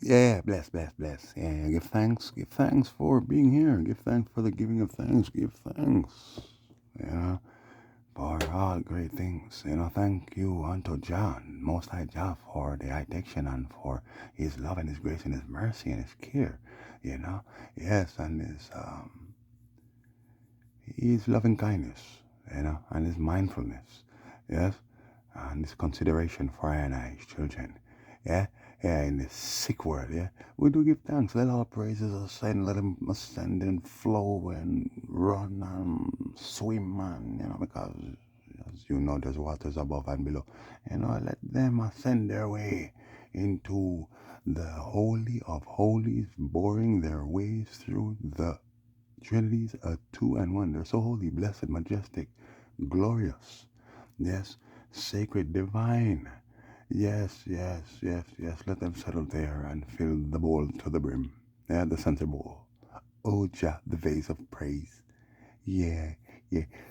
Yeah, bless. Yeah, give thanks for being here. Give thanks for the giving of thanks. Give thanks, you know, for all great things. Thank you unto John, Most High Jah, for the protection and for His love and His grace and His mercy and His care. You know, yes, and His loving kindness. And His mindfulness. Yes, and His consideration for I and I, His children. Yeah, yeah, in this sick world, yeah. We do give thanks. Let all praises ascend, let them ascend and flow and run and swim, man, because as you know, there's waters above and below. Let them ascend their way into the Holy of Holies, boring their ways through the Trinities are two and one. They're so holy, blessed, majestic, glorious. Yes, sacred, divine. Yes. Let them settle there and fill the bowl to the brim. Yeah, the center bowl. Oja, the vase of praise. Yeah.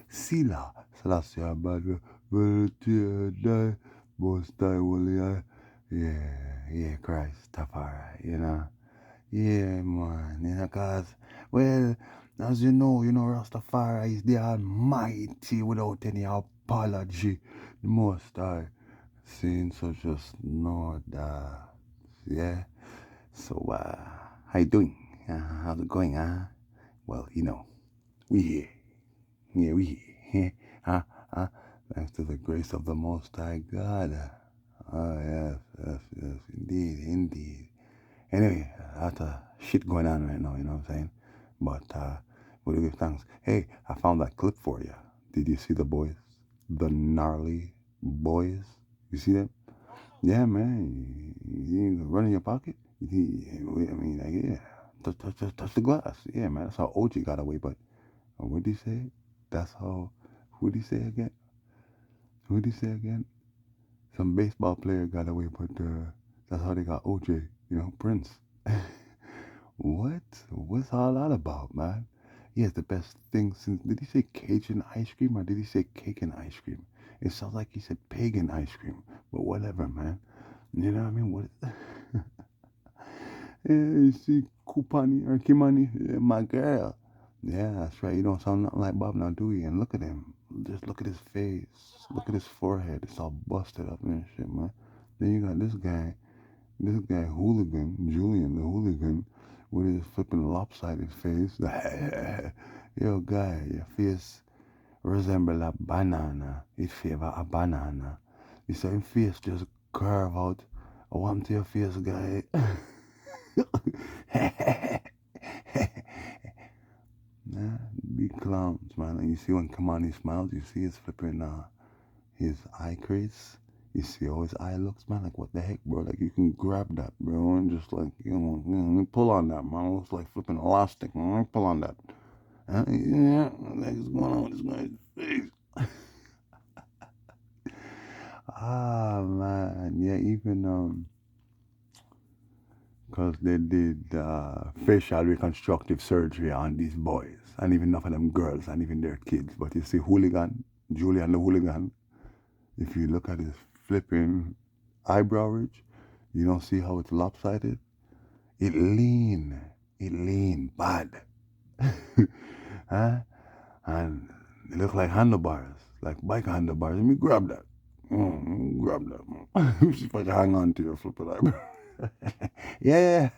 Sila, Selassie, Abad, die, most die, Yeah, Christ, Tafari. Yeah, man, cause, well, as Rastafari is the Almighty without any apology. The Most High, saying so just know that, yeah. So, how you doing? How's it going, huh? Well, we here. Yeah, we here. Huh? Thanks to the grace of the Most High God. Yes, indeed. Anyway, lots of shit going on right now, you know what I'm saying? But we give thanks. Hey, I found that clip for you. Did you see the boys? The gnarly boys? You see them? Yeah, man. You run in your pocket? Yeah. Touch the glass. Yeah, man. That's how OG got away. But what did he say? That's how. Who did he say again? Who did he say again? Some baseball player got away, but that's how they got OJ. Prince. What? What's all that about, man? He has the best thing since. Did he say Cajun ice cream or did he say cake and ice cream? It sounds like he said pagan ice cream, but whatever, man. You know what I mean? What? Yeah, you see Kupani or Kimani, yeah, my girl. Yeah, that's right. You don't sound nothing like Bob now, do you? And look at him. Just look at his face. Look at his forehead. It's all busted up and shit, man. Then you got this guy hooligan, Julian the hooligan, with his flipping lopsided face. Yo, guy, your face resemble a banana. It favor a banana. You see his face just curve out. I want to your face, guy. Nah, big clowns, man. And you see when Kamani smiles, you see his flipping his eye crease. You see how his eye looks, man. Like, what the heck, bro? Like, you can grab that, bro, and just like, pull on that, man. It's like flipping elastic, man. Pull on that. Yeah, what's going on with this guy's face? Man, yeah, even because they did facial reconstructive surgery on these boys, and even enough of them girls, and even their kids. But you see, hooligan, Julian the hooligan. If you look at his flipping eyebrow ridge, you don't see how it's lopsided. It lean bad. Huh? And they look like handlebars, like bike handlebars. Let me grab that. Grab that. See if I can hang on to your flipping eyebrow. Yeah,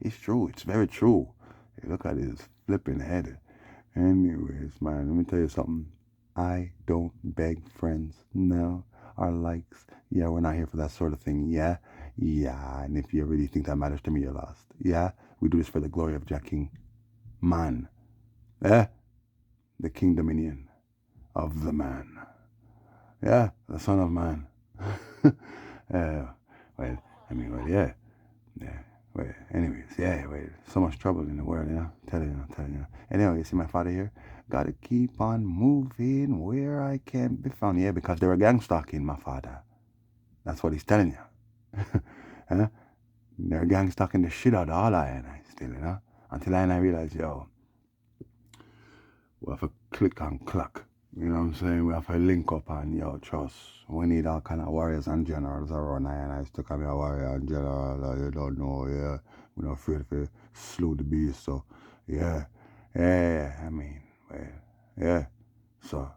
it's true. It's very true. Hey, look at his flipping head. Anyways, man, let me tell you something. I don't beg friends. No. Our likes. Yeah, we're not here for that sort of thing. Yeah. And if you really think that matters to me, you're lost. Yeah. We do this for the glory of Jah King. Man. The King Dominion of the man. Yeah. The Son of Man. Yeah. Anyways, so much trouble in the world, telling you. Anyway, you see my father here? Gotta keep on moving where I can be found. Yeah, because they were gangstalking my father. That's what he's telling you. Huh? They're gangstalking the shit out of all I and I still, Until I and I realize, yo, we have to click on clock. You know what I'm saying? We have to link up and yo, trust. We need all kind of warriors and generals around. I and I still come here warrior and general. You don't know, yeah. We're not afraid to slew the beast. So, yeah. Yeah, I mean, well, yeah. So,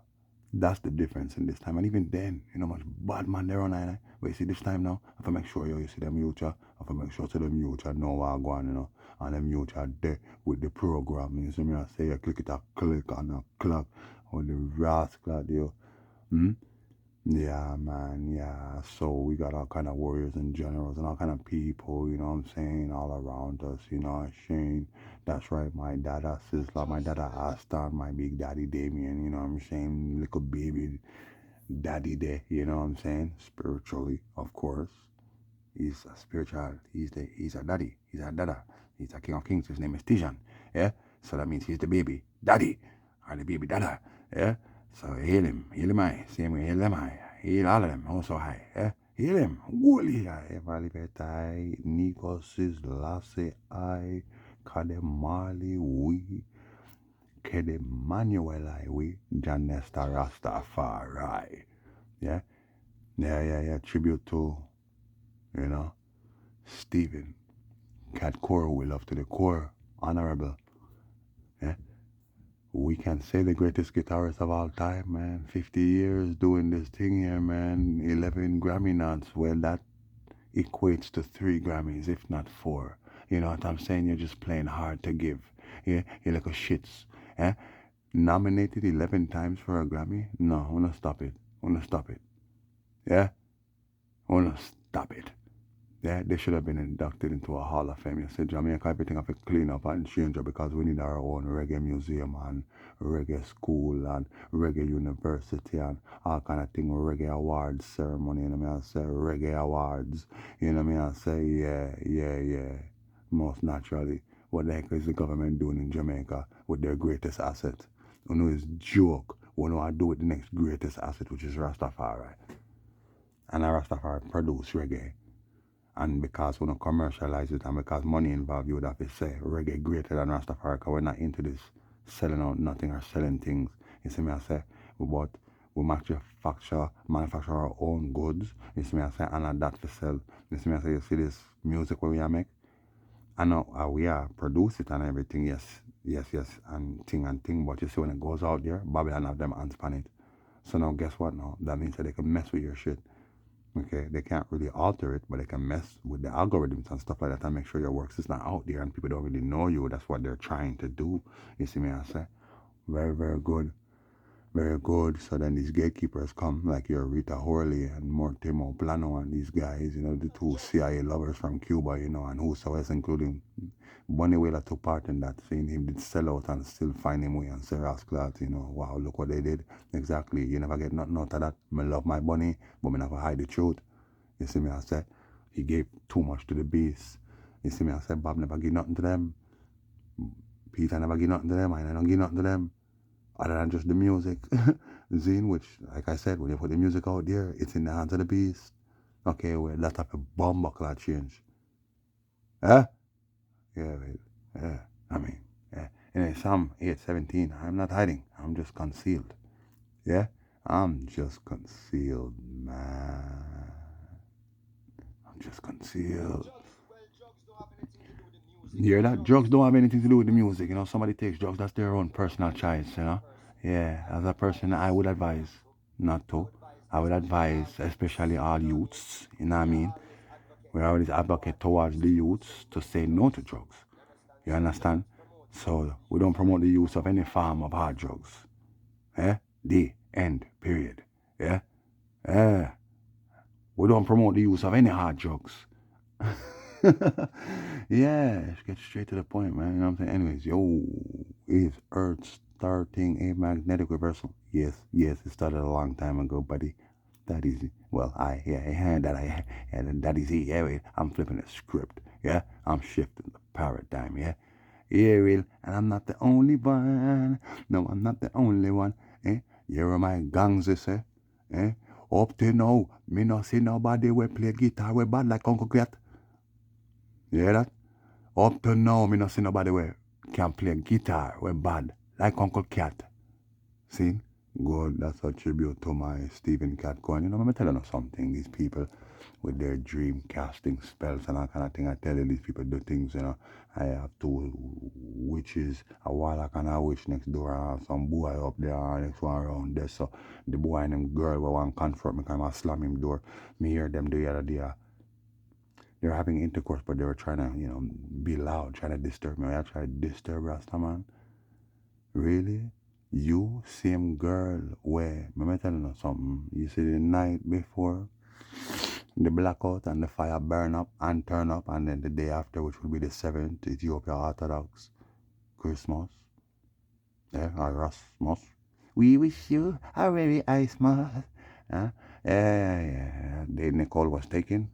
that's the difference in this time. And even then, you know, much bad man there on I. But you see, this time now, I have to make sure you see them youth. I have to make sure to them youth know what I'm going, you know. And them youth are there with the program. You see me, I say, you click it a click and a clock. On the rascal, yo. Hmm? Yeah, man, yeah. So we got all kind of warriors and generals and all kind of people, you know what I'm saying, all around us, you know, Shane. That's right, my dada Sizzla, my dada Aston, my big daddy Damien, you know what I'm saying, little baby daddy there, you know what I'm saying, spiritually, of course. He's a spiritual, he's a daddy, he's a dada, he's a king of kings, his name is Tijan, yeah? So that means he's the baby daddy, or the baby dada, yeah? So heal him I, same way heal them I, heal all of them, also high, yeah? Heal him, holy I, Evalibetai, Nikos is Lasse I, Kade Mali we, Kede Manuel I we, Janesta Rastafari, yeah? Yeah, tribute to, you know, Stephen, Cat Core, we love to the core, honorable. Yeah? We can say the greatest guitarist of all time, man. 50 years doing this thing here, man. 11 Grammy nods. Well, that equates to 3 Grammys, if not 4. You know what I'm saying? You're just playing hard to give. Yeah? You're like a shits. Yeah? Nominated 11 times for a Grammy? No, I wanna stop it. I wanna stop it. Yeah? I wanna stop it. Yeah, they should have been inducted into a Hall of Fame. You see, Jamaica, everything have to clean up and change up because we need our own reggae museum and reggae school and reggae university and all kind of thing, reggae awards ceremony, you know what I mean? I say reggae awards, you know what I mean? I say, yeah, most naturally. What the heck is the government doing in Jamaica with their greatest asset? You know, it's joke. We know I do with the next greatest asset, which is Rastafari. And Rastafari produce reggae. And because we don't commercialize it and because money involved, you would have to say reggae greater than Rastafari because we're not into this selling out nothing or selling things. You see me, I say, we manufacture our own goods. You see me, I say, and at that for sell. You see me, I say, you see this music where we are make? I know we are produce it and everything, yes, and thing. But you see, when it goes out there, Babylon have them hands on it. So now, guess what now? That means that they can mess with your shit. Okay, they can't really alter it, but they can mess with the algorithms and stuff like that and make sure your works is not out there and people don't really know you. That's what they're trying to do. You see me, I say? Very, very good. Very good. So then these gatekeepers come, like your Rita Horley and Mortimo Plano and these guys, you know, the two CIA lovers from Cuba, you know, and whoso else, including Bunny Wailer took part in that. Seeing him did sell out and still find him way and Sarah's cloth, you know. Wow, look what they did. Exactly. You never get nothing out of that. I love my bunny, but I never hide the truth. You see me, I said, he gave too much to the beast. You see me, I said, Bob never give nothing to them. Peter never give nothing to them. I don't give nothing to them. Other than just the music. Zine, which, like I said, when you put the music out there, it's in the hands of the beast. Okay, well, that type of bomb buckler change. Huh? Yeah, wait. Yeah, I mean, yeah. In Psalm 8:17, I'm not hiding. I'm just concealed. Yeah? I'm just concealed, man. I'm just concealed. You hear that? Drugs don't have anything to do with the music. You know, somebody takes drugs, that's their own personal choice, you know? Yeah, as a person, I would advise not to. I would advise, especially all youths, you know what I mean? We always advocate towards the youths to say no to drugs. You understand? So we don't promote the use of any form of hard drugs. Eh? The end. Period. Yeah? Yeah. We don't promote the use of any hard drugs. Yeah, let's get straight to the point, man. You know what I'm saying? Anyways, yo, is Earth starting a magnetic reversal? Yes, it started a long time ago, buddy. That is, well, that is it. Yeah, wait, I'm flipping the script. Yeah, I'm shifting the paradigm. Yeah, real, and I'm not the only one. No, I'm not the only one. You're my gangs, eh? Eh? Up to now, me not see nobody we play guitar we bad like Uncle Cat. You hear that? Up to now, me not see nobody we can play guitar we bad like Uncle Cat. See? Good, that's a tribute to my Stephen Cat Cohen. You know, I'm telling you something. These people with their dream casting spells and that kind of thing. I tell you, these people do things, you know. I have two witches, a warlock and a witch next door. I have some boy up there, and next one around there. So the boy and them girl will want to confront me because I slam him door. Me hear them the other day. They were having intercourse, but they were trying to, you know, be loud, trying to disturb me. I try to disturb Rasta, man. Really? You, same girl, where, let me tell you something. You see the night before the blackout and the fire burn up and turn up, and then the day after, which will be the 7th, Ethiopia Orthodox Christmas, yeah, or Rasmus. We wish you a very Christmas. Yeah. The Nicole was taken.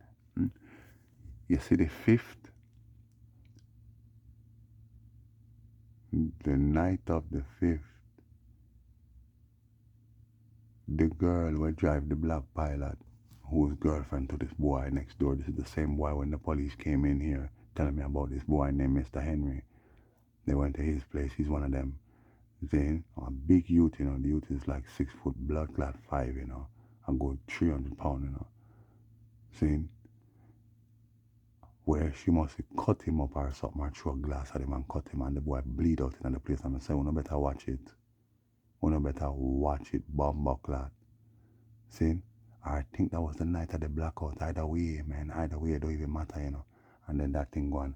You see the 5th, the night of the 5th, the girl will drive the black pilot, who's girlfriend to this boy next door. This is the same boy when the police came in here telling me about this boy named Mr. Henry. They went to his place. He's one of them. Saying a big youth, you know. The youth is like 6 foot, blood clot 5, you know. A good 300 pounds, you know. Saying where she must cut him up or something, or throw a glass at him and cut him, and the boy bleed out in the place. And I say, "You better watch it. You better watch it, bomb clot." See? I think that was the night of the blackout. Either way, man, either way, it don't even matter, you know. And then that thing gone.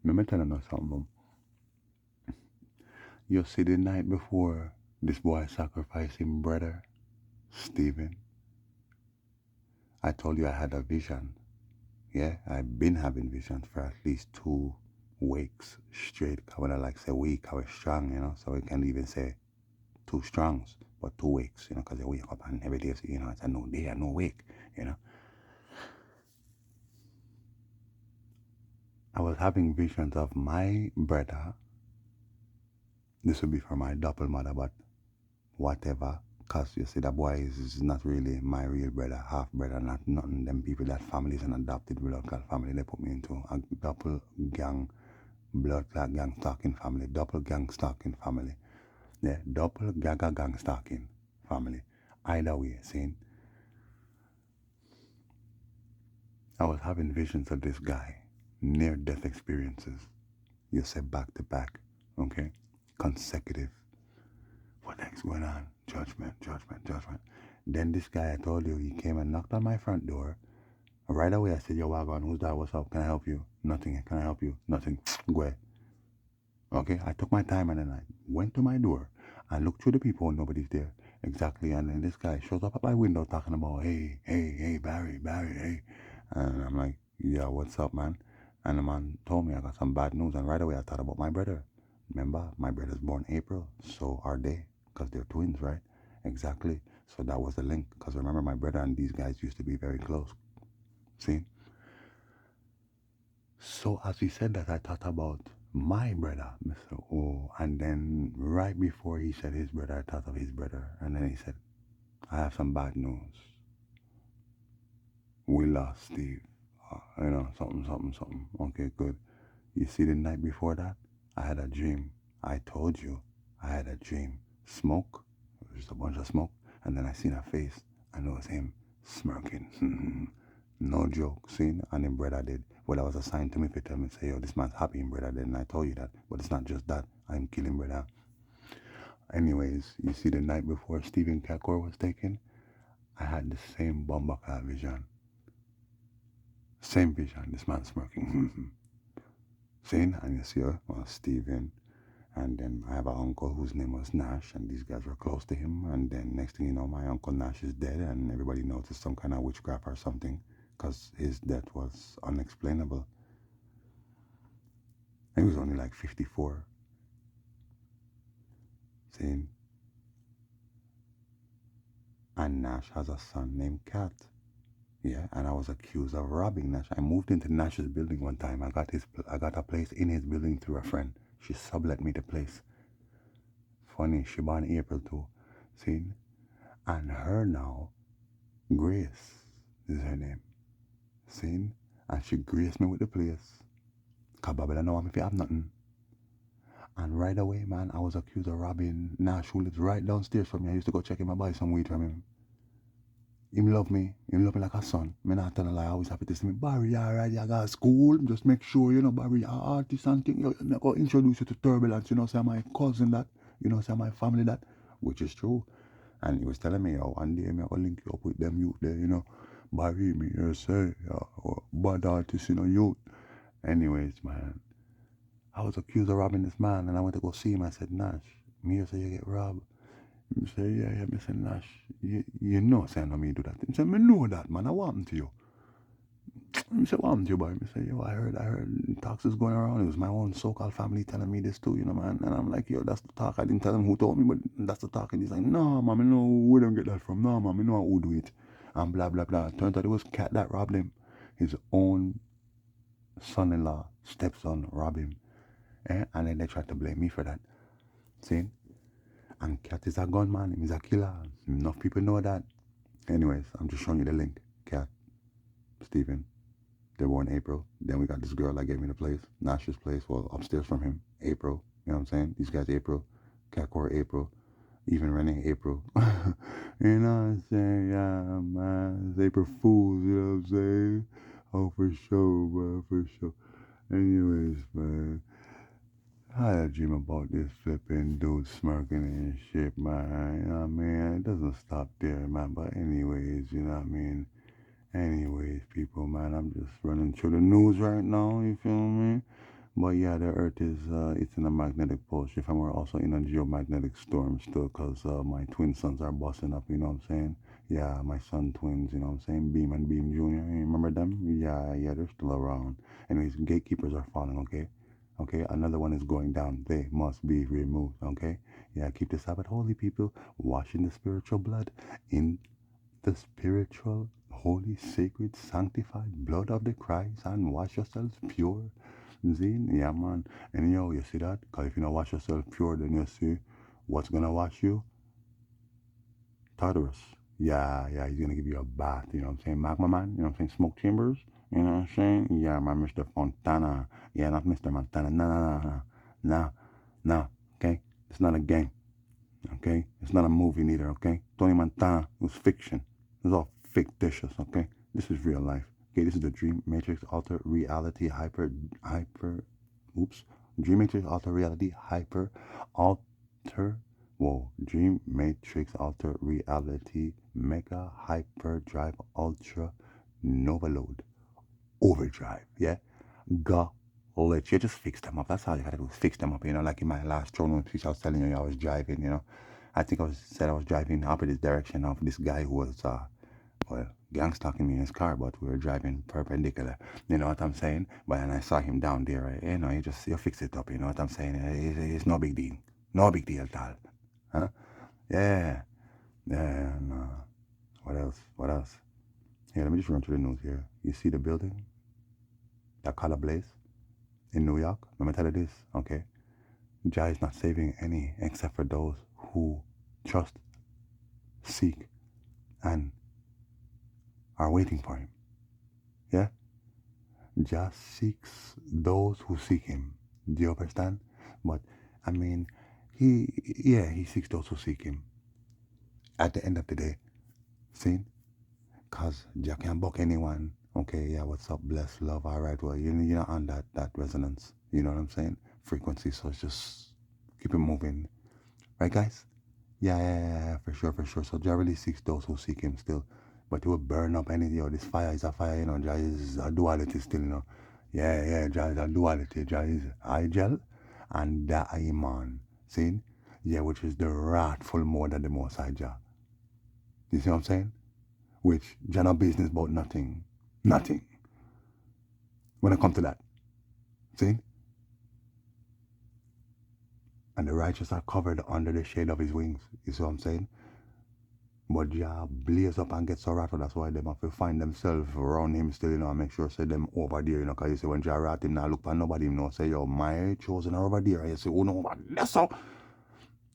Let me tell you something. You see, the night before this boy sacrificed his brother, Stephen, I told you I had a vision. Yeah, I've been having visions for at least 2 weeks straight. When I like say week, I was strong, you know, so we can even say 2 strongs, but 2 weeks, you know, because you wake up and every day, you know, it's a new day, a new week, you know. I was having visions of my brother. This would be for my double mother, but whatever. Because you see, that boy is not really my real brother, half brother, not nothing. Them people, that family is an adopted blood clot family. They put me into a double gang, blood clot Gangstalking family, double Gangstalking family. Yeah, double gaga Gangstalking family. Either way, saying, I was having visions of this guy, near death experiences. You say back to back, okay? Consecutive. What the heck's going on? Judgment. Then this guy, I told you, he came and knocked on my front door. Right away, I said, "Yo, Wagon, who's that? What's up? Can I help you?" "Nothing. Can I help you?" "Nothing." Go ahead. Okay, I took my time and then I went to my door and looked through the people and nobody's there. Exactly. And then this guy shows up at my window talking about, hey, Barry, hey. And I'm like, "Yeah, what's up, man?" And the man told me I got some bad news. And right away, I thought about my brother. Remember, my brother's born April. So are they, because they're twins, right? Exactly. So that was the link. Because remember, my brother and these guys used to be very close. See? So as he said that, I thought about my brother, Mr. O. And then right before he said his brother, I thought of his brother. And then he said, "I have some bad news. We lost Steve. You know, something. Okay, good. You see, the night before that, I had a dream. I told you I had a dream. Smoke, just a bunch of smoke. And then I seen a face, and it was him smirking. No joke. See, and him brother did. Well, that was a sign to me to tell me, say, "Yo, this man's happy, him brother did." And I told you that. But it's not just that. I'm killing brother. Anyways, you see, the night before Stephen Kakor was taken, I had the same Bombaka vision. Same vision, this man smirking. Seeing, and you see, Stephen. And then I have an uncle whose name was Nash, and these guys were close to him. And then next thing you know, my uncle Nash is dead, and everybody knows it's some kind of witchcraft or something, because his death was unexplainable. He was only like 54. Seeing, and Nash has a son named Cat. Yeah, and I was accused of robbing Nash. I moved into Nash's building one time. I got a place in his building through a friend. She sublet me the place. Funny, she born April too. See? And her now, Grace is her name. See? And she graced me with the place. Cause Babylon know me if you have nothing. And right away, man, I was accused of robbing Nash, who lives right downstairs from me. I used to go check him and buy some weed from him. Him love me. Him love me like a son. Me not tell a lie. I always happy to see me. Barry, alright, you got school. Just make sure, you know, Barry, you artist and thing. You know, go introduce you to Turbulence. You know, say my cousin that. You know, say my family that. Which is true. And he was telling me, oh, one day me I go link you up with them youth there, you know. Barry, me here say, bad artist, you know, youth. Anyways, man, I was accused of robbing this man, and I went to go see him. I said, Nash, me here say you get robbed. He say, yeah. Me say, Nash, you know, say no me do that. He say, me know that, man. I want to you. I said, what happened to you, boy? I say, yo, I heard talks is going around. It was my own so-called family telling me this too, you know, man. And I'm like, yo, that's the talk. I didn't tell him who told me, but that's the talk. And he's like, no, man, I know where don't get that from. No, man, I know who do it. And blah, blah, blah. Turns out it was Cat that robbed him. His own son-in-law, stepson, robbed him. And then they tried to blame me for that. See? And Cat is a gunman. He's a killer. Enough people know that. Anyways, I'm just showing you the link. Cat, Stephen. They were in April. Then we got this girl that gave me the place, Nash's place, well, upstairs from him, April. You know what I'm saying? These guys, April. Catcore, April. Even Renee, April. You know what I'm saying? Yeah, man. It's April Fools, you know what I'm saying? Oh, for sure, bro, for sure. Anyways, man. I had a dream about this flipping dude smirking and shit, man. You know what I mean? It doesn't stop there, man. But anyways, you know what I mean? Anyways, people, man, I'm just running through the news right now, you feel me? But yeah, the Earth is, it's in a magnetic pole shift, and we're also in a geomagnetic storm still, because my twin sons are busting up, you know what I'm saying? Yeah, my son twins, you know what I'm saying? Beam and Beam Jr., you remember them? Yeah, they're still around. Anyways, gatekeepers are falling, okay? Okay, another one is going down. They must be removed, okay? Yeah, keep the Sabbath holy, people. Wash in the spiritual blood. In the spiritual, holy, sacred, sanctified blood of the Christ, and wash yourselves pure. See? Yeah, man. And yo, you see that? Because if you don't wash yourself pure, then you see what's going to wash you? Tartarus. Yeah, he's going to give you a bath, you know what I'm saying? Magma Man, you know what I'm saying? Smoke chambers, you know what I'm saying? Yeah, man, Mr. Fontana. Yeah, not Mr. Montana. No, okay? It's not a game, okay? It's not a movie neither, okay? Tony Montana was fiction. It's all fictitious, okay? This is real life. Okay, this is the Dream Matrix Alter Reality Dream Matrix Alter Reality Dream Matrix Alter Reality Mega Hyperdrive Ultra Nova Load Overdrive, yeah? Glitch. You just fix them up. That's all you gotta do is fix them up, you know, like in my last throne room speech I was telling you I was driving, you know. I think I was driving up in this direction of this guy who was gangstalking me in his car, but we were driving perpendicular. You know what I'm saying? But then I saw him down there, right? You know, you fix it up, you know what I'm saying? It's no big deal. No big deal at all. Huh? Yeah. No. What else? Here, let me just run through the news here. You see the building that caught a blaze in New York? Let me tell you this, okay? Jah is not saving any except for those who trust, seek, and are waiting for him. Yeah? Jah seeks those who seek him. Do you understand? But I mean, he seeks those who seek him. At the end of the day, see? Cause Jah can't buck anyone. Okay, yeah, what's up, bless, love, all right, well, you're not on that resonance. You know what I'm saying? Frequency, so it's just keep it moving. Right, guys? Yeah, for sure. So Jah really seeks those who seek him still. But he will burn up any, this fire is a fire, you know, Jah is a duality still, you know. Yeah, Jah is a duality. Jah is Igel and the Iman. See? Yeah, which is the wrathful mode of the Most High Jah. You see what I'm saying? Which Jah no business about nothing. Nothing. When I come to that. See? And the righteous are covered under the shade of his wings. You see what I'm saying? But Jah blaze up and get so rattled. That's why them have to find themselves around him still, you know, and make sure say them over there, you know, because you say when Jah rat him now look for nobody, you know, say, yo, my chosen are over there. And you say, oh no, but that's how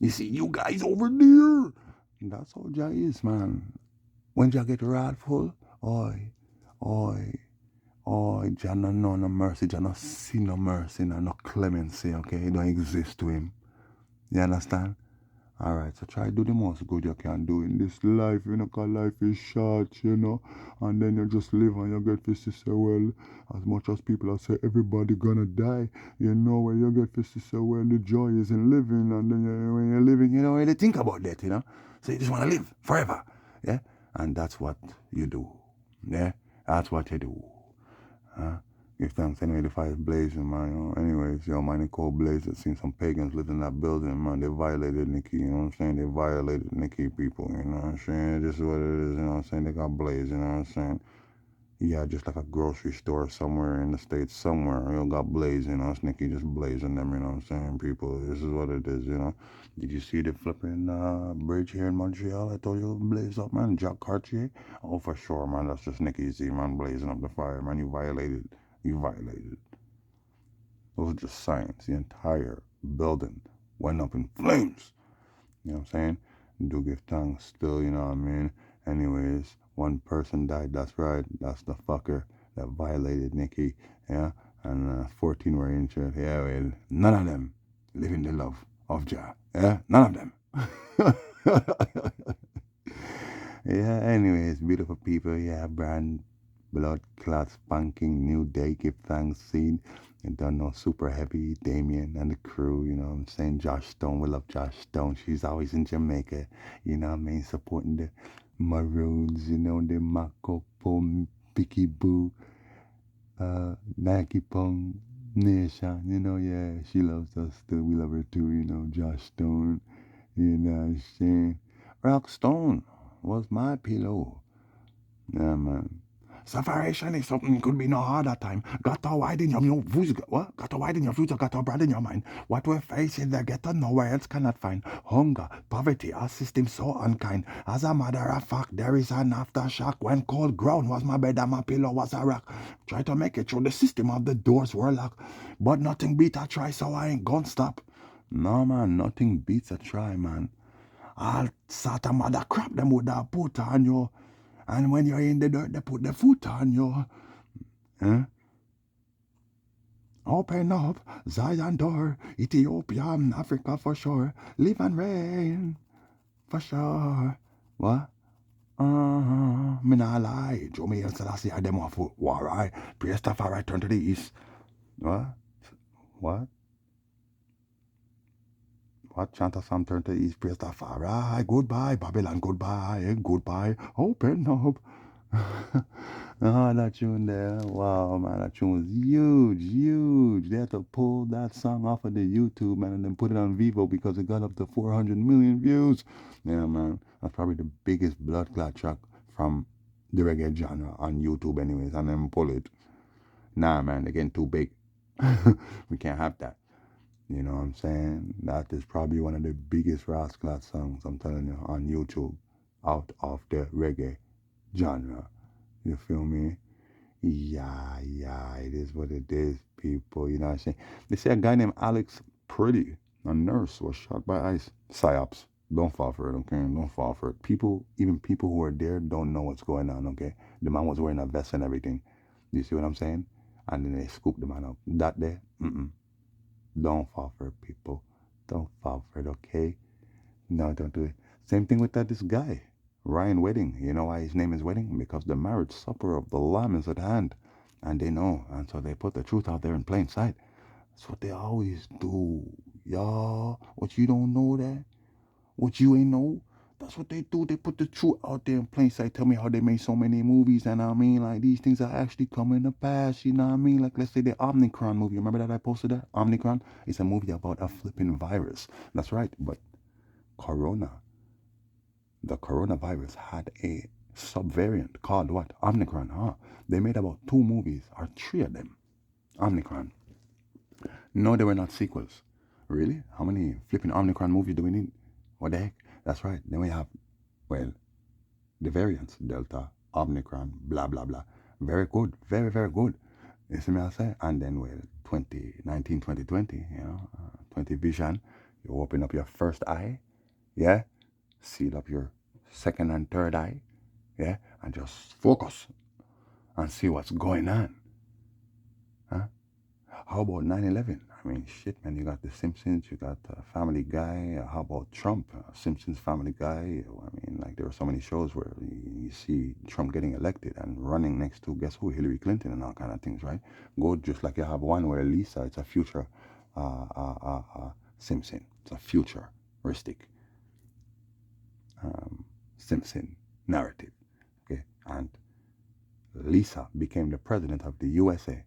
you see you guys over there. And that's how Jah is, man. When Jah get wrathful, oi, Oh, Jah no know no mercy, Jah no see no mercy, no clemency, okay? It don't exist to him. You understand? Alright, so try to do the most good you can do in this life, you know, cause life is short, you know, and then you just live and you get to say, well, as much as people are say everybody gonna die, you know, when you get to say, well, the joy is in living, and then when you're living, you don't really think about that, you know, so you just want to live forever, yeah, and that's what you do, yeah, that's what you do. Give thanks anyway, the fire is blazing, man. You know? Anyways, yo, man, it cold blazing. Seen some pagans living in that building, man. They violated Nikki, you know what I'm saying? They violated Nikki people, you know what I'm saying? This is what it is, you know what I'm saying? They got blazed, you know what I'm saying? Yeah, just like a grocery store somewhere in the States, somewhere, you know, got blazed, you know? Nikki just blazing them, you know what I'm saying? People, this is what it is, you know? Did you see the flipping bridge here in Montreal? I told you it blazed up, man. Jacques Cartier? Oh, for sure, man. That's just Nikki Z, man, blazing up the fire, man. You violated. You violated. It was just science. The entire building went up in flames. You know what I'm saying? Do give thanks still, you know what I mean? Anyways, one person died. That's right. That's the fucker that violated Nikki. Yeah? And 14 were injured. Yeah, well, none of them living the love of Jah. Yeah? None of them. Yeah, anyways, beautiful people. Yeah, brand blood clot spanking new day. Give thanks, scene. And done no super heavy. Damien and the crew, you know what I'm saying? Josh Stone, we love Josh Stone. She's always in Jamaica, you know what I mean? Supporting the Maroons, you know, the Mako Pom, Picky Boo, Nike Pong Nation, you know, yeah, she loves us too. We love her too, you know, Josh Stone, you know what I'm saying? Rock Stone was my pillow. Yeah, man. Separation is something could be no hard at time. Got to widen your views. What? Got to widen your views. Got to broaden your mind. What we're facing, the ghetto nowhere else cannot find. Hunger, poverty, a system so unkind. As a matter of fact, there is an aftershock. When cold ground was my bed and my pillow was a rock. Try to make it through the system of the doors were locked. But nothing beat a try, so I ain't gonna stop. No, man, nothing beats a try, man. All sort of mother crap them would have put on you. And when you're in the dirt, they put the foot on you. Eh? Open up, Zion door, Ethiopia, Africa for sure. Live and reign, for sure. What? Me not lie. Joe and Selassie had them off war, right? Praise Tafari, turn to the east. What? What? What? Chant a psalm, turn to the east, praise Tafari. Goodbye, Babylon, goodbye, goodbye. Open up. Oh, that tune there. Wow, man, that tune was huge, huge. They had to pull that song off of the YouTube, man, and then put it on Vivo because it got up to 400 million views. Yeah, man, that's probably the biggest blood clot track from the reggae genre on YouTube anyways, and then pull it. Nah, man, they're getting too big. We can't have that. You know what I'm saying? That is probably one of the biggest Rascal songs, I'm telling you, on YouTube, out of the reggae genre. You feel me? Yeah, it is what it is, people. You know what I'm saying? They say a guy named Alex Pretty, a nurse, was shot by ICE. Psyops. Don't fall for it, okay? Don't fall for it. People, even people who are there, don't know what's going on, okay? The man was wearing a vest and everything. You see what I'm saying? And then they scooped the man up. That day, don't fall for it, people. Don't fall for it, okay? No, don't do it. Same thing with this guy, Ryan Wedding. You know why his name is Wedding? Because the marriage supper of the Lamb is at hand. And they know. And so they put the truth out there in plain sight. That's what they always do. Y'all, what you don't know that? What you ain't know? That's what they do. They put the truth out there in plain sight. Tell me how they made so many movies. And I mean, like, these things are actually coming to pass. You know what I mean? Like, let's say the Omnicron movie. Remember that I posted that? Omnicron? It's a movie about a flipping virus. That's right. But Corona, the coronavirus had a subvariant called what? Omicron, huh? They made about 2 movies, or 3 of them. Omicron. No, they were not sequels. Really? How many flipping Omicron movies do we need? What the heck? That's right. Then we have, well, the variants, Delta, Omicron, blah, blah, blah. Very good. Very, very good. You see me I say? And then, well, 2019, 2020, you know, 20 vision. You open up your first eye, yeah? Seal up your second and third eye, yeah, and just focus and see what's going on. How about 9/11? I mean, shit, man. You got The Simpsons, you got Family Guy. How about Trump? Simpsons, Family Guy. I mean, like there are so many shows where you see Trump getting elected and running next to guess who, Hillary Clinton, and all kind of things, right? Go just like you have one where Lisa, it's a future Simpson. It's a futuristic Simpson narrative. Okay, and Lisa became the president of the USA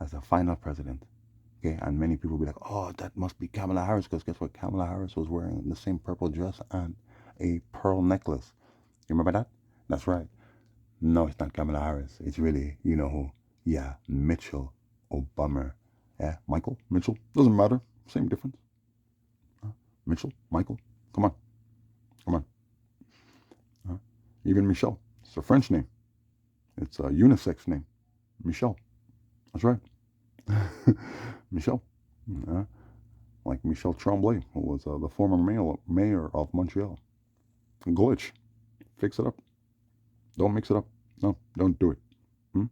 as the final president. Okay, and many people will be like, oh, that must be Kamala Harris, because guess what? Kamala Harris was wearing the same purple dress and a pearl necklace. You remember that? That's right. No, it's not Kamala Harris. It's really, you know who? Yeah, Mitchell Obama. Yeah, Michael, Mitchell. Doesn't matter. Same difference. Mitchell, Michael. Come on. Come on. Even Michelle. It's a French name. It's a unisex name. Michelle. That's right. Michelle. Like Michel Tremblay, who was the former mayor of Montreal. Glitch. Fix it up. Don't mix it up. No, don't do it. Hmm?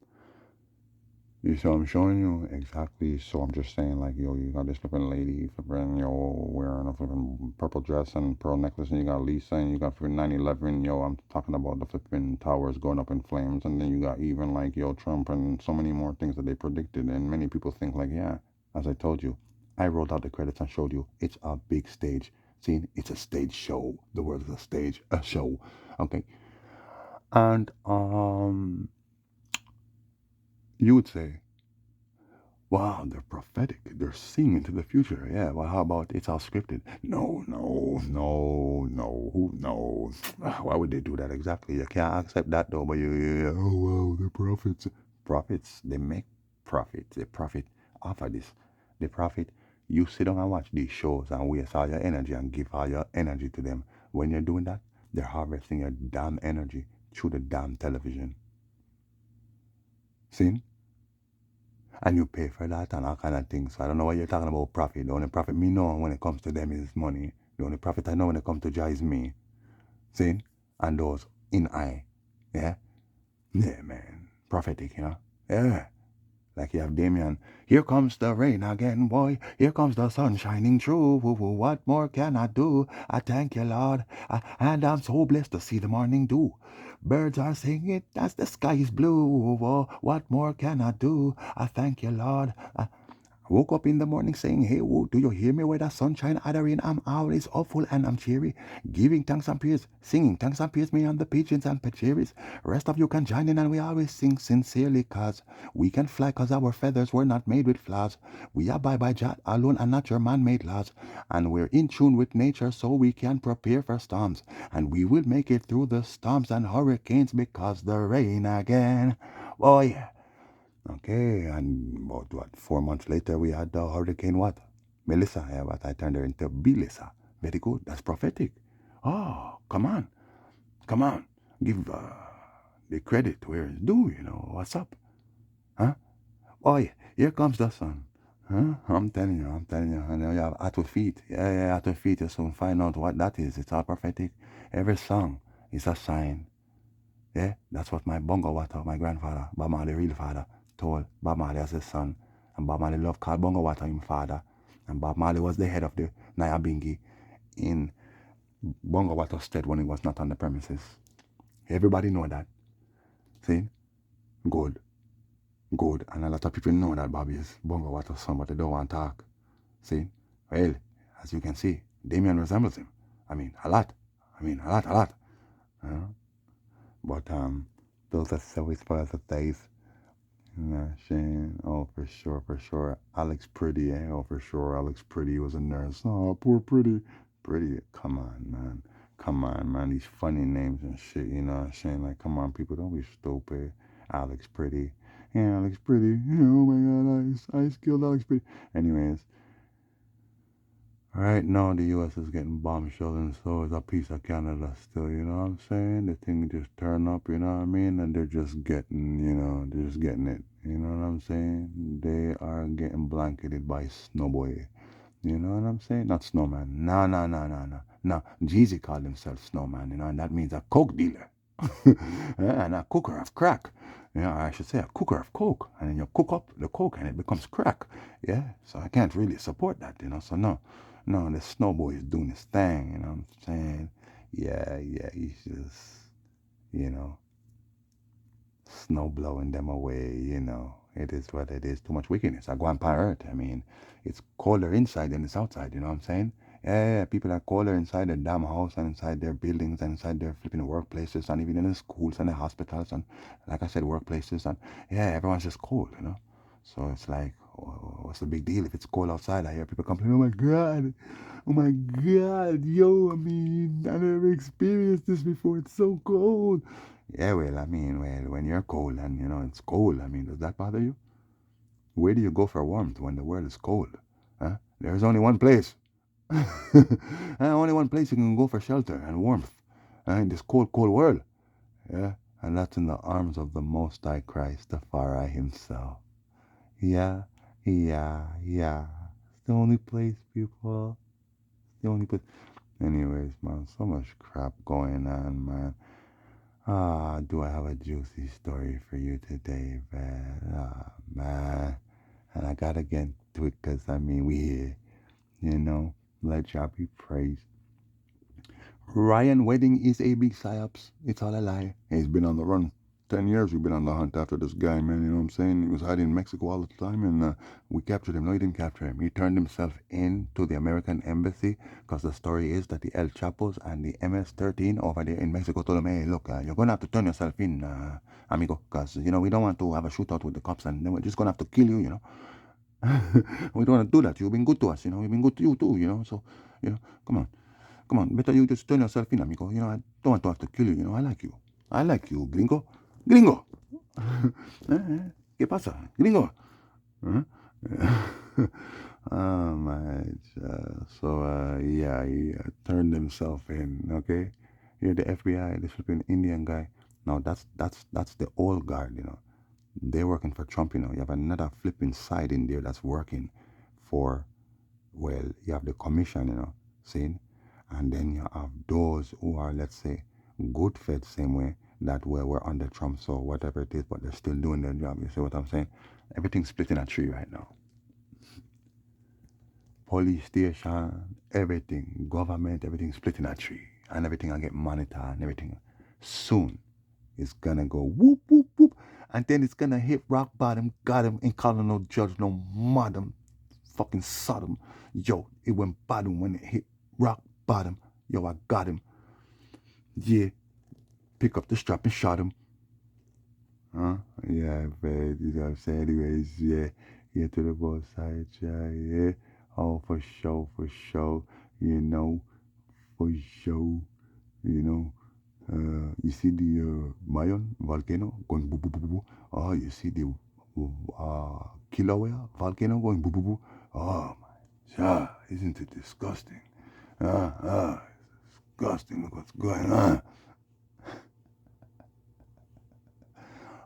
So I'm showing you exactly. So I'm just saying, like, yo, you got this flipping lady, flipping, yo, wearing a flipping purple dress and pearl necklace, and you got Lisa, and you got flipping 9/11. Yo, I'm talking about the flipping towers going up in flames, and then you got even like, yo, Trump, and so many more things that they predicted. And many people think, like, yeah, as I told you, I rolled out the credits and showed you it's a big stage. See, it's a stage show. The word is a stage, a show. Okay, and you would say, wow, they're prophetic. They're seeing into the future. Yeah, well, how about it's all scripted? No, no, no, no. Who knows? Why would they do that exactly? You can't accept that though, but oh, wow, they're prophets. Prophets, they make profit. They profit off of this. They profit. You sit down and watch these shows and waste all your energy and give all your energy to them. When you're doing that, they're harvesting your damn energy through the damn television. See? And you pay for that and all kind of things. So I don't know what you're talking about profit. The only profit me know when it comes to them is money. The only profit I know when it comes to Jah is me. See? And those in I. Yeah? Yeah, man. Prophetic, you know? Yeah. Like you have Damien. Here comes the rain again, boy. Here comes the sun shining through. What more can I do? I thank you, Lord. And I'm so blessed to see the morning dew. Birds are singing as the sky is blue. Oh, what more can I do? I thank you, Lord. I woke up in the morning saying, hey, woo, do you hear me? Whether sunshine or the rain, I'm always hopeful and I'm cheery. Giving thanks and praise, singing thanks and praise me on the pigeons and cherries. Rest of you can join in and we always sing sincerely, cause we can fly cause our feathers were not made with flaws. We abide by Jah alone and not your man-made laws. And we're in tune with nature so we can prepare for storms. And we will make it through the storms and hurricanes because the rain again. Oh yeah. Okay, and about what, 4 months later, we had the hurricane what? Melissa, yeah, but I turned her into Belissa. Very good, that's prophetic. Oh, come on, give the credit where it's due, you know, what's up? Huh? Boy, here comes the sun. Huh? I'm telling you, and you have at your feet. Yeah, at your feet, you soon find out what that is. It's all prophetic. Every song is a sign. Yeah, that's what my bongo water, my grandfather, Bob Marley, real father, told Bob Marley as his son. And Bob Marley loved called bongo water him father. And Bob Marley was the head of the Nyabingi in bongo water state when he was not on the premises. Everybody know that. See? Good. Good. And a lot of people know that Bob is bongo water son, but they don't want to talk. See? Well, as you can see, Damien resembles him. I mean, a lot. A lot. But those are so spoils the days. Shane. Oh, for sure, for sure. Alex Pretty, eh? Oh, for sure. Alex Pretty was a nurse. Oh, poor Pretty. Pretty. Come on, man. Come on, man. These funny names and shit, you know what I'm saying? Like, come on, people, don't be stupid. Alex Pretty. Yeah, Alex Pretty. Oh my god, I killed Alex Pretty. Anyways, right now the US is getting bomb shells and so is a piece of Canada still, you know what I'm saying? The thing just turn up, you know what I mean? And they're just getting, they're just getting it. You know what I'm saying? They are getting blanketed by Snowboy. You know what I'm saying? Not Snowman. No, no, no, no, no. No, Jeezy called himself Snowman, and that means a coke dealer. And a cooker of crack. I should say a cooker of coke, and then you cook up the coke and it becomes crack. Yeah, so I can't really support that, So no, no, the snowboy is doing his thing. You know what I'm saying? Yeah, yeah, he's just, you know, snow blowing them away. It is what it is. Too much wickedness. I go on Earth. I mean, it's colder inside than it's outside. You know what I'm saying? Yeah, yeah, people are colder inside their damn house and inside their buildings and inside their flipping workplaces and even in the schools and the hospitals and, like I said, workplaces and yeah, everyone's just cold. So it's like, what's the big deal if it's cold outside? I hear people complaining, oh my God, yo, I mean, I never experienced this before. It's so cold. Yeah, well, I mean, when you're cold and it's cold, I mean, does that bother you? Where do you go for warmth when the world is cold? Huh? There's only one place. Only one place you can go for shelter and warmth in this cold, cold world. Yeah, and that's in the arms of the Most High Christ, the Far Himself. Yeah, yeah, yeah. It's the only place, people. It's the only place. Anyways, man, so much crap going on, man. Do I have a juicy story for you today, man? Man. And I gotta get to it because, I mean, we here, you know. Let y'all be praised. Ryan Wedding is a big psyops. It's all a lie. He's been on the run. 10 years we've been on the hunt after this guy, man. You know what I'm saying? He was hiding in Mexico all the time, and we captured him. No, he didn't capture him. He turned himself in to the American embassy because the story is that the El Chapos and the MS-13 over there in Mexico told him, hey, look, you're going to have to turn yourself in, amigo, because, we don't want to have a shootout with the cops, and then we're just going to have to kill you. We don't want to do that. You've been good to us, We've been good to you, too. So, come on. Come on, better you just turn yourself in, amigo. I don't want to have to kill you, I like you. I like you, gringo. Gringo! ¿Qué pasa? Gringo! Huh? Oh, my. So, yeah, he turned himself in, okay? You're the FBI, this flipping Indian guy. Now, that's the old guard. They're working for Trump, You have another flipping side in there that's working for, well, you have the commission, see? And then you have those who are, let's say, good fed same way that were under Trump, so whatever it is, but they're still doing their job. You see what I'm saying? Everything's split in a tree right now. Police station, everything, government, everything's split in a tree. And everything I get monitored and everything. Soon it's gonna go whoop, whoop, whoop. And then it's gonna hit rock bottom, got him, ain't calling no judge, no madam, fucking Sodom. Yo, it went bottom when it hit rock bottom. Yo, I got him. Yeah, pick up the strap and shot him. Huh? Yeah, but you know what I'm saying? Anyways, yeah, to the both sides, yeah. Oh, for sure, for sure, you know. You see the Mayon volcano going boo boo boo boo. Oh, you see the Kilauea volcano going boo boo boo. Oh my God, isn't it disgusting? Disgusting. Look what's going on.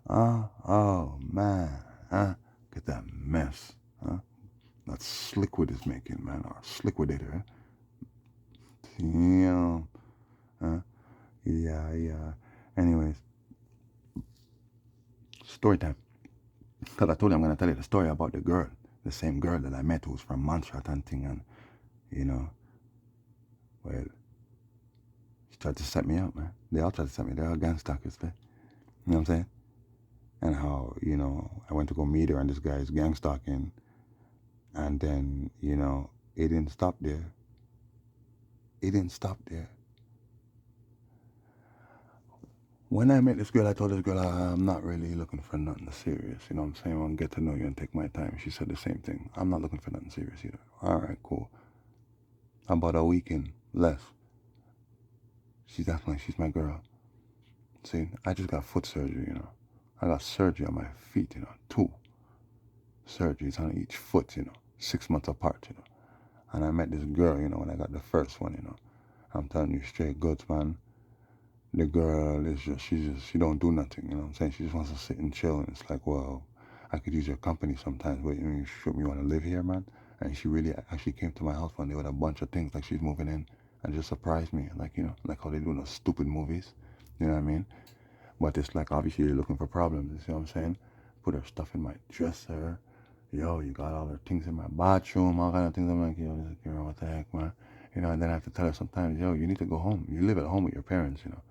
Oh man, get that mess, that Sliquid is making, man, or Sliquidator, Damn, yeah. Anyways, story time. Cause I told you I'm gonna tell you the story about the girl, the same girl that I met who's from Montreal and thing, and well, she tried to set me up, man. They all tried to set me. They're all gangstalkers, man. You know what I'm saying? And how I went to go meet her, and this guy's gangstalking. And then, it didn't stop there. When I met this girl, I told this girl, I'm not really looking for nothing serious. You know what I'm saying? I want to get to know you and take my time. She said the same thing. I'm not looking for nothing serious either. All right, cool. About a weekend less. She's acting like she's my girl. See, I just got foot surgery, I got surgery on my feet, 2 surgeries on each foot, 6 months apart, And I met this girl, when I got the first one, I'm telling you straight goods, man. The girl is just, she don't do nothing, you know what I'm saying? She just wants to sit and chill, and it's like, well, I could use your company sometimes, but you sure you want to live here, man? And she really actually came to my house one day with a bunch of things, like she's moving in, and just surprised me, like, like how they do in those stupid movies, you know what I mean? But it's like, obviously, you're looking for problems. You see what I'm saying? Put her stuff in my dresser. Yo, you got all her things in my bathroom, all kind of things. I'm like, yo, this girl, what the heck, man? You know, and then I have to tell her sometimes, yo, you need to go home. You live at home with your parents, you know.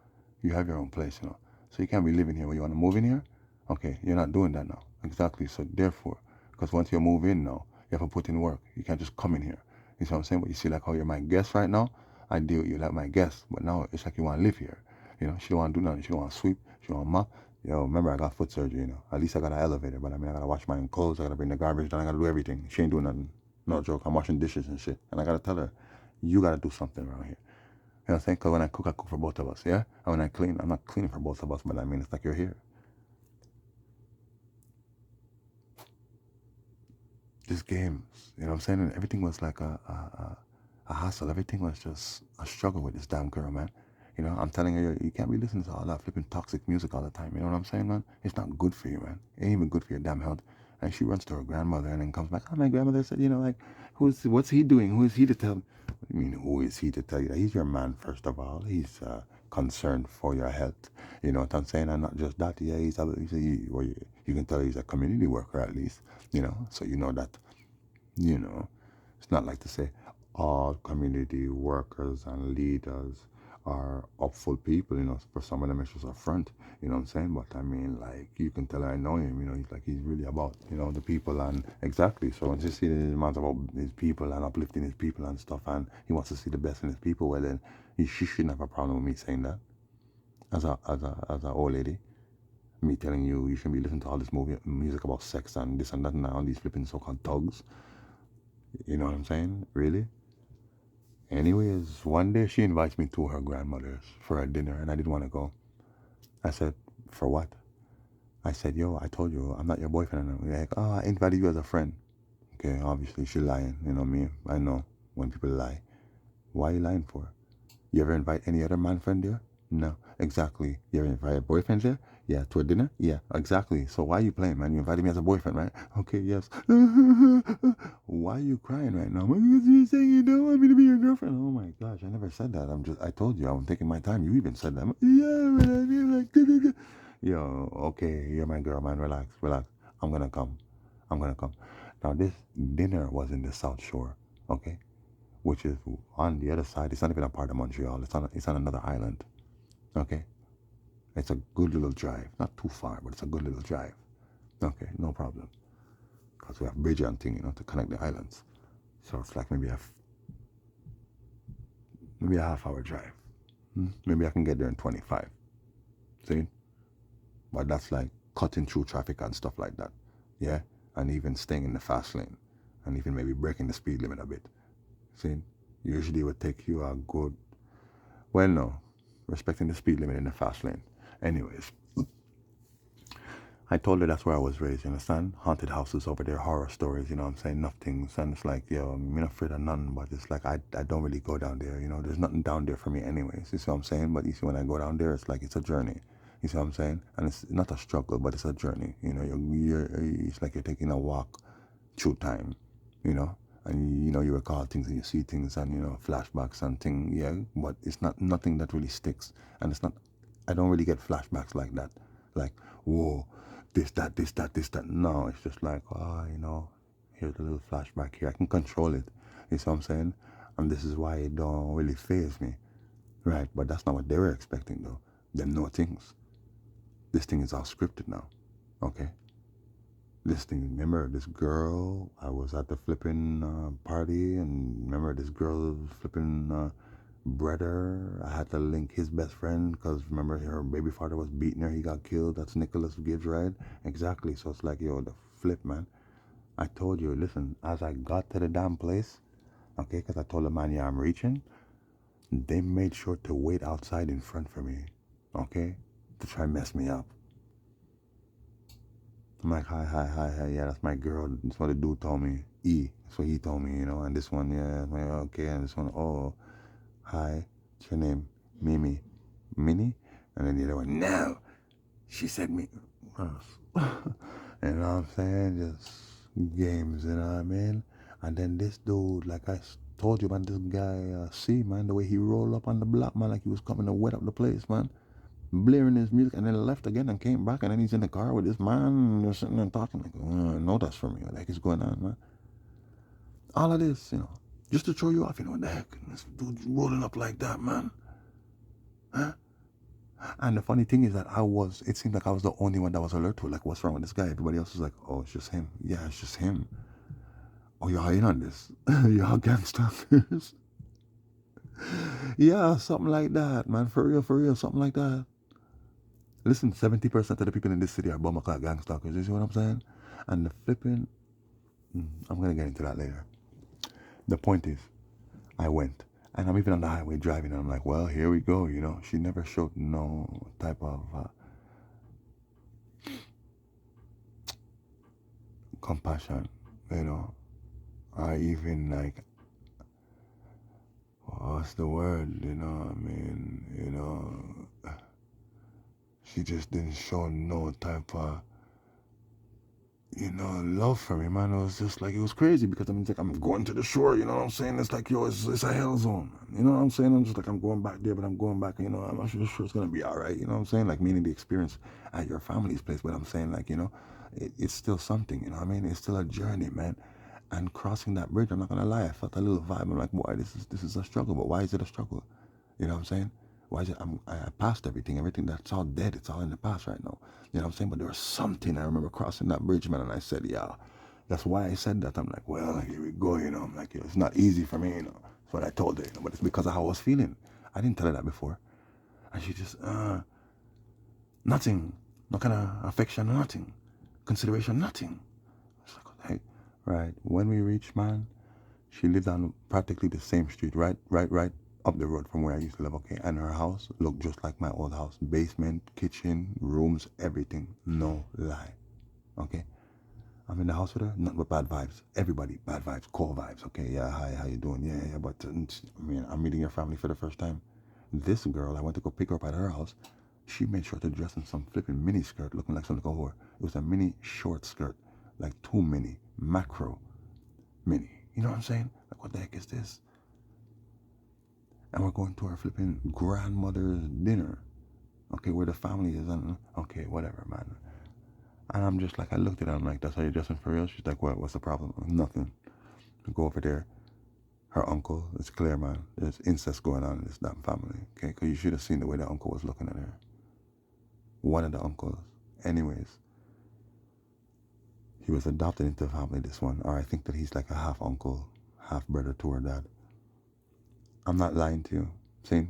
You have your own place, you know. So you can't be living here. When you want to move in here, okay, you're not doing that now. Exactly. So therefore, because once you move in now, you have to put in work. You can't just come in here. You see what I'm saying? But you see, like how you're my guest right now, I deal with you like my guest. But now it's like you want to live here. You know, she don't want to do nothing. She don't want to sweep. She don't want to mop. Yo, remember I got foot surgery, you know. At least I got an elevator, but I mean I gotta wash my own clothes, I gotta bring the garbage down, I gotta do everything. She ain't doing nothing. No joke. I'm washing dishes and shit. And I gotta tell her, you gotta do something around here. You know what I'm saying? Because when I cook for both of us, yeah? And when I clean, I'm not cleaning for both of us, but I mean it's like you're here. Just games. You know what I'm saying? And everything was like a hassle. Everything was just a struggle with this damn girl, man. You know, I'm telling her, you can't be listening to all that flipping toxic music all the time. You know what I'm saying, man? It's not good for you, man. It ain't even good for your damn health. And she runs to her grandmother and then comes back. Oh, my grandmother said, you know, like, what's he doing? Who is he to tell? What do you mean, who is he to tell you that? He's your man, first of all. He's concerned for your health. You know what I'm saying? And not just that. Yeah, you can tell he's a community worker at least. You know, so you know that. You know, it's not like to say all community workers and leaders are upful people, you know. For some of them, it's just a front, you know what I'm saying? But I mean, like, you can tell I know him, you know, he's really about, you know, the people and exactly. So once you see that he's about his people and uplifting his people and stuff, and he wants to see the best in his people, well, then she shouldn't have a problem with me saying that as a old lady. Me telling you shouldn't be listening to all this music about sex and this and that and all these flipping so-called thugs. You know what I'm saying? Really? Anyways, one day she invites me to her grandmother's for a dinner, and I didn't want to go. I said, for what? I said, yo, I told you I'm not your boyfriend. And I'm like, oh, I invited you as a friend. Okay, obviously she lying. You know me. I know when people lie. Why are you lying for? You ever invite any other man friend there? No. Exactly. You ever invite boyfriends there? Yeah. To a dinner? Yeah. Exactly. So why are you playing, man? You invited me as a boyfriend, right? Okay, yes. Why are you crying right now? Because you're saying you don't want me to be your girlfriend. Oh my gosh, I never said that. I told you I'm taking my time. You even said that. Yeah, but I feel like, yo, okay, you're my girl, man. Relax, relax. I'm gonna come. I'm gonna come. Now, this dinner was in the South Shore, okay? Which is on the other side. It's not even a part of Montreal. It's on another island. Okay, it's a good little drive. Not too far, but it's a good little drive. Okay, no problem. Because we have bridge and thing, you know, to connect the islands. So it's like maybe a half-hour drive. Maybe I can get there in 25. See, but that's like cutting through traffic and stuff like that. Yeah, and even staying in the fast lane, and even maybe breaking the speed limit a bit. See, usually it would take you a good. Well, no, respecting the speed limit in the fast lane. Anyways, I told her that's where I was raised, you understand? Haunted houses over there, horror stories, you know what I'm saying? Nothing. And it's like, yo, I'm not afraid of none, but it's like I don't really go down there, you know? There's nothing down there for me anyways, you see what I'm saying? But you see, when I go down there, it's like it's a journey. You see what I'm saying? And it's not a struggle, but it's a journey. You know, it's like you're taking a walk through time, you know? And you know, you recall things and you see things and, you know, flashbacks and things, yeah, but it's not nothing that really sticks. And it's not, I don't really get flashbacks like that. Like, whoa, this, that, this, that, this, that. No, it's just like, you know, here's a little flashback here. I can control it. You see what I'm saying? And this is why it don't really faze me. Right, but that's not what they were expecting though. Them know things. This thing is all scripted now. Okay? This thing, remember this girl, I was at the flipping party, and remember this girl flipping brother, I had to link his best friend, because remember her baby father was beating her, he got killed, that's Nicholas Gibbs, right? Exactly, so it's like, yo, the flip, man. I told you, listen, as I got to the damn place, okay, because I told the man, yeah, I'm reaching, they made sure to wait outside in front for me, okay, to try and mess me up. I'm like, hi, hi, hi, hi, yeah, that's my girl. That's what the dude told me. That's what he told me, you know. And this one, yeah, I'm like, okay. And this one, oh, hi, what's your name? Mimi. Minnie? And then the other one, no. She said me. You know what I'm saying? Just games, you know what I mean? And then this dude, like I told you, man, this guy, man, the way he rolled up on the block, man, like he was coming to wet up the place, man. blaring his music, and then left again and came back, and then he's in the car with this man, just sitting there and talking like, no, that's for me. What the heck is going on, man? All of this, just to throw you off, what the heck? This dude rolling up like that, man. Huh? And the funny thing is that it seemed like I was the only one that was alert to it. Like, what's wrong with this guy? Everybody else was like, oh, it's just him. Yeah, it's just him. Oh, y'all in on this? Y'all gangstalkers? Yeah, something like that, man. For real, something like that. Listen, 70% of the people in this city are bumaclaw gangstalkers. You see what I'm saying? And the flipping, I'm going to get into that later. The point is, I went. And I'm even on the highway driving, and I'm like, well, here we go, She never showed no type of compassion, or even like, what's the word, she just didn't show no type of, love for me, man. It was just like, it was crazy because it's like, I'm going to the shore, you know what I'm saying? It's like, yo, it's a hell zone, you know what I'm saying? I'm just like, I'm going back there, but I'm going back, I'm not sure it's going to be all right, you know what I'm saying? Like, meaning the experience at your family's place, but I'm saying, like, it's still something, you know what I mean? It's still a journey, man. And crossing that bridge, I'm not going to lie, I felt a little vibe. I'm like, boy, this is a struggle, but why is it a struggle? You know what I'm saying? Why is it? I passed everything that's all dead. It's all in the past right now. You know what I'm saying? But there was something. I remember crossing that bridge, man, and I said, yeah. That's why I said that. I'm like, well, here we go, I'm like, it's not easy for me, That's what I told her, but it's because of how I was feeling. I didn't tell her that before. And she just, nothing. No kind of affection, nothing. Consideration, nothing. I was like, hey, right. When we reached, man, she lived on practically the same street, right up the road from where I used to live, okay? And her house looked just like my old house. Basement, kitchen, rooms, everything. No lie, okay? I'm in the house with her, nothing but bad vibes. Everybody, bad vibes, cold vibes, okay? Yeah, hi, how you doing? Yeah, but, I'm meeting your family for the first time. This girl, I went to go pick her up at her house. She made sure to dress in some flipping mini skirt, looking like some little whore. It was a mini short skirt, like 2 mini, macro mini. You know what I'm saying? Like, what the heck is this? And we're going to our flipping grandmother's dinner, okay, where the family is, and okay, whatever, man. And I'm just like, I looked at her, I'm like, that's how you're dressing for real? She's like, what's the problem? Nothing. We go over there. Her uncle, it's clear, man. There's incest going on in this damn family, okay? Because you should have seen the way the uncle was looking at her. One of the uncles. Anyways, he was adopted into the family, this one. Or I think that he's like a half uncle, half brother to her dad. I'm not lying to you. See,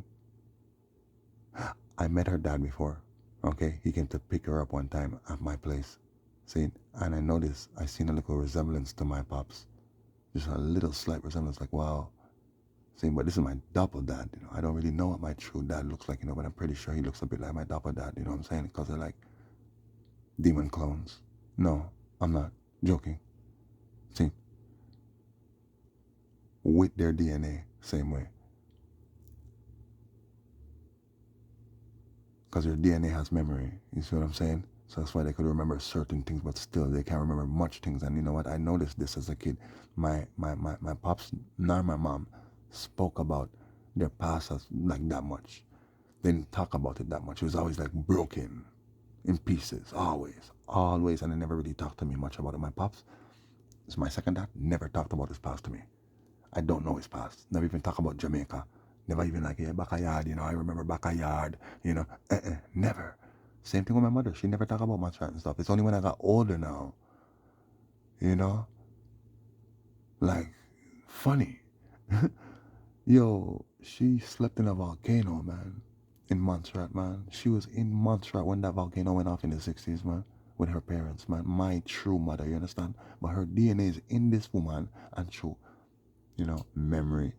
I met her dad before, okay? He came to pick her up one time at my place, see? And I noticed, I seen a little resemblance to my pops. Just a little slight resemblance, like, wow. See, but this is my doppel dad, I don't really know what my true dad looks like, but I'm pretty sure he looks a bit like my doppel dad, you know what I'm saying? Because they're like demon clones. No, I'm not joking. See? With their DNA, same way. Because their DNA has memory. You see what I'm saying? So that's why they could remember certain things, but still they can't remember much things. And you know what? I noticed this as a kid. My pops, nor my mom, spoke about their past as like that much. They didn't talk about it that much. It was always like broken in pieces. Always. And they never really talked to me much about it. My pops, it's my second dad, never talked about his past to me. I don't know his past. Never even talk about Jamaica. Never even like, yeah, backyard, I remember backyard, never. Same thing with my mother. She never talk about much and stuff. It's only when I got older now, like, funny. Yo, she slept in a volcano, man, in Montserrat, man. She was in Montserrat when that volcano went off in the 60s, man, with her parents, man. My true mother, you understand? But her DNA is in this woman and true, memory.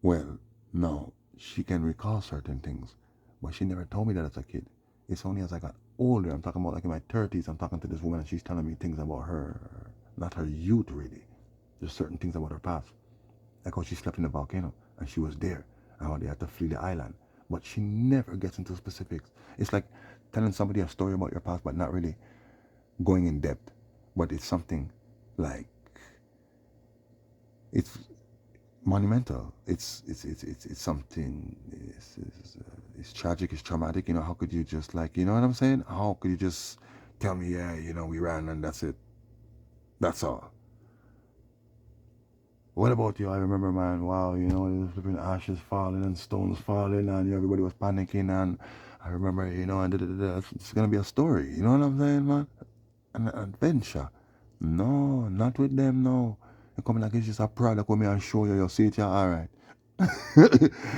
Well, no, she can recall certain things, but she never told me that as a kid. It's only as I got older, I'm talking about like in my 30s, I'm talking to this woman and she's telling me things about her, not her youth really. There's certain things about her past. Like how she slept in the volcano and she was there and how they had to flee the island. But she never gets into specifics. It's like telling somebody a story about your past but not really going in depth. But it's something like, it's monumental. It's something. It's tragic. It's traumatic. You know, how could you just like, you know what I'm saying? How could you just tell me, yeah, you know, we ran and that's it. That's all. What about you? I remember, man. Wow, you know, there was flipping ashes falling and stones falling, and you know, everybody was panicking. And I remember, you know, and it's gonna be a story. You know what I'm saying, man? An adventure. No, not with them. No, you come like it's just a product with me and show you. You see it, yeah, all right.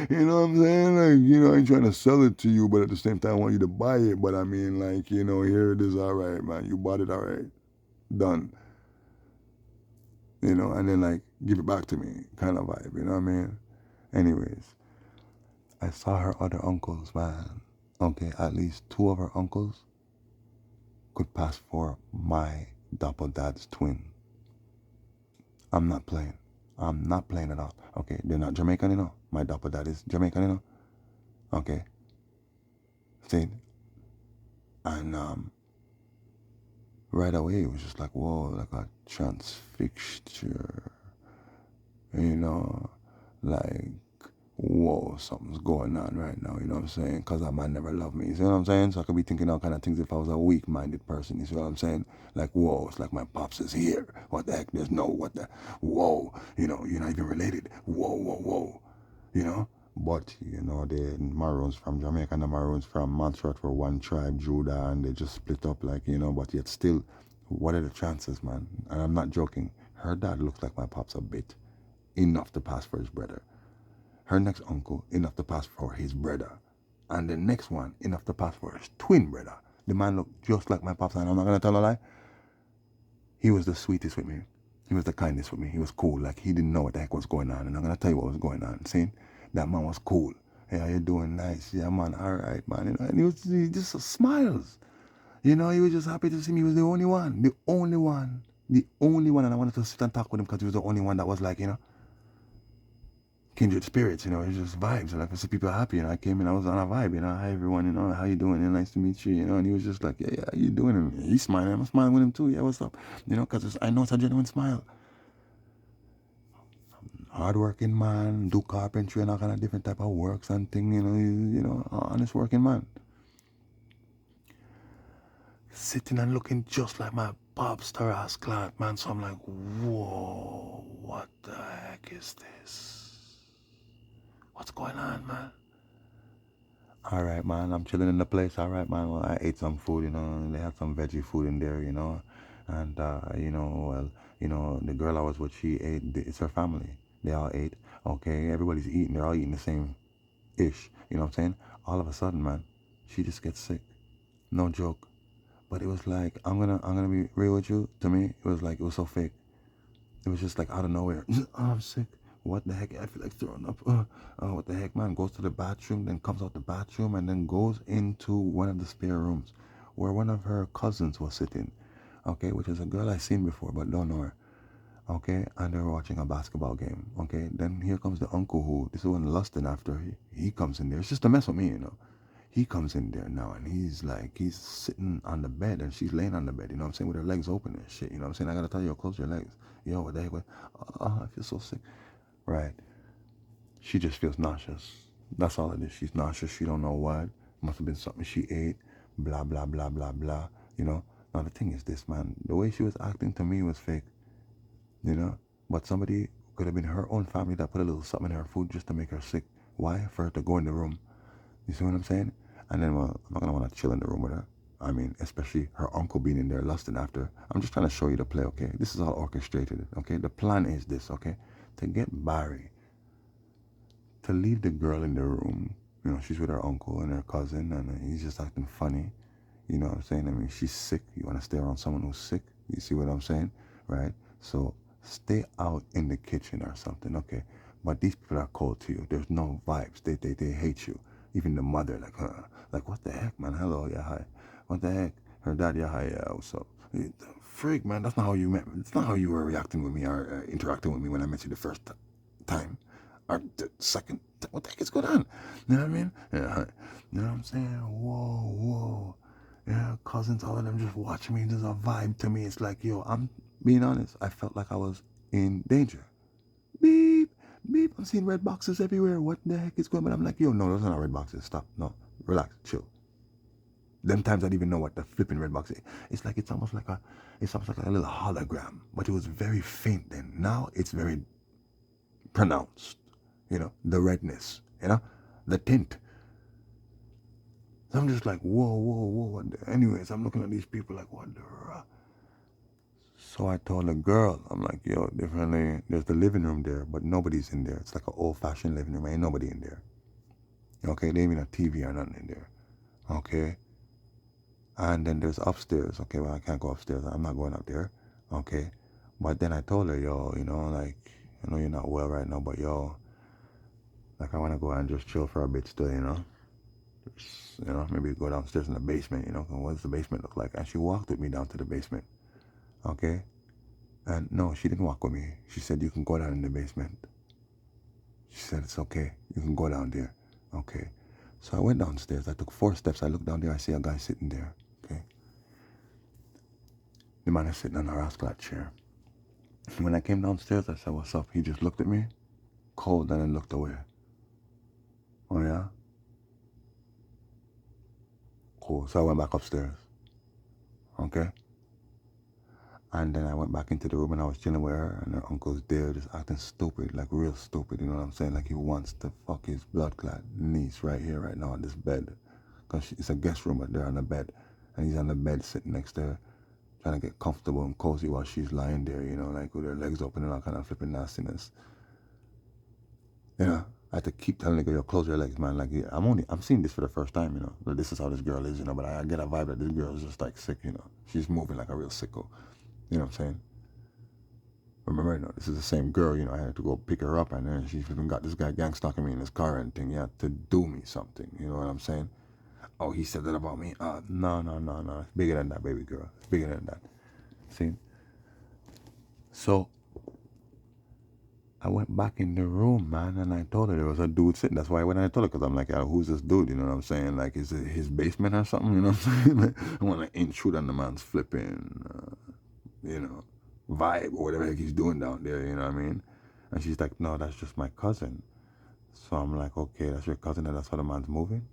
You know what I'm saying? Like, you know, I ain't trying to sell it to you, but at the same time, I want you to buy it. But I mean, like, you know, here it is, all right, man. You bought it, all right, done. You know, and then like give it back to me, kind of vibe. You know what I mean? Anyways, I saw her other uncles, man. Okay, at least two of her uncles could pass for my dad's twin. I'm not playing. I'm not playing at all. Okay, they're not Jamaican, you know. My dad is Jamaican, you know. Okay, see, and right away it was just like, whoa, like a transfixture, you know, like, whoa, something's going on right now, you know what I'm saying? Because that man never loved me, you see what I'm saying? So I could be thinking all kind of things if I was a weak-minded person, you see what I'm saying? Like, whoa, it's like my pops is here. What the heck? There's no, what the, whoa, you know, you're not even related. Whoa, whoa, whoa, you know? But, you know, the Maroons from Jamaica and the Maroons from Montserrat were one tribe, Judah, and they just split up, like, you know, but yet still, what are the chances, man? And I'm not joking. Her dad looks like my pops a bit. Enough to pass for his brother. Her next uncle, enough to pass for his brother. And the next one, enough to pass for his twin brother. The man looked just like my pops, and I'm not going to tell a lie. He was the sweetest with me. He was the kindest with me. He was cool. Like, he didn't know what the heck was going on. And I'm going to tell you what was going on. See? That man was cool. Hey, how you doing? Nice. Yeah, man. All right, man. You know, and he just smiles. You know, he was just happy to see me. He was the only one. The only one. The only one. And I wanted to sit and talk with him because he was the only one that was like, you know, kindred spirits, you know, it's just vibes. And like I see people happy, and I came in, I was on a vibe, you know, hi everyone, you know, how you doing? Yeah, nice to meet you, you know, and he was just like, yeah, how you doing? And he's smiling, I'm smiling with him too, yeah, what's up? You know, because I know it's a genuine smile. Hardworking man, do carpentry and all kind of different type of works and thing, you know, honest working man. Sitting and looking just like my pop star ass cloud, man, so I'm like, whoa, what the heck is this? What's going on, man? All right, man. I'm chilling in the place. All right, man. Well, I ate some food, you know, and they had some veggie food in there, you know. And, you know, well, you know, the girl I was with, she ate. It's her family. They all ate. Okay, everybody's eating. They're all eating the same ish. You know what I'm saying? All of a sudden, man, she just gets sick. No joke. But it was like, I'm gonna be real with you. To me, it was like, it was so fake. It was just like out of nowhere. Oh, I'm sick. What the heck? I feel like throwing up. Oh, what the heck, man? Goes to the bathroom, then comes out the bathroom, and then goes into one of the spare rooms where one of her cousins was sitting. Okay, which is a girl I've seen before, but don't know her. Okay, and they were watching a basketball game. Okay, then here comes the uncle who this is one lusting after he comes in there. It's just to mess with me, you know. He comes in there now and he's sitting on the bed and she's laying on the bed, you know what I'm saying, with her legs open and shit, you know what I'm saying? I gotta tell you, close your legs. Yo, what the heck? I feel so sick. Right. She just feels nauseous. That's all it is. She's nauseous. She don't know what. Must have been something she ate. Blah, blah, blah, blah, blah. You know? Now the thing is this, man. The way she was acting to me was fake. You know? But somebody could have been her own family that put a little something in her food just to make her sick. Why? For her to go in the room. You see what I'm saying? And then, well, I'm not going to want to chill in the room with her. I mean, especially her uncle being in there lusting after her. I'm just trying to show you the play, okay? This is all orchestrated, okay? The plan is this, okay? To get Barry to leave the girl in the room. You know, she's with her uncle and her cousin, and he's just acting funny. You know what I'm saying? I mean, she's sick. You want to stay around someone who's sick? You see what I'm saying? Right? So stay out in the kitchen or something, okay? But these people are cold to you. There's no vibes. They hate you. Even the mother, like what the heck, man? Hello, yeah, hi. What the heck? Her dad, yeah, hi, yeah, what's up? Freak, man, that's not how you met. It's not how you were reacting with me or interacting with me when I met you the first time or the second. What the heck is going on? You know what I mean? Yeah, you know what I'm saying? Whoa, whoa. Yeah, cousins, all of them just watching me. There's a vibe to me. It's like, yo, I'm being honest. I felt like I was in danger. Beep, Beep, I'm seeing red boxes everywhere. What the heck is going on? I'm like, yo, no, those are not red boxes. Stop. No. Relax. Chill. Them times I didn't even know what the flipping red box is. It's almost like a little hologram. But it was very faint then. Now it's very pronounced. The redness, the tint. So I'm just like, whoa, whoa, whoa. What the? Anyways, I'm looking at these people like, what the? So I told the girl, I'm like, yo, differently, there's the living room there, but nobody's in there. It's like an old-fashioned living room. Ain't nobody in there. Okay, there ain't even a TV or nothing in there. Okay? And then there's upstairs. Okay, well, I can't go upstairs. I'm not going up there. Okay? But then I told her, yo, like, I know you're not well right now, but yo, like, I want to go and just chill for a bit still, maybe go downstairs in the basement, what does the basement look like? And she walked with me down to the basement. Okay? And no, she didn't walk with me. She said, you can go down in the basement. She said, it's okay. You can go down there. Okay. So I went downstairs. I took 4 steps. I looked down there. I see a guy sitting there. Okay. The man is sitting on a rascal chair. When I came downstairs, I said, what's up? He just looked at me, cold, and then looked away. Oh, yeah? Cool. So I went back upstairs. Okay. And then I went back into the room and I was chilling with her, and her uncle's there just acting stupid, like real stupid, you know what I'm saying? Like he wants to fuck his blood clot niece right here, right now on this bed. Because it's a guest room, but they're on the bed. And he's on the bed sitting next to her, trying to get comfortable and cozy while she's lying there, like with her legs open and all kind of flipping nastiness. I had to keep telling the girl, yo, close your legs, man. Like, I'm seeing this for the first time, But this is how this girl is, but I get a vibe that this girl is just like sick, She's moving like a real sicko. You know what I'm saying? Remember, this is the same girl, I had to go pick her up, and then she even got this guy gangstalking me in his car and thing. He had to do me something, you know what I'm saying? Oh, he said that about me? No. It's bigger than that, baby girl. It's bigger than that. See? So, I went back in the room, man, and I told her there was a dude sitting. That's why I went and I told her, because I'm like, who's this dude? You know what I'm saying? Like, is it his basement or something? You know what I'm saying? Like, I want to intrude on the man's flipping, vibe or whatever he's doing down there, you know what I mean? And she's like, no, that's just my cousin. So I'm like, okay, that's your cousin and that's how the man's moving?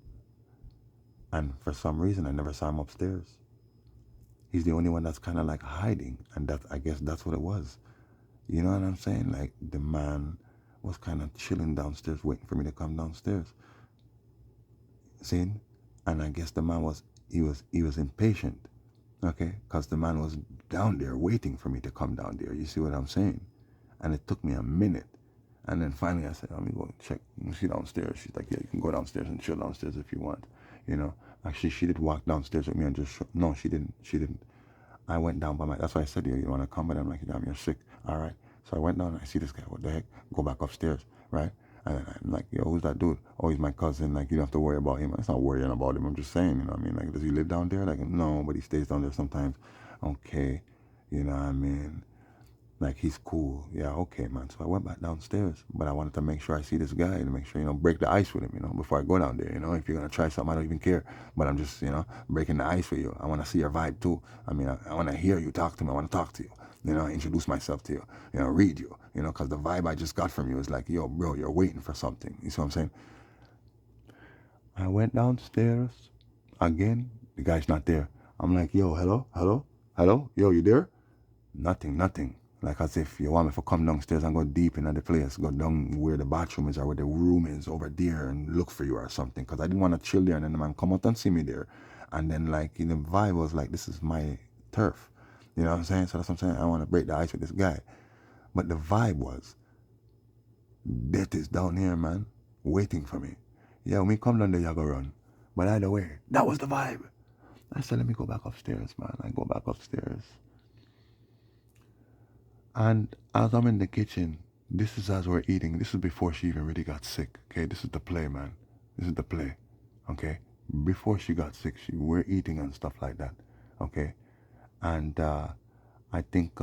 And for some reason, I never saw him upstairs. He's the only one that's kind of like hiding. And I guess that's what it was. You know what I'm saying? Like the man was kind of chilling downstairs, waiting for me to come downstairs. See? And I guess the man was impatient. Okay? Because the man was down there waiting for me to come down there. You see what I'm saying? And it took me a minute. And then finally I said, let me go check. She downstairs. She's like, yeah, you can go downstairs and chill downstairs if you want. Actually, she did walk downstairs with me and just, no, she didn't. I went down by that's why I said, you want to come? And I'm like, damn, you're sick. All right. So I went down and I see this guy. What the heck? Go back upstairs, right? And then I'm like, yo, who's that dude? Oh, he's my cousin. Like, you don't have to worry about him. It's not worrying about him. I'm just saying, you know what I mean? Like, does he live down there? Like, no, but he stays down there sometimes. Okay. You know what I mean? Like, he's cool. Yeah, okay, man. So I went back downstairs, but I wanted to make sure I see this guy to make sure, break the ice with him, before I go down there, If you're going to try something, I don't even care. But I'm just, breaking the ice with you. I want to see your vibe, too. I mean, I want to hear you talk to me. I want to talk to you, introduce myself to you, read you, because the vibe I just got from you is like, yo, bro, you're waiting for something. You see what I'm saying? I went downstairs again. The guy's not there. I'm like, yo, hello? Yo, you there? Nothing. Like as if you want me to come downstairs and go deep into the place, go down where the bathroom is or where the room is over there and look for you or something. Because I didn't want to chill there and then the man come out and see me there. And then like, the vibe was like, this is my turf. You know what I'm saying? So that's what I'm saying. I want to break the ice with this guy. But the vibe was, death is down here, man, waiting for me. Yeah, when we come down there, you go run. But either way, that was the vibe. I said, let me go back upstairs, man. I go back upstairs. And as I'm in the kitchen, this is as we're eating. This is before she even really got sick. Okay, this is the play, man. This is the play. Okay, before she got sick, we're eating and stuff like that. Okay, and I think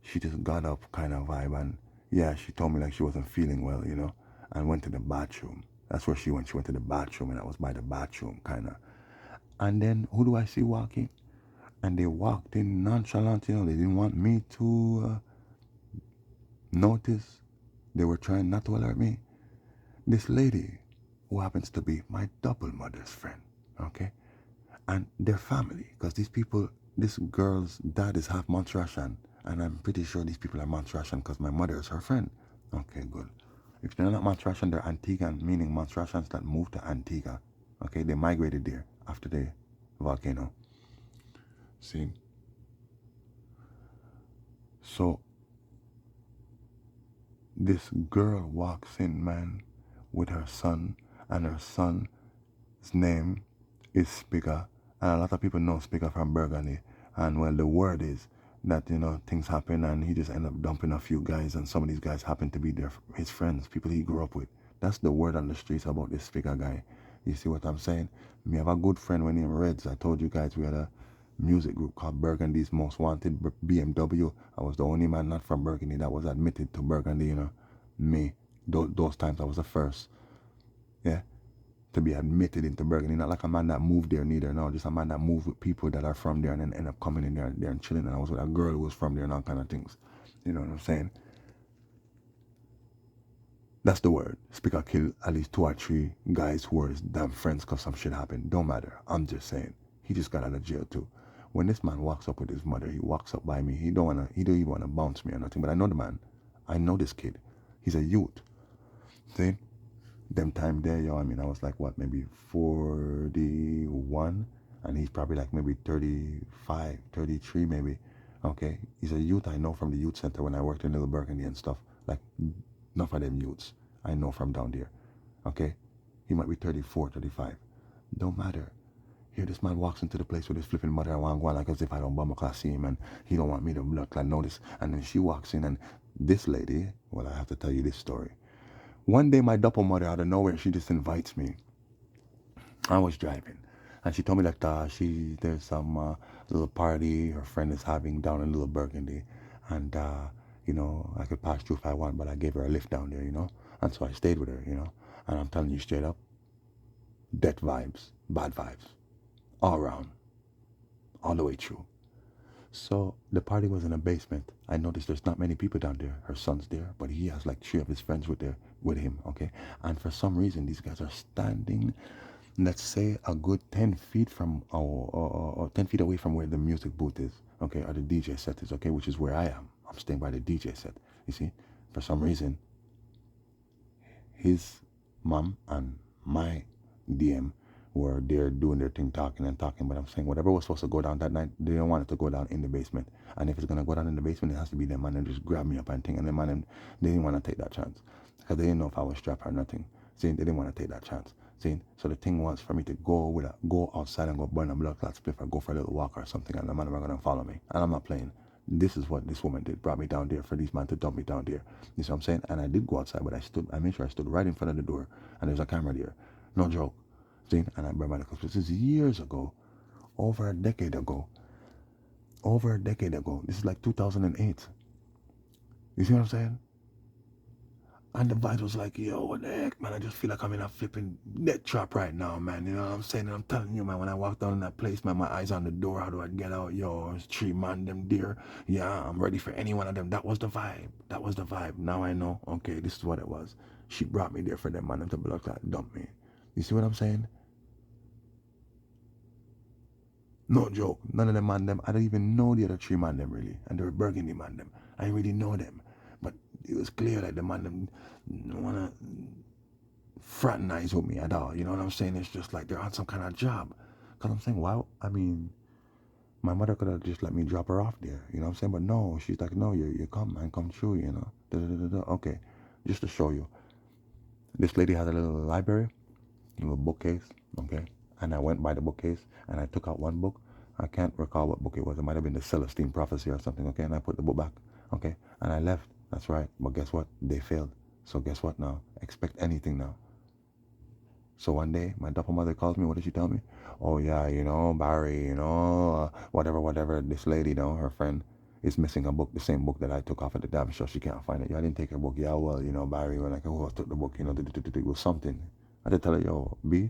she just got up kind of vibe, and yeah, she told me like she wasn't feeling well, and went to the bathroom. That's where she went. She went to the bathroom, and I was by the bathroom, kind of. And then who do I see walking? And they walked in nonchalant. They didn't want me to notice. They were trying not to alert me. This lady, who happens to be my double mother's friend, okay, and their family, because these people, this girl's dad is half Montreal, and I'm pretty sure these people are Montreal because my mother is her friend. Okay, good. If they're not Montreal, they're Antiguan, meaning Montrealans that moved to Antigua. Okay, they migrated there after the volcano. See? So this girl walks in, man, with her son, and her son's name is Spiga. And a lot of people know Spiga from Burgundy. And well, the word is that, things happen and he just ended up dumping a few guys, and some of these guys happen to be his friends, people he grew up with. That's the word on the streets about this Spiga guy. You see what I'm saying? Me have a good friend when named Reds. I told you guys we had a music group called Burgundy's Most Wanted, BMW. I was the only man not from Burgundy that was admitted to Burgundy, Me. Those times I was the first. Yeah? To be admitted into Burgundy. Not like a man that moved there neither. No, just a man that moved with people that are from there and then end up coming in there and chilling. And I was with a girl who was from there and all kind of things. You know what I'm saying? That's the word. Speaker killed at least 2 or 3 guys who were his damn friends because some shit happened. Don't matter. I'm just saying. He just got out of jail too. When this man walks up with his mother, he walks up by me. He don't even wanna bounce me or nothing. But I know the man. I know this kid. He's a youth. See? Them time there, I mean, I was like, what, maybe 41, and he's probably like maybe 35, 33 maybe. Okay, he's a youth I know from the youth center when I worked in Little Burgundy and stuff. Like, enough of them youths I know from down there. Okay, he might be 34, 35. Don't matter. Here this man walks into the place with his flipping mother and want to go like as if I don't bum a class see him, and he don't want me to look like notice. And then she walks in, and this lady, well, I have to tell you this story. One day, my double mother out of nowhere, she just invites me. I was driving, and she told me that there's some little party her friend is having down in Little Burgundy, and I could pass through if I want, but I gave her a lift down there, and so I stayed with her, and I'm telling you straight up, death vibes, bad vibes, all around, all the way through. So the party was in a basement. I noticed there's not many people down there. Her son's there, but he has like 3 of his friends with him, okay? And for some reason, these guys are standing, let's say, a good 10 feet from, 10 feet away from where the music booth is, okay, or the DJ set is, okay, which is where I am. I'm staying by the DJ set, you see? For some reason, his mom and my DM were there doing their thing, talking, but I'm saying whatever was supposed to go down that night, they don't want it to go down in the basement. And if it's going to go down in the basement, it has to be them, man, and just grab me up and thing. And them, man, they didn't want to take that chance because they didn't know if I was strapped or nothing. See, they didn't want to take that chance. See, so the thing was for me to go outside and go burn a blood clot spliff or go for a little walk or something, and the man were going to follow me. And I'm not playing. This is what this woman did, brought me down there for these men to dump me down there. You see what I'm saying? And I did go outside, but I made sure I stood right in front of the door, and there's a camera there. No joke. See? And I burned my knuckles. This is years ago, over a decade ago. This is like 2008. You see what I'm saying? And the vibes was like, yo, what the heck, man? I just feel like I'm in a flipping death trap right now, man. You know what I'm saying? And I'm telling you, man, when I walk down in that place, man, my eyes on the door. How do I get out? Yo, it's 3 man, them dear. Yeah, I'm ready for any one of them. That was the vibe. Now I know, okay, this is what it was. She brought me there for them, man, to block that, dump me. You see what I'm saying? No joke. None of them man them. I don't even know the other 3 man them really. And they were Burgundy man them. I didn't really know them. But it was clear that the man them don't wanna fraternize with me at all. You know what I'm saying? It's just like they're on some kind of job. Cause I'm saying, wow, I mean, my mother could have just let me drop her off there. You know what I'm saying? But no, she's like, no, you come, man, come through, Okay. Just to show you. This lady had a little library, a little bookcase, okay? And I went by the bookcase and I took out one book. I can't recall what book it was. It might have been the Celestine Prophecy or something, okay? And I put the book back, okay? And I left. That's right. But guess what? They failed. So guess what now? Expect anything now. So one day, my double mother calls me. What did she tell me? Oh, yeah, Barry, whatever. This lady, her friend, is missing a book, the same book that I took off at the damn show. She can't find it. Yeah, I didn't take her book. Yeah, well, Barry, when I took the book, it was something. I did tell her, yo, V,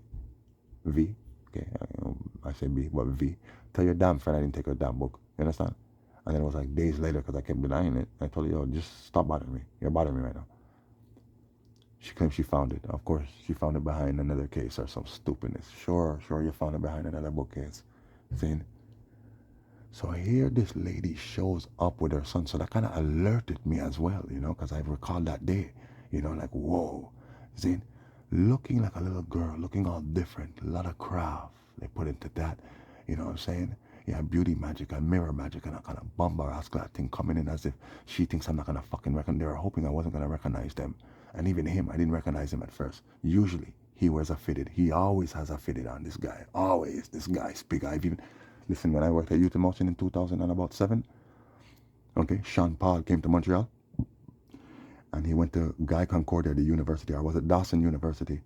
okay, I say B, but V, tell your damn friend I didn't take her damn book. You understand? And then it was like days later because I kept denying it. I told her, yo, just stop bothering me. You're bothering me right now. She claims she found it. Of course, she found it behind another case or some stupidness. Sure, you found it behind another bookcase. See? So here this lady shows up with her son. So that kind of alerted me as well, because I recalled that day, like, whoa. See? Looking like a little girl, looking all different. A lot of craft they put into that. You know what I'm saying? Yeah, beauty magic and mirror magic and a kind of bombast thing coming in as if she thinks I'm not going to fucking recognize. They were hoping I wasn't going to recognize them. And even him, I didn't recognize him at first. Usually, he wears a fitted. He always has a fitted on, this guy. Always. This guy speak. I've even... Listen, when I worked at Youth Emotion in 2007, okay, Sean Paul came to Montreal, and he went to Guy Concordia, the university, or was it Dawson University,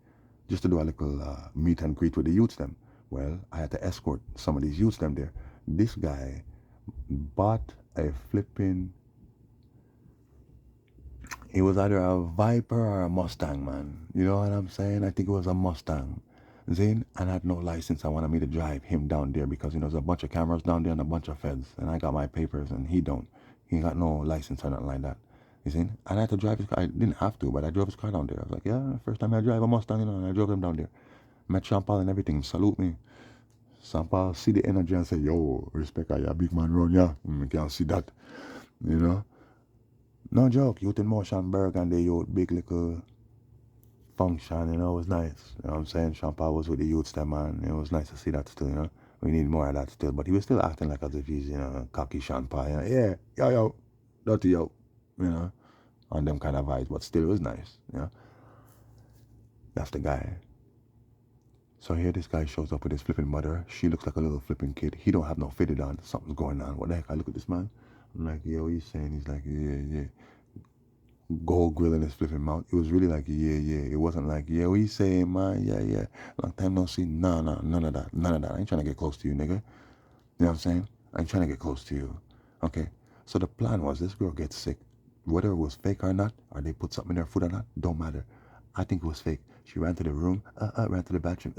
just to do a little meet and greet with the youths them. Well, I had to escort some of these youths them there. This guy bought a flipping... It was either a Viper or a Mustang, man. You know what I'm saying? I think it was a Mustang. Zane, and I had no license. I wanted me to drive him down there because, there's a bunch of cameras down there and a bunch of feds. And I got my papers and he don't. He got no license or nothing like that. You see? And I had to drive his car. I didn't have to, but I drove his car down there. I was like, yeah, first time I drive a Mustang, and I drove him down there. Met Sean Paul and everything. Salute me. Sean Paul see the energy and say, yo, respect, I a big man run, yeah. I can't see that. No joke. Youth in Motion, Berg, and the youth, big little function, it was nice. You know what I'm saying? Sean Paul was with the youths there, man. It was nice to see that still. We need more of that still. But he was still acting like as if he's, cocky Sean Paul. Yeah, yo, dirty yo, on them kind of vibes. But still, it was nice. That's the guy. So here this guy shows up with his flipping mother. She looks like a little flipping kid. He don't have no fitted on. Something's going on. What the heck? I look at this man. I'm like, yo, he's saying? He's like, yeah. Gold grill in his flipping mouth. It was really like, yeah. It wasn't like, yeah, what you saying, man? Yeah. Long time no see. Nah, none of that. I ain't trying to get close to you, nigga. You know what I'm saying? I ain't trying to get close to you. Okay. So the plan was this girl gets sick. Whether it was fake or not, or they put something in her food or not, don't matter. I think it was fake. She ran to the room, ran to the bathroom,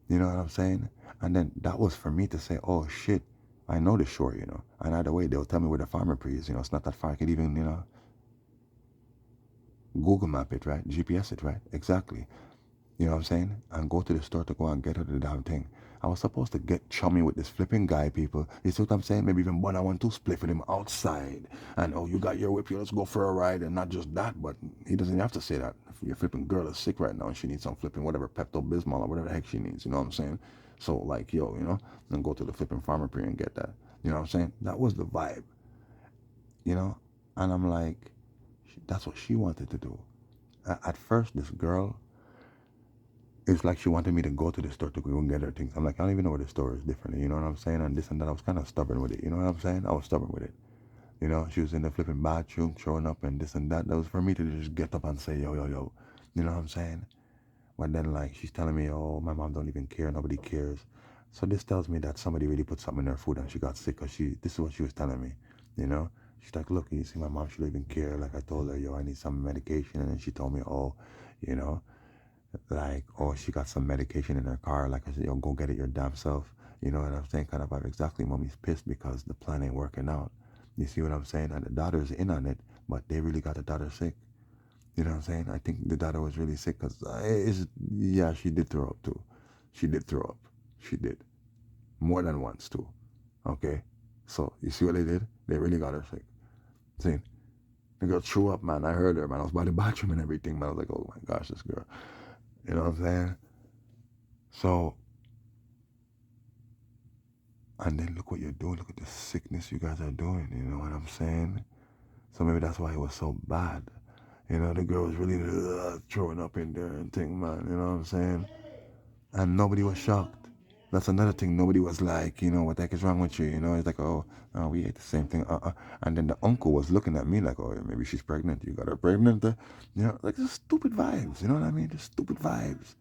You know what I'm saying? And then that was for me to say, oh shit, I know the shore, And either way, they'll tell me where the pharmacy is, It's not that far. I could even, Google map it, right? GPS it, right? Exactly. You know what I'm saying? And go to the store to go and get her the damn thing. I was supposed to get chummy with this flipping guy, people. You see what I'm saying? Maybe even one I want to split with him outside. And, oh, you got your whip here, let's go for a ride. And not just that, but he doesn't have to say that. If your flipping girl is sick right now and she needs some flipping whatever, Pepto-Bismol or whatever the heck she needs, you know what I'm saying? So, like, yo, then go to the flipping pharmacy and get that. You know what I'm saying? That was the vibe, And I'm like, that's what she wanted to do. At first, this girl, it's like she wanted me to go to the store to go and get her things. I'm like, I don't even know where the store is differently. You know what I'm saying? And this and that. I was kind of stubborn with it. You know what I'm saying? I was stubborn with it. She was in the flipping bathroom, showing up and this and that. That was for me to just get up and say, yo. You know what I'm saying? But then, like, she's telling me, oh, my mom don't even care. Nobody cares. So this tells me that somebody really put something in her food and she got sick. Because this is what she was telling me, She's like, look, you see, my mom, she don't even care. Like, I told her, yo, I need some medication. And then she told me, oh, like, oh, she got some medication in her car. Like I said, yo, go get it your damn self. You know what I'm saying? Kind of vibe. Exactly. Mommy's pissed because the plan ain't working out. You see what I'm saying? And the daughter's in on it, but they really got the daughter sick. You know what I'm saying? I think the daughter was really sick because, yeah, she did throw up too. She did throw up. She did. More than once too. Okay? So, you see what they did? They really got her sick. See? The girl threw up, man. I heard her, man. I was by the bathroom and everything, man. I was like, oh my gosh, this girl. You know what I'm saying? So, and then look what you're doing. Look at the sickness you guys are doing. You know what I'm saying? So maybe that's why it was so bad. The girl was really throwing up in there and thing, man. You know what I'm saying? And nobody was shocked. That's another thing. Nobody was like, what the heck is wrong with you? It's like, oh, we ate the same thing. And then the uncle was looking at me like, oh, maybe she's pregnant. You got her pregnant? Like just stupid vibes. You know what I mean? Just stupid vibes.